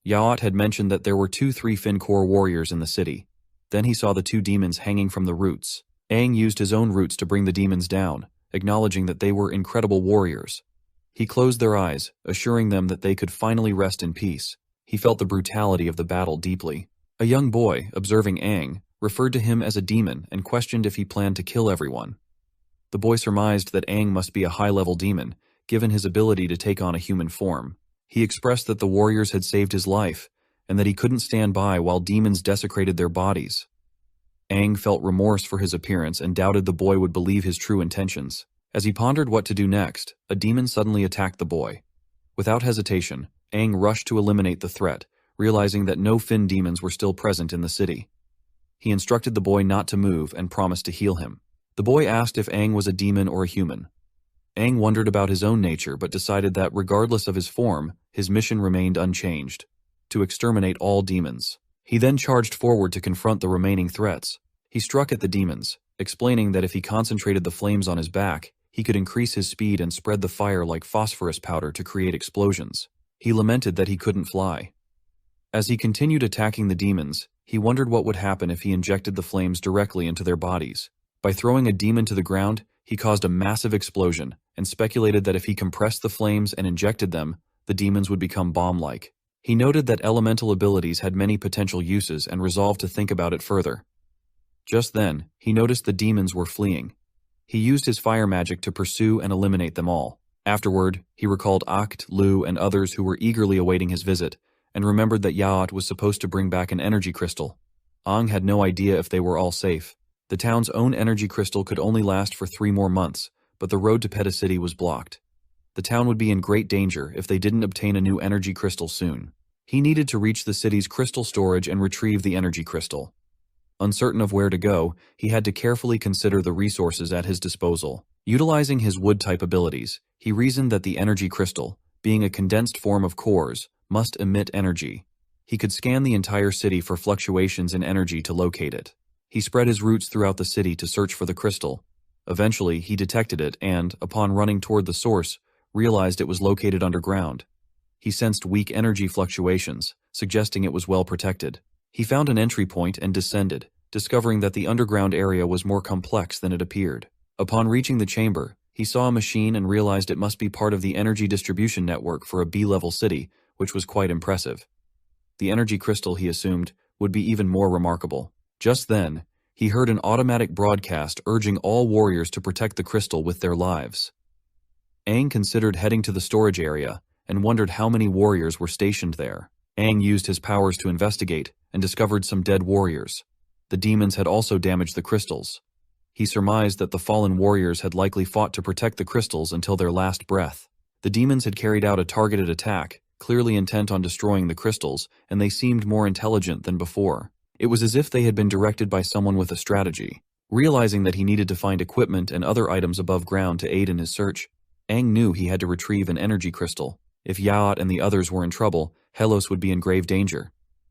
Yaot had mentioned that there were two three-fin core warriors in the city. Then he saw the two demons hanging from the roots. Aang used his own roots to bring the demons down, acknowledging that they were incredible warriors. He closed their eyes, assuring them that they could finally rest in peace. He felt the brutality of the battle deeply. A young boy, observing Aang, referred to him as a demon and questioned if he planned to kill everyone. The boy surmised that Aang must be a high-level demon, given his ability to take on a human form. He expressed that the warriors had saved his life, and that he couldn't stand by while demons desecrated their bodies. Aang felt remorse for his appearance and doubted the boy would believe his true intentions. As he pondered what to do next, a demon suddenly attacked the boy. Without hesitation, Aang rushed to eliminate the threat, realizing that no fin demons were still present in the city. He instructed the boy not to move and promised to heal him. The boy asked if Aang was a demon or a human. Aang wondered about his own nature but decided that regardless of his form, his mission remained unchanged: to exterminate all demons. He then charged forward to confront the remaining threats. He struck at the demons, explaining that if he concentrated the flames on his back, he could increase his speed and spread the fire like phosphorus powder to create explosions. He lamented that he couldn't fly. As he continued attacking the demons, He wondered what would happen if he injected the flames directly into their bodies. By throwing a demon to the ground, he caused a massive explosion, and speculated that if he compressed the flames and injected them, the demons would become bomb-like. He noted that elemental abilities had many potential uses and resolved to think about it further. Just then, he noticed the demons were fleeing. He used his fire magic to pursue and eliminate them all. Afterward, he recalled Act, Lu, and others who were eagerly awaiting his visit, and remembered that Yaot was supposed to bring back an energy crystal. Ang had no idea if they were all safe. The town's own energy crystal could only last for 3 more months, but the road to Peta City was blocked. The town would be in great danger if they didn't obtain a new energy crystal soon. He needed to reach the city's crystal storage and retrieve the energy crystal. Uncertain of where to go, he had to carefully consider the resources at his disposal. Utilizing his wood-type abilities, he reasoned that the energy crystal, being a condensed form of cores, must emit energy. He could scan the entire city for fluctuations in energy to locate it. He spread his roots throughout the city to search for the crystal. Eventually, he detected it and, upon running toward the source, realized it was located underground. He sensed weak energy fluctuations, suggesting it was well protected. He found an entry point and descended, discovering that the underground area was more complex than it appeared. Upon reaching the chamber, he saw a machine and realized it must be part of the energy distribution network for a B-level city, which was quite impressive. The energy crystal, he assumed, would be even more remarkable. Just then, he heard an automatic broadcast urging all warriors to protect the crystal with their lives. Aang considered heading to the storage area and wondered how many warriors were stationed there. Aang used his powers to investigate and discovered some dead warriors. The demons had also damaged the crystals. He surmised that the fallen warriors had likely fought to protect the crystals until their last breath. The demons had carried out a targeted attack, clearly intent on destroying the crystals, and they seemed more intelligent than before. It was as if they had been directed by someone with a strategy. Realizing that he needed to find equipment and other items above ground to aid in his search, Aang knew he had to retrieve an energy crystal. If Yaot and the others were in trouble, Hellos would be in grave danger.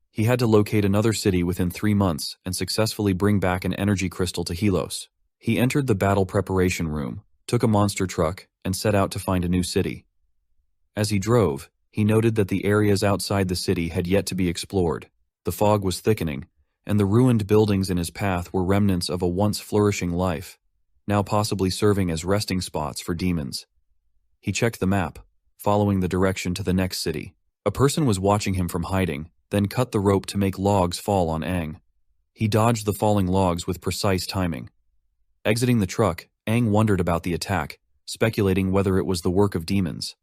He had to locate another city within 3 months and successfully bring back an energy crystal to Hellos. He entered the battle preparation room, took a monster truck, and set out to find a new city. As he drove, he noted that the areas outside the city had yet to be explored. The fog was thickening, and the ruined buildings in his path were remnants of a once flourishing life, now possibly serving as resting spots for demons. He checked the map, following the direction to the next city. A person was watching him from hiding, then cut the rope to make logs fall on Aang. He dodged the falling logs with precise timing. Exiting the truck, Aang wondered about the attack, speculating whether it was the work of demons.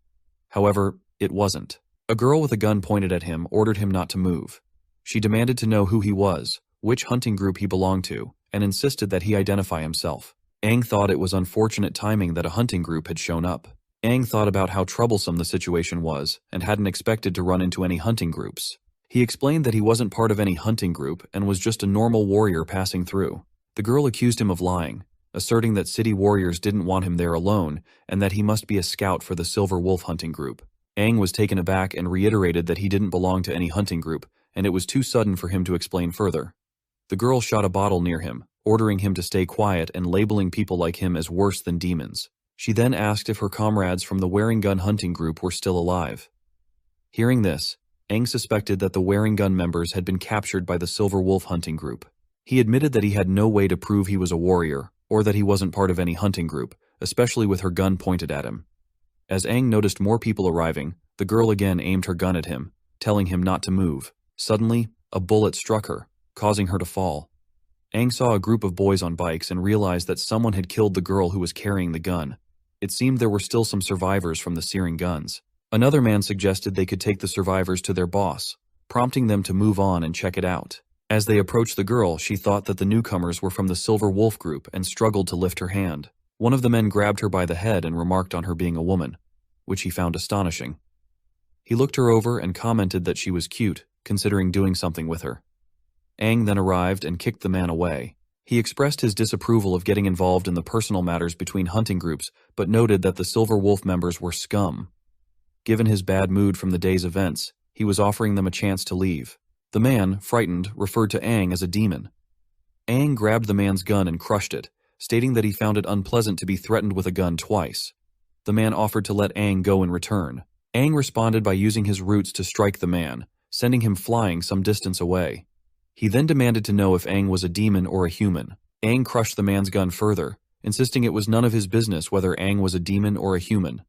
However, it wasn't. A girl with a gun pointed at him ordered him not to move. She demanded to know who he was, which hunting group he belonged to, and insisted that he identify himself. Aang thought it was unfortunate timing that a hunting group had shown up. Aang thought about how troublesome the situation was and hadn't expected to run into any hunting groups. He explained that he wasn't part of any hunting group and was just a normal warrior passing through. The girl accused him of lying, asserting that city warriors didn't want him there alone and that he must be a scout for the Silver Wolf hunting group. Aang was taken aback and reiterated that he didn't belong to any hunting group, and it was too sudden for him to explain further. The girl shot a bottle near him, ordering him to stay quiet and labeling people like him as worse than demons. She then asked if her comrades from the Wearing Gun hunting group were still alive. Hearing this, Aang suspected that the Wearing Gun members had been captured by the Silver Wolf hunting group. He admitted that he had no way to prove he was a warrior, or that he wasn't part of any hunting group, especially with her gun pointed at him. As Aang noticed more people arriving, the girl again aimed her gun at him, telling him not to move. Suddenly, a bullet struck her, causing her to fall. Aang saw a group of boys on bikes and realized that someone had killed the girl who was carrying the gun. It seemed there were still some survivors from the searing guns. Another man suggested they could take the survivors to their boss, prompting them to move on and check it out. As they approached the girl, she thought that the newcomers were from the Silver Wolf group and struggled to lift her hand. One of the men grabbed her by the head and remarked on her being a woman, which he found astonishing. He looked her over and commented that she was cute, considering doing something with her. Aang then arrived and kicked the man away. He expressed his disapproval of getting involved in the personal matters between hunting groups, but noted that the Silver Wolf members were scum. Given his bad mood from the day's events, he was offering them a chance to leave. The man, frightened, referred to Aang as a demon. Aang grabbed the man's gun and crushed it, stating that he found it unpleasant to be threatened with a gun twice. The man offered to let Aang go in return. Aang responded by using his roots to strike the man, sending him flying some distance away. He then demanded to know if Aang was a demon or a human. Aang crushed the man's gun further, insisting it was none of his business whether Aang was a demon or a human.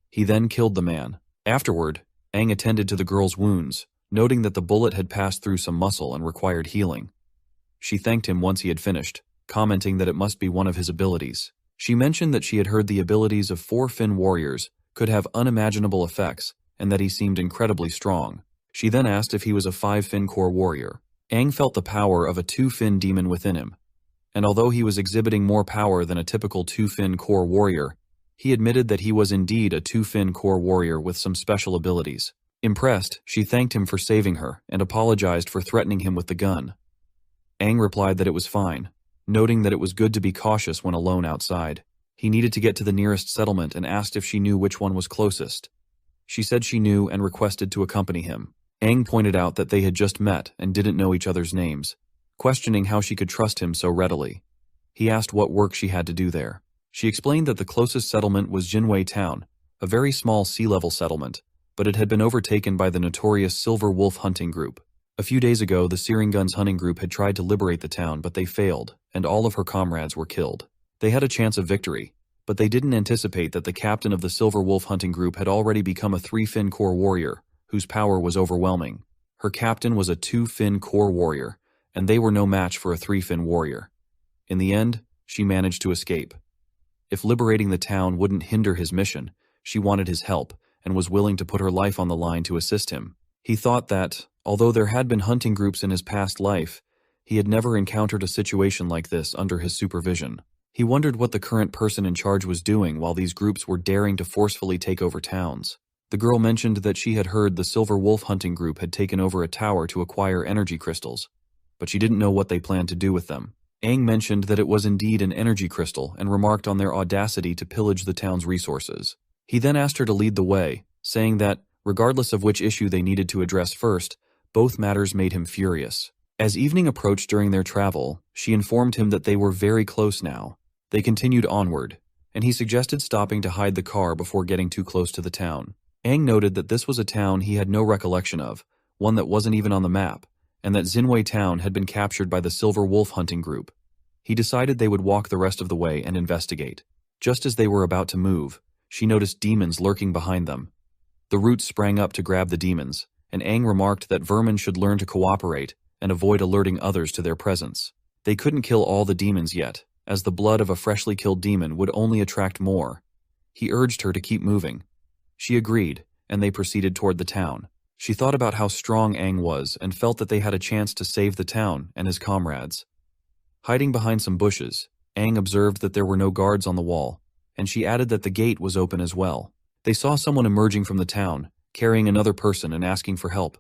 He then killed the man. Afterward, Aang attended to the girl's wounds, noting that the bullet had passed through some muscle and required healing. She thanked him once he had finished, commenting that it must be one of his abilities. She mentioned that she had heard the abilities of 4-fin warriors could have unimaginable effects, and that he seemed incredibly strong. She then asked if he was a 5-fin core warrior. Aang felt the power of a 2-fin demon within him, and although he was exhibiting more power than a typical 2-fin core warrior, he admitted that he was indeed a 2-fin core warrior with some special abilities. Impressed, she thanked him for saving her and apologized for threatening him with the gun. Aang replied that it was fine, noting that it was good to be cautious when alone outside. He needed to get to the nearest settlement and asked if she knew which one was closest. She said she knew and requested to accompany him. Aang pointed out that they had just met and didn't know each other's names, questioning how she could trust him so readily. He asked what work she had to do there. She explained that the closest settlement was Jinwei Town, a very small sea-level settlement, but it had been overtaken by the notorious Silver Wolf hunting group. A few days ago, the Searing Guns hunting group had tried to liberate the town, but they failed, and all of her comrades were killed. They had a chance of victory, but they didn't anticipate that the captain of the Silver Wolf hunting group had already become a 3-fin core warrior, whose power was overwhelming. Her captain was a 2-fin core warrior, and they were no match for a 3-fin warrior. In the end, she managed to escape. If liberating the town wouldn't hinder his mission, she wanted his help and was willing to put her life on the line to assist him. He thought that, although there had been hunting groups in his past life, he had never encountered a situation like this under his supervision. He wondered what the current person in charge was doing while these groups were daring to forcefully take over towns. The girl mentioned that she had heard the Silver Wolf hunting group had taken over a tower to acquire energy crystals, but she didn't know what they planned to do with them. Aang mentioned that it was indeed an energy crystal and remarked on their audacity to pillage the town's resources. He then asked her to lead the way, saying that, regardless of which issue they needed to address first, both matters made him furious. As evening approached during their travel, she informed him that they were very close now. They continued onward, and he suggested stopping to hide the car before getting too close to the town. Aang noted that this was a town he had no recollection of, one that wasn't even on the map, and that Jinwei Town had been captured by the Silver Wolf hunting group. He decided they would walk the rest of the way and investigate. Just as they were about to move, she noticed demons lurking behind them. The roots sprang up to grab the demons, and Aang remarked that vermin should learn to cooperate and avoid alerting others to their presence. They couldn't kill all the demons yet, as the blood of a freshly killed demon would only attract more. He urged her to keep moving. She agreed, and they proceeded toward the town. She thought about how strong Aang was and felt that they had a chance to save the town and his comrades. Hiding behind some bushes, Aang observed that there were no guards on the wall, and she added that the gate was open as well. They saw someone emerging from the town, carrying another person and asking for help.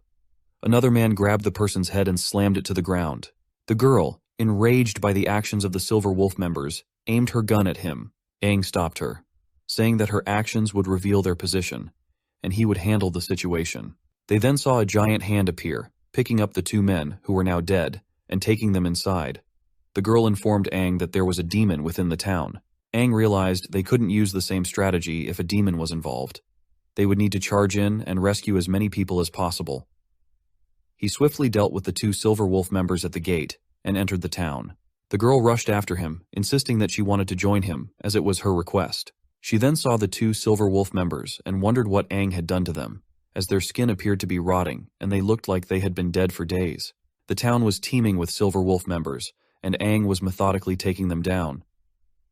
Another man grabbed the person's head and slammed it to the ground. The girl, enraged by the actions of the Silver Wolf members, aimed her gun at him. Aang stopped her, saying that her actions would reveal their position, and he would handle the situation. They then saw a giant hand appear, picking up the 2 men, who were now dead, and taking them inside. The girl informed Aang that there was a demon within the town. Aang realized they couldn't use the same strategy if a demon was involved. They would need to charge in and rescue as many people as possible. He swiftly dealt with the 2 Silver Wolf members at the gate and entered the town. The girl rushed after him, insisting that she wanted to join him, as it was her request. She then saw the 2 Silver Wolf members and wondered what Aang had done to them, as their skin appeared to be rotting and they looked like they had been dead for days. The town was teeming with Silver Wolf members, and Aang was methodically taking them down.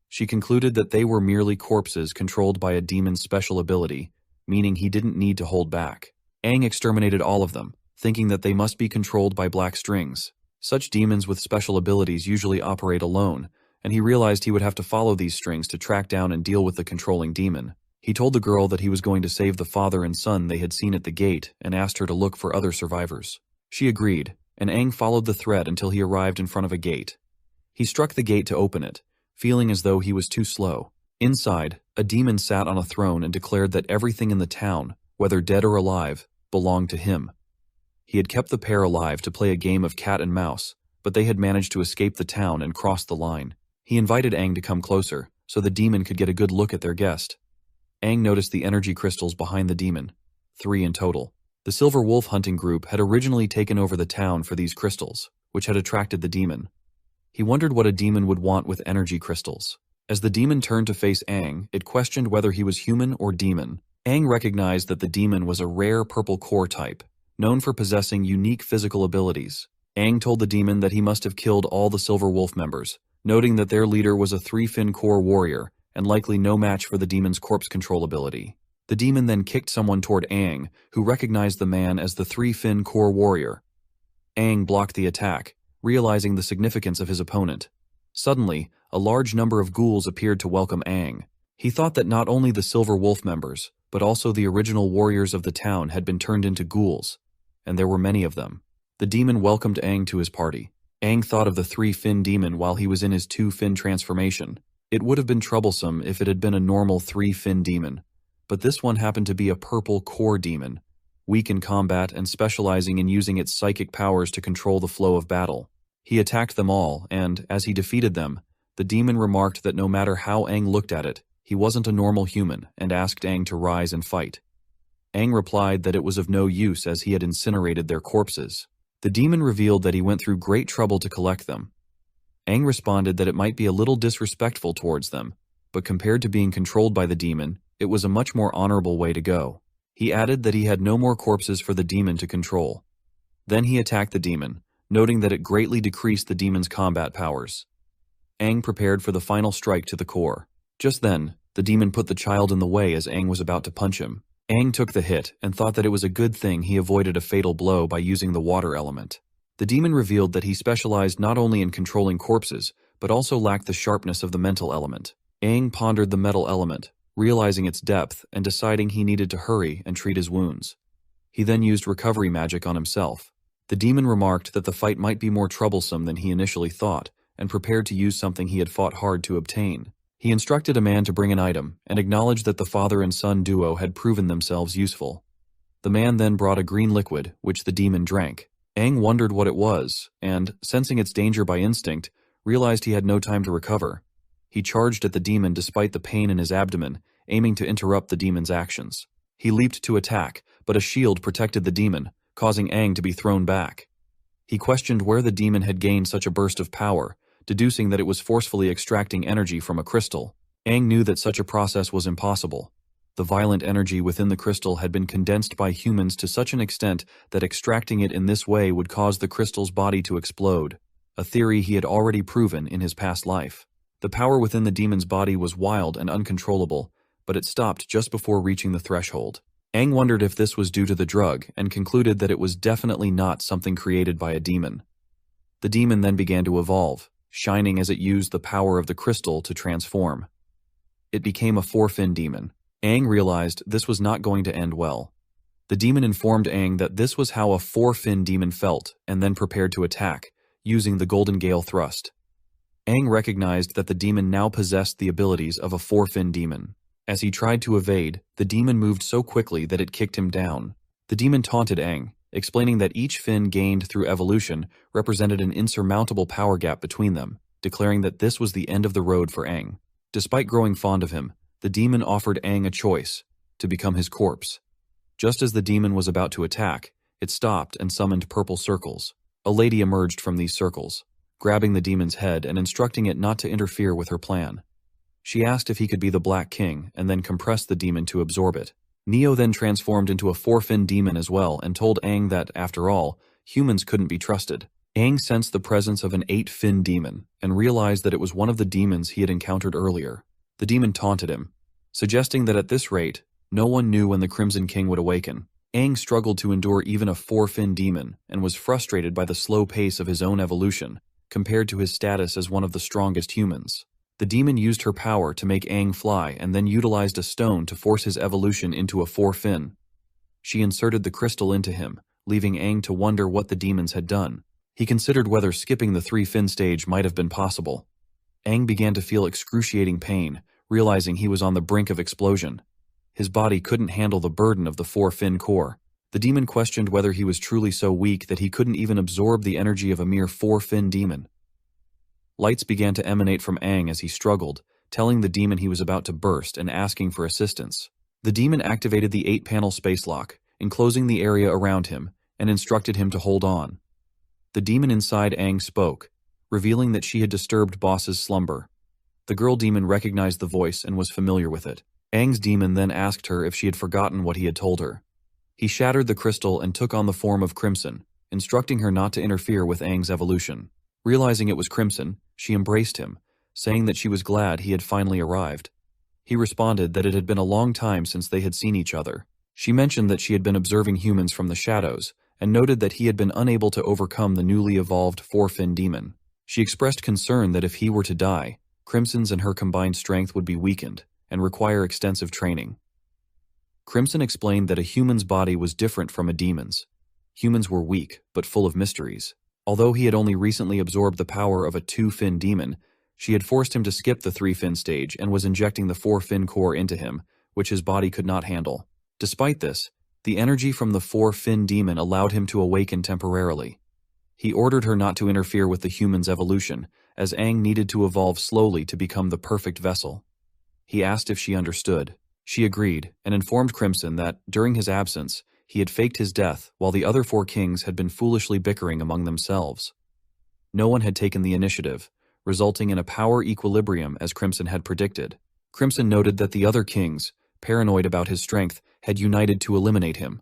She concluded that they were merely corpses controlled by a demon's special ability, meaning he didn't need to hold back. Aang exterminated all of them, thinking that they must be controlled by black strings. Such demons with special abilities usually operate alone, and he realized he would have to follow these strings to track down and deal with the controlling demon. He told the girl that he was going to save the father and son they had seen at the gate and asked her to look for other survivors. She agreed, and Aang followed the thread until he arrived in front of a gate. He struck the gate to open it, feeling as though he was too slow. Inside, a demon sat on a throne and declared that everything in the town, whether dead or alive, belonged to him. He had kept the pair alive to play a game of cat and mouse, but they had managed to escape the town and cross the line. He invited Aang to come closer, so the demon could get a good look at their guest. Aang noticed the energy crystals behind the demon, 3 in total. The Silver Wolf hunting group had originally taken over the town for these crystals, which had attracted the demon. He wondered what a demon would want with energy crystals. As the demon turned to face Aang, it questioned whether he was human or demon. Aang recognized that the demon was a rare purple core type, known for possessing unique physical abilities. Aang told the demon that he must have killed all the Silver Wolf members, noting that their leader was a 3-fin core warrior and likely no match for the demon's corpse control ability. The demon then kicked someone toward Aang, who recognized the man as the 3-fin core warrior. Aang blocked the attack, realizing the significance of his opponent. Suddenly, a large number of ghouls appeared to welcome Aang. He thought that not only the Silver Wolf members, but also the original warriors of the town had been turned into ghouls, and there were many of them. The demon welcomed Aang to his party. Aang thought of the 3-fin demon while he was in his 2-fin transformation. It would have been troublesome if it had been a normal 3-fin demon, but this one happened to be a purple core demon, weak in combat and specializing in using its psychic powers to control the flow of battle. He attacked them all, and, as he defeated them, the demon remarked that no matter how Aang looked at it, he wasn't a normal human, and asked Aang to rise and fight. Aang replied that it was of no use as he had incinerated their corpses. The demon revealed that he went through great trouble to collect them. Aang responded that it might be a little disrespectful towards them, but compared to being controlled by the demon, it was a much more honorable way to go. He added that he had no more corpses for the demon to control. Then he attacked the demon, noting that it greatly decreased the demon's combat powers. Aang prepared for the final strike to the core. Just then, the demon put the child in the way as Aang was about to punch him. Aang took the hit and thought that it was a good thing he avoided a fatal blow by using the water element. The demon revealed that he specialized not only in controlling corpses, but also lacked the sharpness of the mental element. Aang pondered the metal element, realizing its depth and deciding he needed to hurry and treat his wounds. He then used recovery magic on himself. The demon remarked that the fight might be more troublesome than he initially thought, and prepared to use something he had fought hard to obtain. He instructed a man to bring an item, and acknowledged that the father and son duo had proven themselves useful. The man then brought a green liquid, which the demon drank. Aang wondered what it was, and, sensing its danger by instinct, realized he had no time to recover. He charged at the demon despite the pain in his abdomen, aiming to interrupt the demon's actions. He leaped to attack, but a shield protected the demon, causing Aang to be thrown back. He questioned where the demon had gained such a burst of power, deducing that it was forcefully extracting energy from a crystal. Aang knew that such a process was impossible. The violent energy within the crystal had been condensed by humans to such an extent that extracting it in this way would cause the crystal's body to explode, a theory he had already proven in his past life. The power within the demon's body was wild and uncontrollable, but it stopped just before reaching the threshold. Aang wondered if this was due to the drug, and concluded that it was definitely not something created by a demon. The demon then began to evolve, shining as it used the power of the crystal to transform. It became a 4-fin demon. Aang realized this was not going to end well. The demon informed Aang that this was how a 4-fin demon felt, and then prepared to attack, using the Golden Gale thrust. Aang recognized that the demon now possessed the abilities of a 4-fin demon. As he tried to evade, the demon moved so quickly that it kicked him down. The demon taunted Aang, explaining that each fin gained through evolution represented an insurmountable power gap between them, declaring that this was the end of the road for Aang. Despite growing fond of him, the demon offered Aang a choice, to become his corpse. Just as the demon was about to attack, it stopped and summoned purple circles. A lady emerged from these circles, grabbing the demon's head and instructing it not to interfere with her plan. She asked if he could be the Black King and then compressed the demon to absorb it. Neo then transformed into a 4-fin demon as well and told Aang that, after all, humans couldn't be trusted. Aang sensed the presence of an 8-fin demon and realized that it was one of the demons he had encountered earlier. The demon taunted him, suggesting that at this rate, no one knew when the Crimson King would awaken. Aang struggled to endure even a 4-fin demon and was frustrated by the slow pace of his own evolution, compared to his status as one of the strongest humans. The demon used her power to make Aang fly and then utilized a stone to force his evolution into a 4-fin. She inserted the crystal into him, leaving Aang to wonder what the demons had done. He considered whether skipping the 3-fin stage might have been possible. Aang began to feel excruciating pain, realizing he was on the brink of explosion. His body couldn't handle the burden of the 4-fin core. The demon questioned whether he was truly so weak that he couldn't even absorb the energy of a mere 4-fin demon. Lights began to emanate from Aang as he struggled, telling the demon he was about to burst and asking for assistance. The demon activated the 8-panel space lock, enclosing the area around him, and instructed him to hold on. The demon inside Aang spoke, revealing that she had disturbed Boss's slumber. The girl demon recognized the voice and was familiar with it. Aang's demon then asked her if she had forgotten what he had told her. He shattered the crystal and took on the form of Crimson, instructing her not to interfere with Aang's evolution. Realizing it was Crimson, she embraced him, saying that she was glad he had finally arrived. He responded that it had been a long time since they had seen each other. She mentioned that she had been observing humans from the shadows, and noted that he had been unable to overcome the newly evolved four-fin demon. She expressed concern that if he were to die, Crimson's and her combined strength would be weakened and require extensive training. Crimson explained that a human's body was different from a demon's. Humans were weak, but full of mysteries. Although he had only recently absorbed the power of a two-fin demon, she had forced him to skip the three-fin stage and was injecting the four-fin core into him, which his body could not handle. Despite this, the energy from the four-fin demon allowed him to awaken temporarily. He ordered her not to interfere with the human's evolution, as Aang needed to evolve slowly to become the perfect vessel. He asked if she understood. She agreed, and informed Crimson that, during his absence, he had faked his death while the other four kings had been foolishly bickering among themselves. No one had taken the initiative, resulting in a power equilibrium as Crimson had predicted. Crimson noted that the other kings, paranoid about his strength, had united to eliminate him.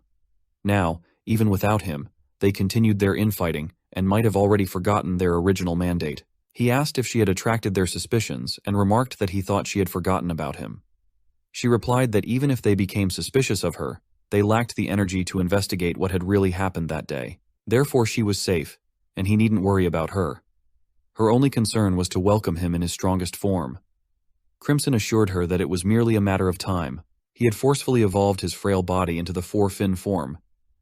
Now, even without him, they continued their infighting and might have already forgotten their original mandate. He asked if she had attracted their suspicions and remarked that he thought she had forgotten about him. She replied that even if they became suspicious of her, they lacked the energy to investigate what had really happened that day. Therefore she was safe, and he needn't worry about her. Her only concern was to welcome him in his strongest form. Crimson assured her that it was merely a matter of time. He had forcefully evolved his frail body into the four-fin form,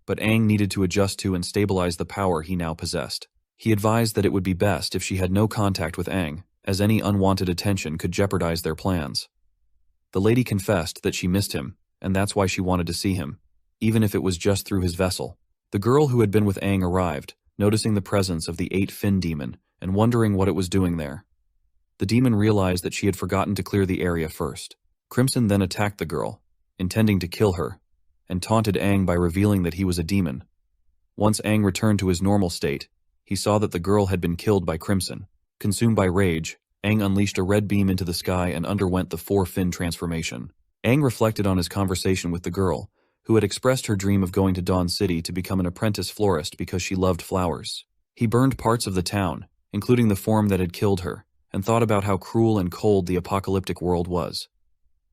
but Aang needed to adjust to and stabilize the power he now possessed. He advised that it would be best if she had no contact with Aang, as any unwanted attention could jeopardize their plans. The lady confessed that she missed him, and that's why she wanted to see him, even if it was just through his vessel. The girl who had been with Aang arrived, noticing the presence of the eight-fin demon and wondering what it was doing there. The demon realized that she had forgotten to clear the area first. Crimson then attacked the girl, intending to kill her, and taunted Aang by revealing that he was a demon. Once Aang returned to his normal state, he saw that the girl had been killed by Crimson. Consumed by rage, Aang unleashed a red beam into the sky and underwent the four-fin transformation. Aang reflected on his conversation with the girl, who had expressed her dream of going to Dawn City to become an apprentice florist because she loved flowers. He burned parts of the town, including the form that had killed her, and thought about how cruel and cold the apocalyptic world was.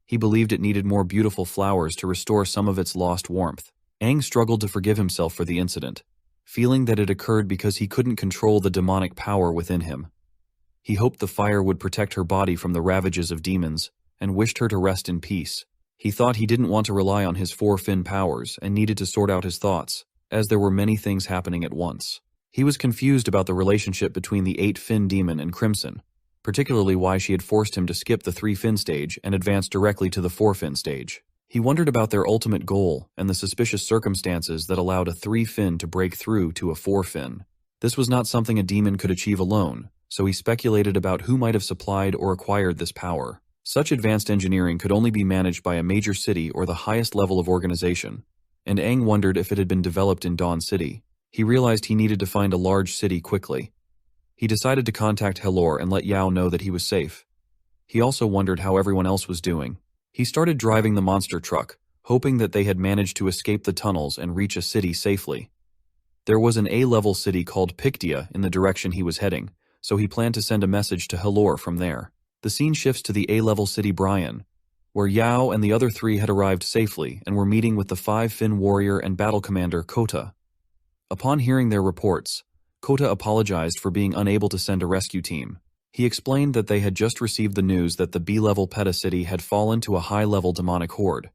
He believed it needed more beautiful flowers to restore some of its lost warmth. Aang struggled to forgive himself for the incident, feeling that it occurred because he couldn't control the demonic power within him. He hoped the fire would protect her body from the ravages of demons, and wished her to rest in peace. He thought he didn't want to rely on his four-fin powers and needed to sort out his thoughts, as there were many things happening at once. He was confused about the relationship between the eight-fin demon and Crimson, particularly why she had forced him to skip the three-fin stage and advance directly to the four-fin stage. He wondered about their ultimate goal and the suspicious circumstances that allowed a three-fin to break through to a four-fin. This was not something a demon could achieve alone, so he speculated about who might have supplied or acquired this power. Such advanced engineering could only be managed by a major city or the highest level of organization, and Aang wondered if it had been developed in Dawn City. He realized he needed to find a large city quickly. He decided to contact Yahello and let Yao know that he was safe. He also wondered how everyone else was doing. He started driving the monster truck, hoping that they had managed to escape the tunnels and reach a city safely. There was an A-level city called Pictia in the direction he was heading, so he planned to send a message to Yahello from there. The scene shifts to the A-level city Brian, where Yao and the other three had arrived safely and were meeting with the five-fin warrior and battle commander Kota. Upon hearing their reports, Kota apologized for being unable to send a rescue team. He explained that they had just received the news that the B-level Peta city had fallen to a high-level demonic horde.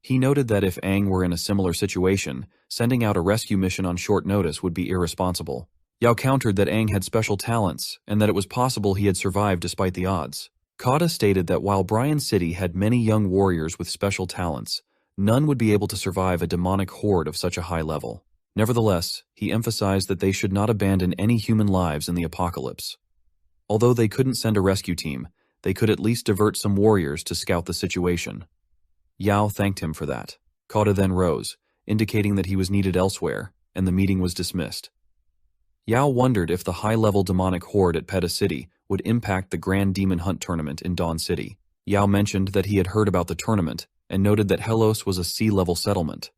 He noted that if Aang were in a similar situation, sending out a rescue mission on short notice would be irresponsible. Yao countered that Aang had special talents and that it was possible he had survived despite the odds. Kota stated that while Brian City had many young warriors with special talents, none would be able to survive a demonic horde of such a high level. Nevertheless, he emphasized that they should not abandon any human lives in the apocalypse. Although they couldn't send a rescue team, they could at least divert some warriors to scout the situation. Yao thanked him for that. Kota then rose, indicating that he was needed elsewhere, and the meeting was dismissed. Yao wondered if the high-level demonic horde at Peta City would impact the Grand Demon Hunt tournament in Dawn City. Yao mentioned that he had heard about the tournament and noted that Hellos was a sea-level settlement.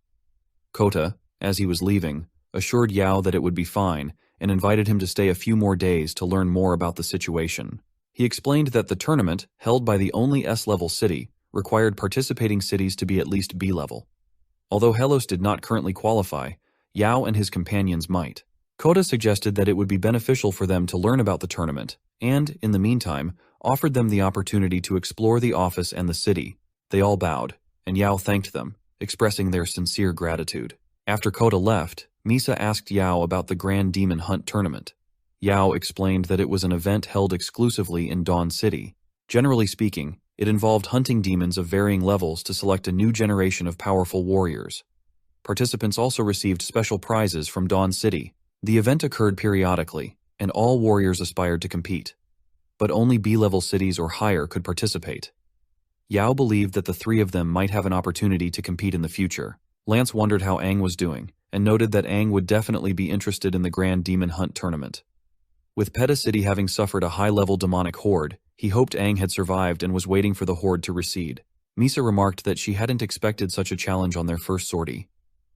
Kota, as he was leaving, assured Yao that it would be fine and invited him to stay a few more days to learn more about the situation. He explained that the tournament, held by the only S-level city, required participating cities to be at least B-level. Although Hellos did not currently qualify, Yao and his companions might. Kota suggested that it would be beneficial for them to learn about the tournament and, in the meantime, offered them the opportunity to explore the office and the city. They all bowed, and Yao thanked them, expressing their sincere gratitude. After Kota left, Misa asked Yao about the Grand Demon Hunt tournament. Yao explained that it was an event held exclusively in Dawn City. Generally speaking, it involved hunting demons of varying levels to select a new generation of powerful warriors. Participants also received special prizes from Dawn City. The event occurred periodically, and all warriors aspired to compete. But only B-level cities or higher could participate. Yao believed that the three of them might have an opportunity to compete in the future. Lance wondered how Aang was doing, and noted that Aang would definitely be interested in the Grand Demon Hunt tournament. With Peta City having suffered a high-level demonic horde, he hoped Aang had survived and was waiting for the horde to recede. Misa remarked that she hadn't expected such a challenge on their first sortie.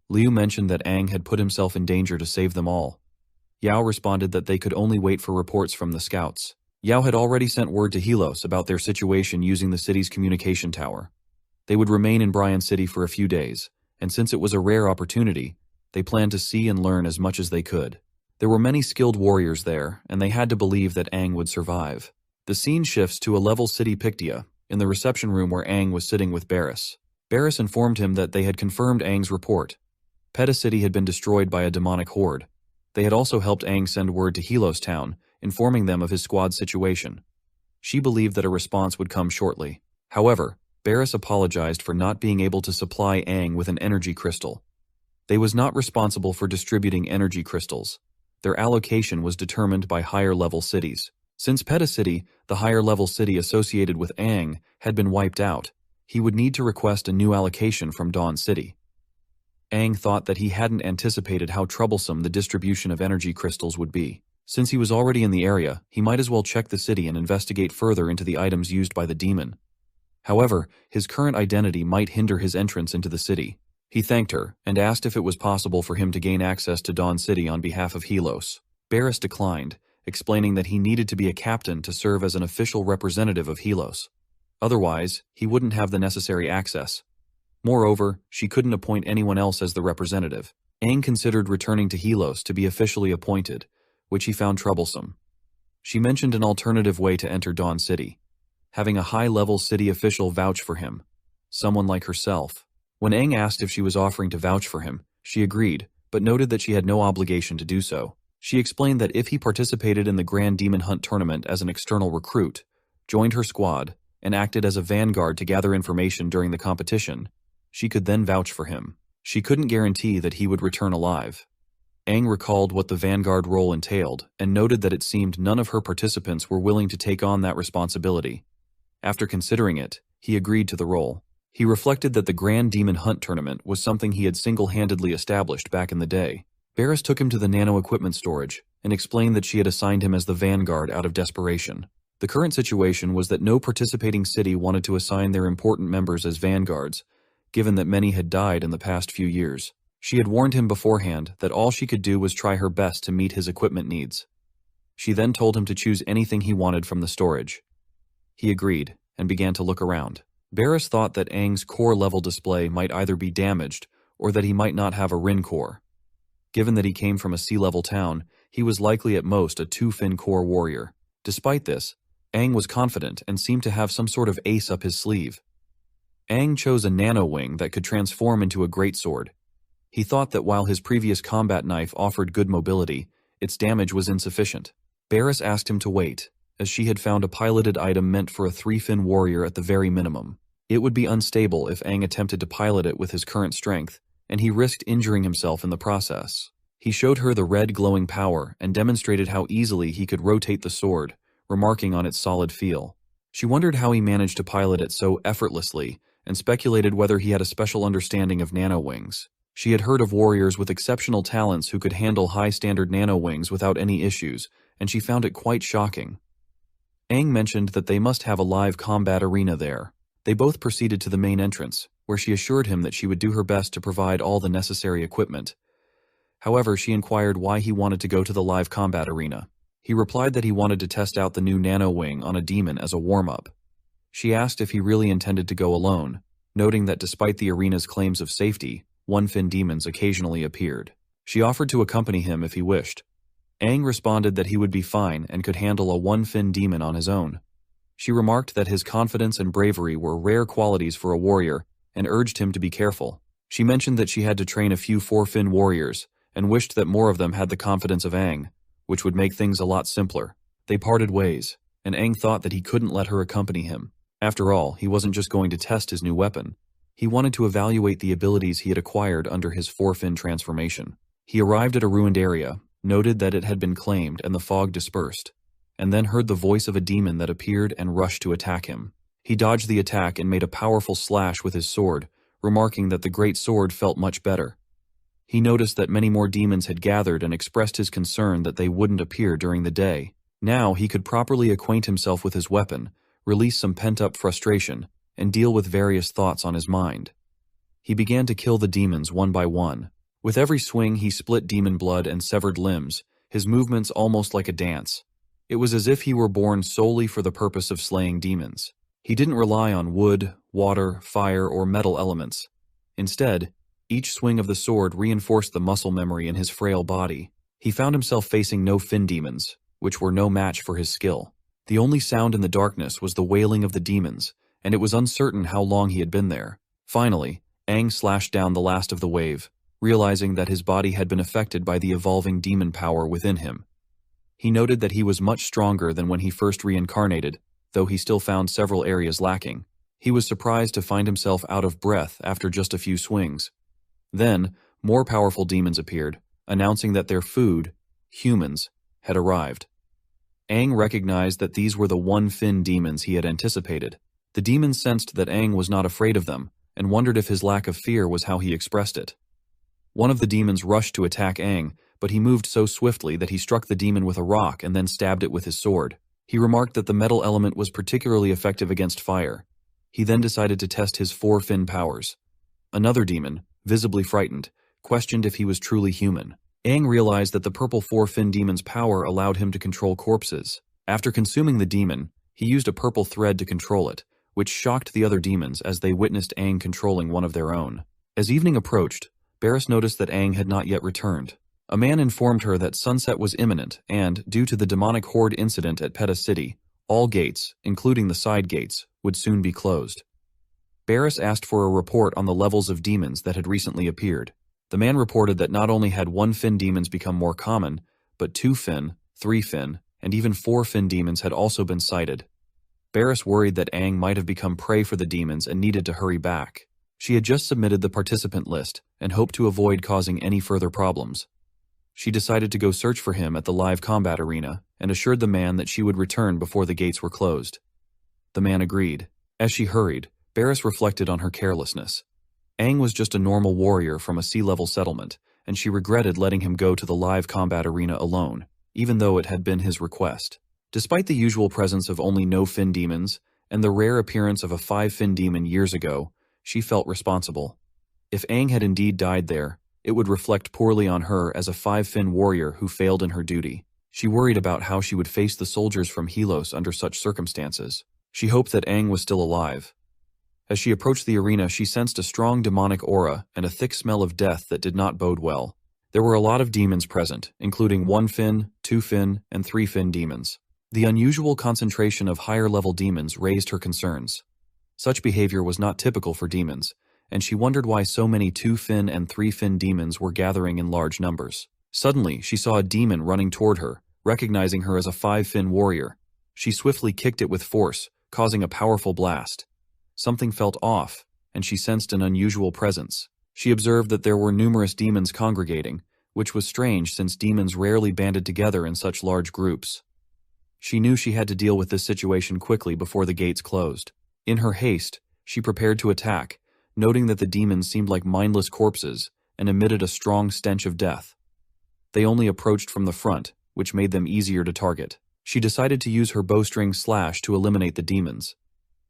Liu mentioned that Aang had put himself in danger to save them all. Yao responded that they could only wait for reports from the scouts. Yao had already sent word to Helos about their situation using the city's communication tower. They would remain in Bryan City for a few days, and since it was a rare opportunity, they planned to see and learn as much as they could. There were many skilled warriors there, and they had to believe that Aang would survive. The scene shifts to a level city Pictia, in the reception room where Aang was sitting with Barris. Barris informed him that they had confirmed Aang's report. Peta City had been destroyed by a demonic horde. They had also helped Aang send word to Helos Town, informing them of his squad's situation. She believed that a response would come shortly. However, Barris apologized for not being able to supply Aang with an energy crystal. They was not responsible for distributing energy crystals. Their allocation was determined by higher-level cities. Since Peta City, the higher-level city associated with Aang, had been wiped out, he would need to request a new allocation from Dawn City. Aang thought that he hadn't anticipated how troublesome the distribution of energy crystals would be. Since he was already in the area, he might as well check the city and investigate further into the items used by the demon. However, his current identity might hinder his entrance into the city. He thanked her, and asked if it was possible for him to gain access to Dawn City on behalf of Helos. Barris declined, explaining that he needed to be a captain to serve as an official representative of Helos. Otherwise, he wouldn't have the necessary access. Moreover, she couldn't appoint anyone else as the representative. Aang considered returning to Helos to be officially appointed, which he found troublesome. She mentioned an alternative way to enter Dawn City, having a high-level city official vouch for him, someone like herself. When Aang asked if she was offering to vouch for him, she agreed, but noted that she had no obligation to do so. She explained that if he participated in the Grand Demon Hunt tournament as an external recruit, joined her squad, and acted as a vanguard to gather information during the competition, she could then vouch for him. She couldn't guarantee that he would return alive. Aang recalled what the vanguard role entailed, and noted that it seemed none of her participants were willing to take on that responsibility. After considering it, he agreed to the role. He reflected that the Grand Demon Hunt tournament was something he had single-handedly established back in the day. Barris took him to the nano-equipment storage, and explained that she had assigned him as the vanguard out of desperation. The current situation was that no participating city wanted to assign their important members as vanguards, given that many had died in the past few years. She had warned him beforehand that all she could do was try her best to meet his equipment needs. She then told him to choose anything he wanted from the storage. He agreed, and began to look around. Barris thought that Aang's core-level display might either be damaged, or that he might not have a Rin core. Given that he came from a sea-level town, he was likely at most a 2-fin core warrior. Despite this, Aang was confident and seemed to have some sort of ace up his sleeve. Aang chose a nano-wing that could transform into a greatsword. He thought that while his previous combat knife offered good mobility, its damage was insufficient. Barris asked him to wait, as she had found a piloted item meant for a 3-fin warrior at the very minimum. It would be unstable if Aang attempted to pilot it with his current strength, and he risked injuring himself in the process. He showed her the red glowing power and demonstrated how easily he could rotate the sword, remarking on its solid feel. She wondered how he managed to pilot it so effortlessly, and speculated whether he had a special understanding of nano-wings. She had heard of warriors with exceptional talents who could handle high-standard nano-wings without any issues, and she found it quite shocking. Aang mentioned that they must have a live combat arena there. They both proceeded to the main entrance, where she assured him that she would do her best to provide all the necessary equipment. However, she inquired why he wanted to go to the live combat arena. He replied that he wanted to test out the new nano-wing on a demon as a warm-up. She asked if he really intended to go alone, noting that despite the arena's claims of safety, one-fin demons occasionally appeared. She offered to accompany him if he wished. Aang responded that he would be fine and could handle a one-fin demon on his own. She remarked that his confidence and bravery were rare qualities for a warrior and urged him to be careful. She mentioned that she had to train a few four-fin warriors and wished that more of them had the confidence of Aang, which would make things a lot simpler. They parted ways, and Aang thought that he couldn't let her accompany him. After all, he wasn't just going to test his new weapon. He wanted to evaluate the abilities he had acquired under his four-fin transformation. He arrived at a ruined area, noted that it had been claimed and the fog dispersed, and then heard the voice of a demon that appeared and rushed to attack him. He dodged the attack and made a powerful slash with his sword, remarking that the great sword felt much better. He noticed that many more demons had gathered and expressed his concern that they wouldn't appear during the day. Now he could properly acquaint himself with his weapon, release some pent-up frustration, and deal with various thoughts on his mind. He began to kill the demons one by one. With every swing he split demon blood and severed limbs, his movements almost like a dance. It was as if he were born solely for the purpose of slaying demons. He didn't rely on wood, water, fire, or metal elements. Instead, each swing of the sword reinforced the muscle memory in his frail body. He found himself facing no fin demons, which were no match for his skill. The only sound in the darkness was the wailing of the demons, and it was uncertain how long he had been there. Finally, Aang slashed down the last of the wave, realizing that his body had been affected by the evolving demon power within him. He noted that he was much stronger than when he first reincarnated, though he still found several areas lacking. He was surprised to find himself out of breath after just a few swings. Then, more powerful demons appeared, announcing that their food, humans, had arrived. Aang recognized that these were the one-fin demons he had anticipated. The demons sensed that Aang was not afraid of them, and wondered if his lack of fear was how he expressed it. One of the demons rushed to attack Aang, but he moved so swiftly that he struck the demon with a rock and then stabbed it with his sword. He remarked that the metal element was particularly effective against fire. He then decided to test his four-fin powers. Another demon, visibly frightened, questioned if he was truly human. Aang realized that the purple four-fin demon's power allowed him to control corpses. After consuming the demon, he used a purple thread to control it, which shocked the other demons as they witnessed Aang controlling one of their own. As evening approached, Barris noticed that Aang had not yet returned. A man informed her that sunset was imminent and, due to the demonic horde incident at Peta City, all gates, including the side gates, would soon be closed. Barris asked for a report on the levels of demons that had recently appeared. The man reported that not only had one-fin demons become more common, but two-fin, three-fin, and even four-fin demons had also been sighted. Barris worried that Aang might have become prey for the demons and needed to hurry back. She had just submitted the participant list and hoped to avoid causing any further problems. She decided to go search for him at the live combat arena and assured the man that she would return before the gates were closed. The man agreed. As she hurried, Barris reflected on her carelessness. Aang was just a normal warrior from a sea-level settlement, and she regretted letting him go to the live combat arena alone, even though it had been his request. Despite the usual presence of only no-fin demons, and the rare appearance of a five-fin demon years ago, she felt responsible. If Aang had indeed died there, it would reflect poorly on her as a five-fin warrior who failed in her duty. She worried about how she would face the soldiers from Helos under such circumstances. She hoped that Aang was still alive. As she approached the arena, she sensed a strong demonic aura and a thick smell of death that did not bode well. There were a lot of demons present, including one-fin, two-fin, and three-fin demons. The unusual concentration of higher-level demons raised her concerns. Such behavior was not typical for demons, and she wondered why so many two-fin and three-fin demons were gathering in large numbers. Suddenly, she saw a demon running toward her, recognizing her as a five-fin warrior. She swiftly kicked it with force, causing a powerful blast. Something felt off, and she sensed an unusual presence. She observed that there were numerous demons congregating, which was strange since demons rarely banded together in such large groups. She knew she had to deal with this situation quickly before the gates closed. In her haste, she prepared to attack, noting that the demons seemed like mindless corpses, and emitted a strong stench of death. They only approached from the front, which made them easier to target. She decided to use her bowstring slash to eliminate the demons.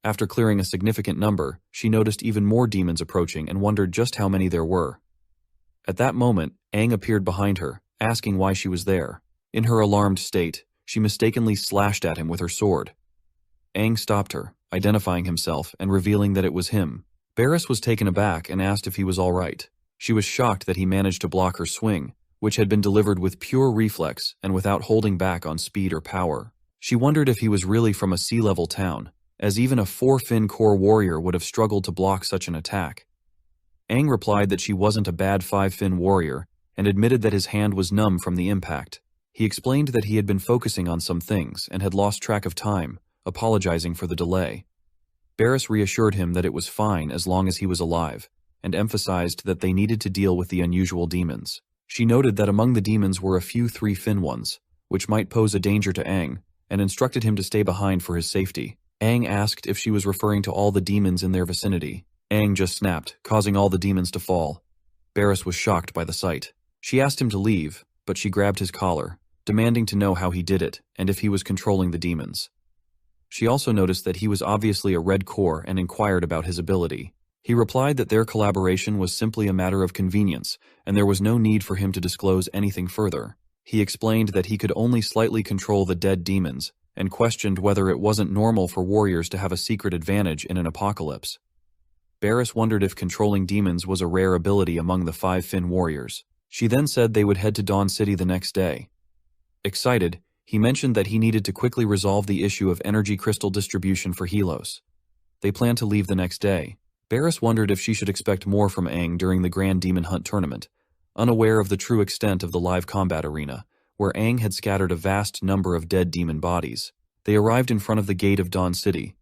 After clearing a significant number, she noticed even more demons approaching and wondered just how many there were. At that moment, Aang appeared behind her, asking why she was there. In her alarmed state, she mistakenly slashed at him with her sword. Aang stopped her, identifying himself and revealing that it was him. Barris was taken aback and asked if he was all right. She was shocked that he managed to block her swing, which had been delivered with pure reflex and without holding back on speed or power. She wondered if he was really from a sea-level town, as even a 4-fin core warrior would have struggled to block such an attack. Aang replied that she wasn't a bad 5-fin warrior and admitted that his hand was numb from the impact. He explained that he had been focusing on some things and had lost track of time, apologizing for the delay. Barris reassured him that it was fine as long as he was alive, and emphasized that they needed to deal with the unusual demons. She noted that among the demons were a few 3-fin ones, which might pose a danger to Aang, and instructed him to stay behind for his safety. Aang asked if she was referring to all the demons in their vicinity. Aang just snapped, causing all the demons to fall. Barris was shocked by the sight. She asked him to leave, but she grabbed his collar, demanding to know how he did it and if he was controlling the demons. She also noticed that he was obviously a red core and inquired about his ability. He replied that their collaboration was simply a matter of convenience, and there was no need for him to disclose anything further. He explained that he could only slightly control the dead demons, and questioned whether it wasn't normal for warriors to have a secret advantage in an apocalypse. Barris wondered if controlling demons was a rare ability among the 5-fin warriors. She then said they would head to Dawn City the next day. Excited, he mentioned that he needed to quickly resolve the issue of energy crystal distribution for Helos. They planned to leave the next day. Barris wondered if she should expect more from Aang during the Grand Demon Hunt tournament, unaware of the true extent of the live combat arena, where Aang had scattered a vast number of dead demon bodies. They arrived in front of the gate of Dawn City,